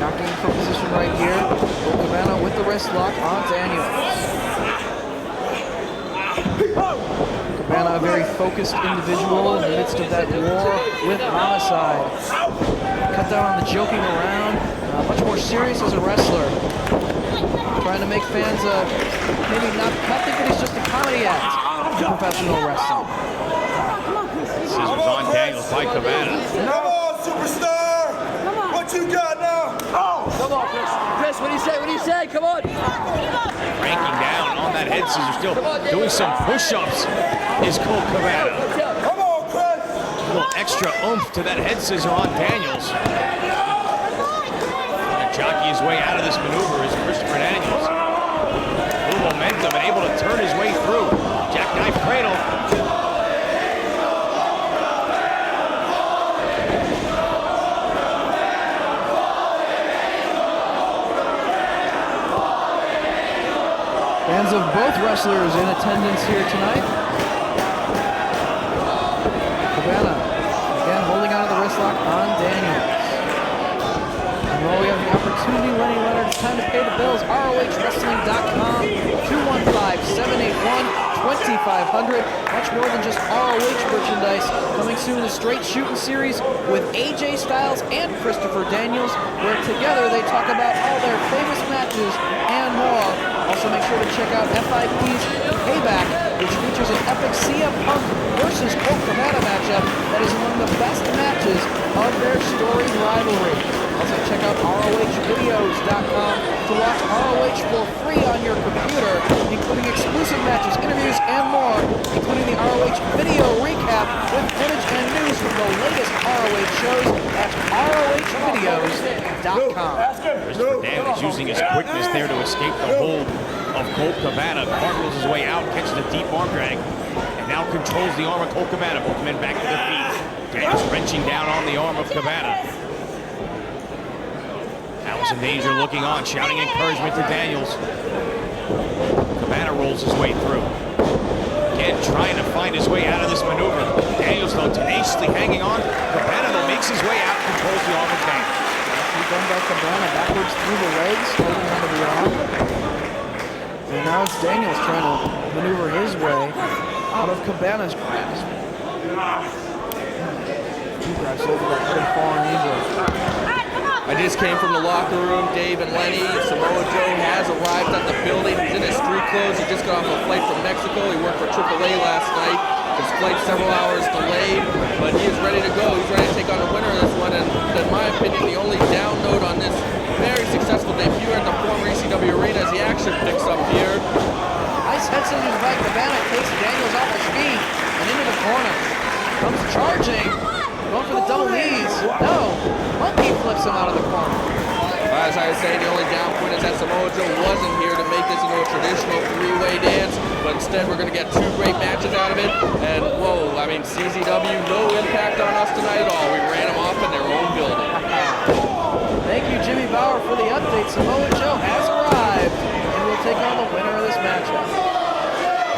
Jockeying for position right here. Colt Cabana with the wrist lock on Daniels. Cabana, a very focused individual in the midst of that war with Homicide. Cut down on the joking around. Much more serious as a wrestler. Trying to make fans maybe not think that he's just a comedy act in professional wrestling. Scissors on Daniels by Cabana. Come on, superstar! What you got now? Come on, Chris. Chris, what do you say? What do you say? Come on. Cranking down on that head scissor, still doing some push-ups is Colt Cabana. Come on, Chris! A little extra oomph to that head scissor on Daniels. And jockey his way out of this maneuver is Christopher Daniels. A little momentum and able to turn his way through. Jackknife cradle. Fans of both wrestlers in attendance here tonight. Cabana, again, holding on to the wrist lock on Daniels. And while we have the opportunity, Lenny Leonard, it's time to pay the bills. ROHWrestling.com, 215-781-2500. Much more than just ROH merchandise. Coming soon, the Straight Shooting Series with AJ Styles and Christopher Daniels, where together they talk about all their famous matches and more. Also, make sure to check out FIP's Payback, which features an epic CM Punk versus Colt Cabana matchup that is among the best matches of their storied rivalry. Also, check out ROHvideos.com to watch ROH for free on your computer, including exclusive matches, interviews, and more, including the ROH video recap with footage and news from the latest ROH shows at ROHvideos.com. Christopher Daniels using his quickness there to escape the hold of Colt Cabana. Cartwheels his way out, catches a deep arm drag, and now controls the arm of Colt Cabana. Both men back to their feet. Daniels wrenching down on the arm of Cabana. Allison Danger looking on, shouting encouragement to Daniels. Cabana rolls his way through. Again, trying to find his way out of this maneuver. Daniels, though, tenaciously hanging on. Cabana, though, makes his way out, controls the arm of Daniels. Done by Cabana backwards through the legs, holding onto the arm. And now it's Daniels trying to maneuver his way out of Cabana's grasp. He grabs over that head of Fallen Angel. I just came from the locker room, Dave and Lenny. Samoa Joe has arrived at the building. He's in his street clothes. He just got off a flight from Mexico. He worked for AAA last night. His flight several hours delayed, but he is ready to go. He's ready to take on the winner of this one. And in my opinion, the only down note on this very successful debut at the former ECW Arena as the action picks up here. Nice head scissors by Cabana, takes Daniels off his feet and into the corner. Comes charging, going for the double knees. No, monkey flips him out of the corner. As I was saying, the only down point is that Samoa Joe wasn't here to make this into a traditional three-way dance, but instead we're going to get two great matches out of it. And whoa, I mean, CZW, no impact on us tonight at all. We ran them off in their own building. Thank you, Jimmy Bauer, for the update. Samoa Joe has arrived and will take on the winner of this matchup.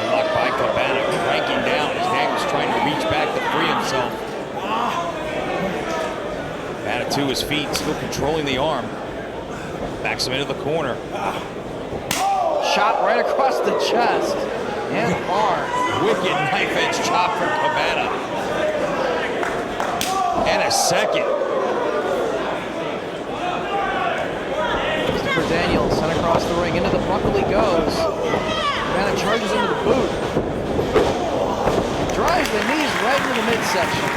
Unlocked by Cabana, cranking down as Daniels trying to reach back to free himself. Cabana to his feet, still controlling the arm. Backs him into the corner. Shot right across the chest and hard. Wicked knife edge chop from Cabana. a second. Christopher Daniels sent across the ring. Into the buckle he goes. Cabana charges into the boot. Drives the knees right into the midsection.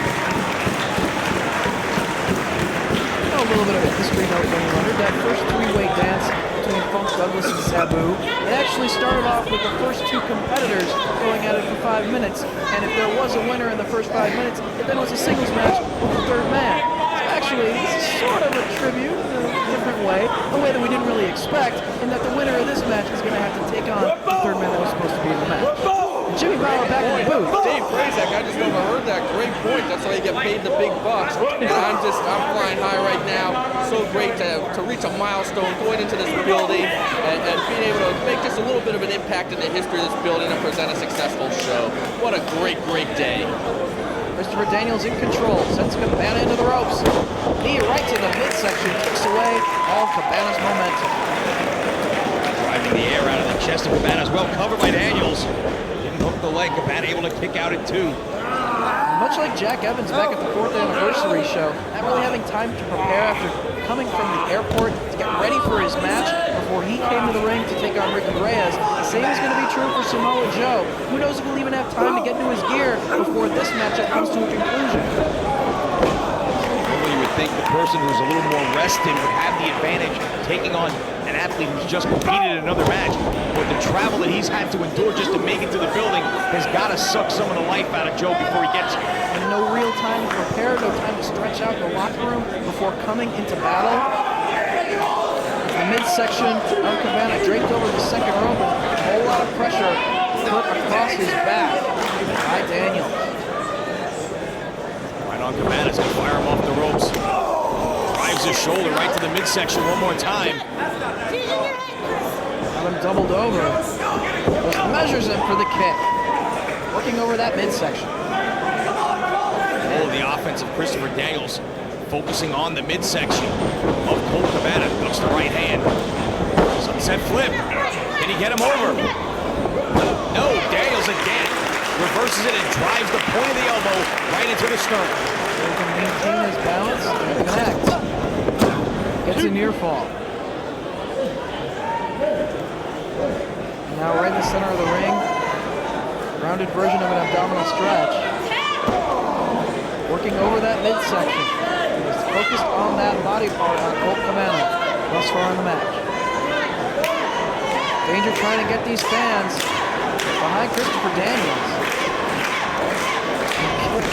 A little bit of a history note when you wondered. That first three-way dance between Funk Douglas and Sabu, it actually started off with the first two competitors going at it for 5 minutes. And if there was a winner in the first 5 minutes, it then was a singles match with the third man. So actually, this is sort of a tribute in a different way, a way that we didn't really expect, in that the winner of this match is going to have to take on the third man that was supposed to be in the match. Jimmy Bravo back in the booth. Dave Prazak, I just overheard that. Great point. That's why you get paid the big bucks. And I'm flying high right now. So great to reach a milestone, going into this building and being able to make just a little bit of an impact in the history of this building and present a successful show. What a great, great day. Christopher Daniels in control, sends Cabana into the ropes. Knee right to the midsection, takes away all Cabana's momentum. Driving the air out of the chest of Cabana as well, covered by Daniels. Hook the leg, Cabana able to kick out at 2. Much like Jack Evans back at the 4th anniversary show, not really having time to prepare after coming from the airport to get ready for his match before he came to the ring to take on Ricky Reyes. The same is going to be true for Samoa Joe. Who knows if he'll even have time to get into his gear before this matchup comes to a conclusion. Well, you would think the person who's a little more rested would have the advantage taking on an athlete who's just competed in another match. But the travel that he's had to endure just to make it to the building has got to suck some of the life out of Joe before he gets here. And no real time to prepare, no time to stretch out in the locker room before coming into battle. The midsection of Cabana draped over the second rope, and a whole lot of pressure put across his back by Daniels. Right on Cabana's going to fire him off the ropes. Drives his shoulder right to the midsection one more time. Got him doubled over. Just measures him for the kick. Working over that midsection. Oh, the offense of Christopher Daniels focusing on the midsection of Colt Cabana. Looks the right hand. Sunset flip. Can he get him over? No, Daniels again. Reverses it and drives the point of the elbow right into the sternum. He can maintain his balance and connect. Gets a near fall. Now right in the center of the ring, rounded version of an abdominal stretch. Working over that midsection. He's focused on that body part on Colt Cabana thus far in the match. Danger trying to get these fans behind Christopher Daniels.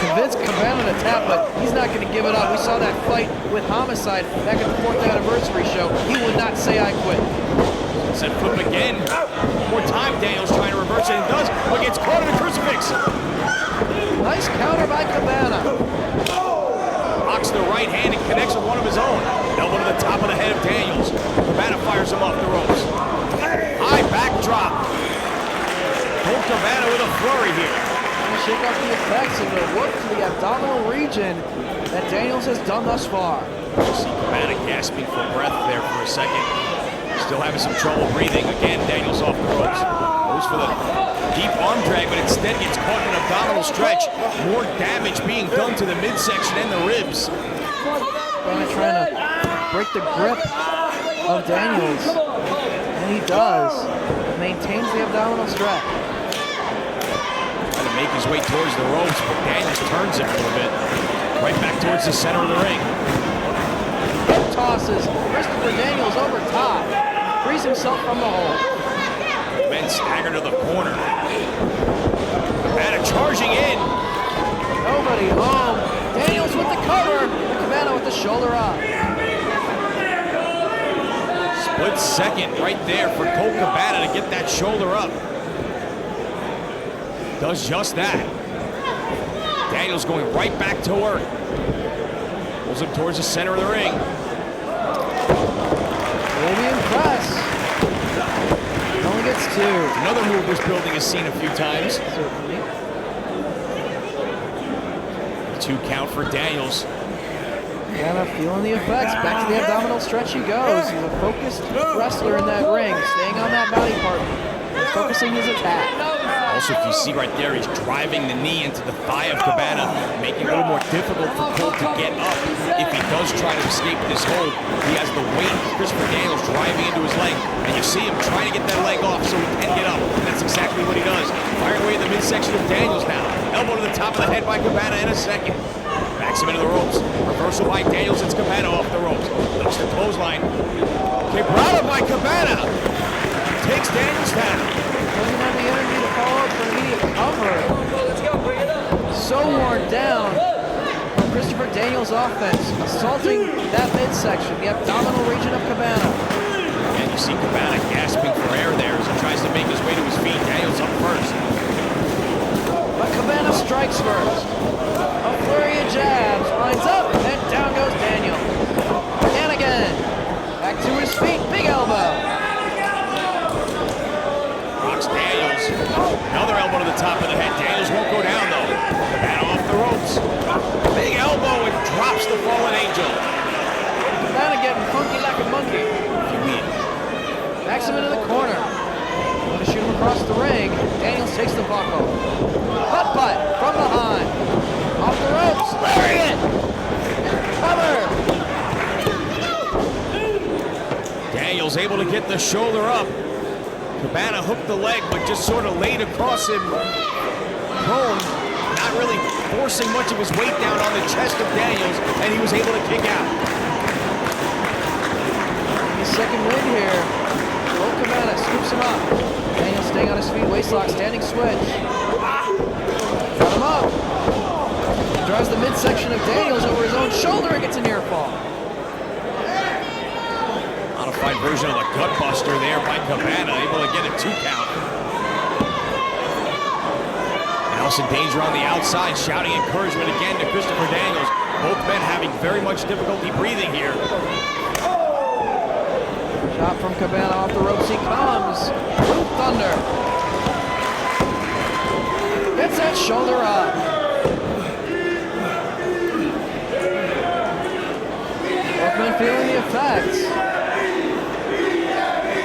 Convinced Cabana to tap, but he's not going to give it up. We saw that fight with Homicide back at the 4th anniversary show. He would not say I quit. Sunset flip again. More time, Daniels trying to reverse it and does, but gets caught in a crucifix. Nice counter by Cabana. Rocks the right hand and connects with one of his own. Elbow to the top of the head of Daniels. Cabana fires him off the ropes. High backdrop. Colt Cabana with a flurry here. Trying to shake off the effects of the work to the abdominal region that Daniels has done thus far. You see Cabana gasping for breath there for a second. Still having some trouble breathing. Again, Daniels off the ropes. Goes for the deep arm drag, but instead gets caught in an abdominal stretch. More damage being done to the midsection and the ribs. Cabana trying to break the grip of Daniels. And he does. Maintains the abdominal stretch. Trying to make his way towards the ropes, but Daniels turns him a little bit. Right back towards the center of the ring. Tosses Christopher Daniels over top. Frees himself from the hole. Men stagger to the corner. Cabana charging in. Nobody home. Daniels with the cover. And Cabana with the shoulder up. Split second right there for Colt Cabana to get that shoulder up. Does just that. Daniels going right back to work. Pulls him towards the center of the ring. Maybe impressed. He only gets 2. Another move this building has seen a few times. Certainly. 2 count for Daniels. Cabana feeling the effects. Back to the abdominal stretch he goes. He's a focused wrestler in that ring, staying on that body part, focusing his attack. also, if you see right there, he's driving the knee into the thigh of Cabana, making it a little more difficult for Colt to get up. If he does try to escape this hold, he has the weight of Christopher Daniels driving into his leg, and you see him trying to get that leg off so he can get up, and that's exactly what he does. Firing away in the midsection of Daniels now. Elbow to the top of the head by Cabana in a second. Backs him into the ropes. Reversal by Daniels, it's Cabana off the ropes. Looks to clothesline. Quebrada by Cabana. Takes Daniels down. Doesn't have the energy to follow up for an immediate cover. So worn down from Christopher Daniels' offense, assaulting that midsection, the abdominal region of Cabana. And you see Cabana gasping for air there as he tries to make his way to his feet. Daniels up first. But Cabana strikes first. A flurry of jabs, lines up, and down goes Daniel. And again. Back to his feet, big elbow. Rocks Daniels. Another elbow to the top of the head. Daniels won't go down though. Cabana off the ropes. Big elbow and drops the fallen angel. Cabana getting funky like a monkey. Backs him into the corner. Want to shoot him across the ring. Daniels takes the buckle. Butt from behind. Off the ropes. Lariat. Cover. Daniels able to get the shoulder up. Cabana hooked the leg, but just sort of laid across him prone, not really forcing much of his weight down on the chest of Daniels, and he was able to kick out. His second win here. Colt Cabana scoops him up. Daniels staying on his feet, waistlock, standing switch. Got him up. Drives the midsection of Daniels over his own shoulder and gets a near fall. Modified version of the gutbuster there by Cabana, able to get a 2 count. Nelson Danger on the outside, shouting encouragement again to Christopher Daniels. Both men having very much difficulty breathing here. Shot from Cabana off the ropes, he comes. Blue Thunder. Gets that shoulder up. Both men feeling the effects.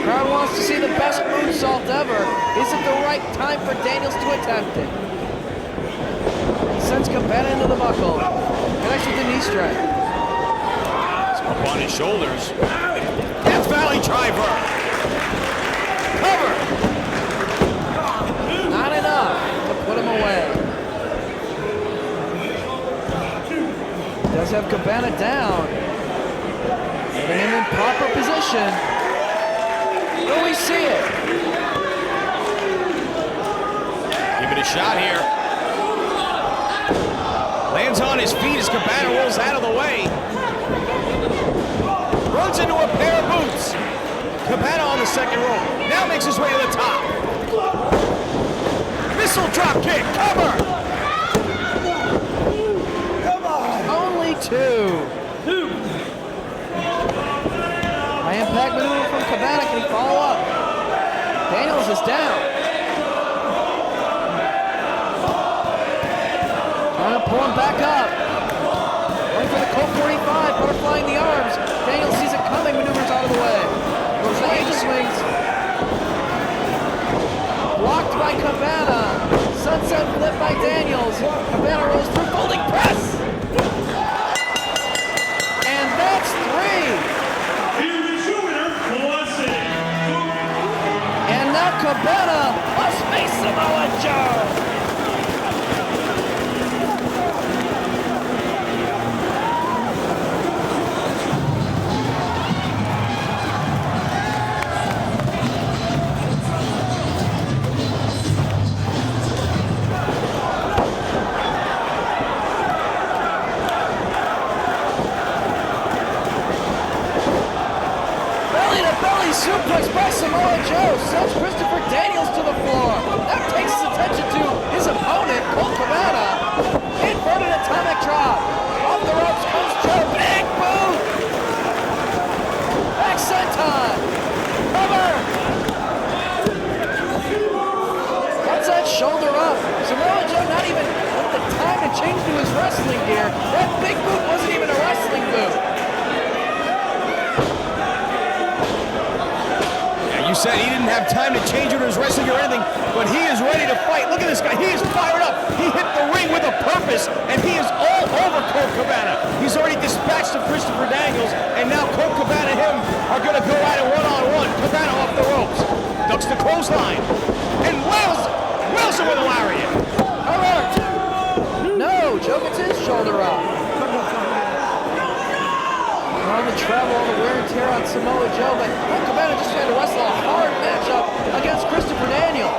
Crowd wants to see the best moonsault ever. Is it the right time for Daniels to attempt it? He sends Cabana into the buckle. Connects with the knee strike. It's up on his shoulders. Death Valley driver. Cover. Not enough to put him away. Does have Cabana down. Getting him in proper position. Will we see it? Give it a shot here. Lands on his feet as Cabana rolls out of the way. Runs into a pair of boots. Cabana on the second rope. Now makes his way to the top. Missile drop kick. Cover. Come on. Only 2. High impact maneuver from Cabana. Can he follow up? Daniels is down. Trying to pull him back up. Going for the Colt 45, butterflying the arms. Daniels sees it coming, maneuvers out of the way. Goes the angel swings. Blocked by Cabana. Sunset flip by Daniels. Cabana rolls through, folding press. And that's 3. And now Cabana must face Samoa Joe. Belly-to-belly suplex by Samoa Joe sends Christopher Daniels to the floor. That takes his attention to his opponent, Colt Cabana. Inverted atomic drop. Off the ropes comes Joe. Big boot. Back senton. Cover. Cuts that shoulder up. Samoa Joe not even with the time to change to his wrestling gear. That big boot wasn't even a wrestling boot. You said, he didn't have time to change into his wrestling or anything, but he is ready to fight. Look at this guy. He is fired up. He hit the ring with a purpose, and he is all over Colt Cabana. He's already dispatched of Christopher Daniels, and now Colt Cabana and him are going to go at it one-on-one. Cabana off the ropes. Ducks the clothesline. And Wilson with a lariat. Alert! No, Joe gets his shoulder up. All the travel, all the wear and tear on Samoa Joe, but Colt Cabana just tried to wrestle a hard matchup against Christopher Daniels.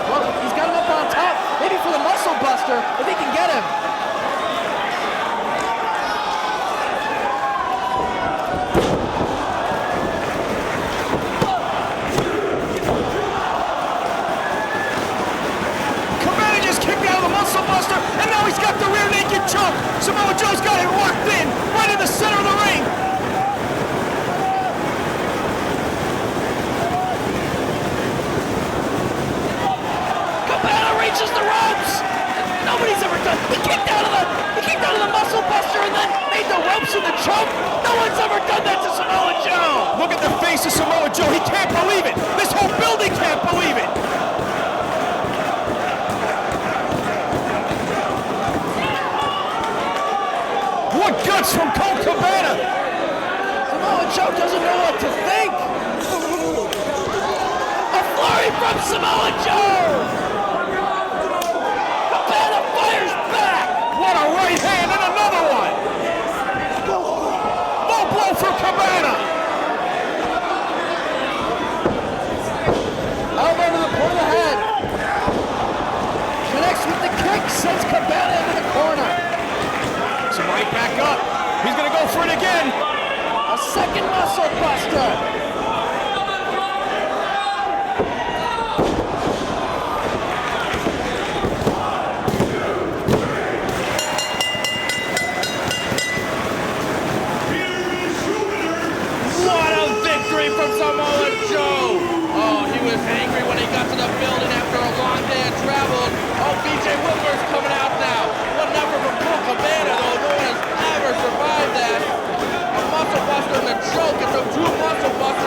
Well, he's got him up on top, maybe for the muscle buster, if he can get him. Cabana just kicked out of the muscle buster, and now he's got the rear naked choke. Samoa Joe's got it locked in, right in the center of the ring. Cabana reaches the ropes! Nobody's ever done. He kicked out of the muscle buster and then made the ropes in the choke. No one's ever done that to Samoa Joe. Look at the face of Samoa Joe. He can't believe it. This whole building can't believe it. What guts from Colt Cabana. Samoa Joe doesn't know what to think. A flurry from Samoa Joe. Cabana fires back. What a right hand and another one. Low blow for Cabana. Elbow to the point of the head. Connects with the kick, sends Cabana into the corner. So right back up. He's going to go for it again. A second muscle buster. What a victory from Samoa Joe! Oh, he was angry when he got to the building after a long day of travel. Oh, BJ Whitmer's coming out now. What an effort from Colt Cabana, though. No one has ever survived that. A muscle buster and a choke. It's a two muscle buster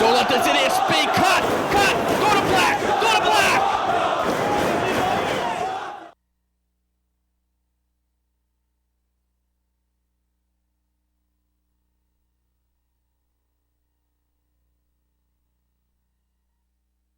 Don't let this idiot speak. Cut! Cut!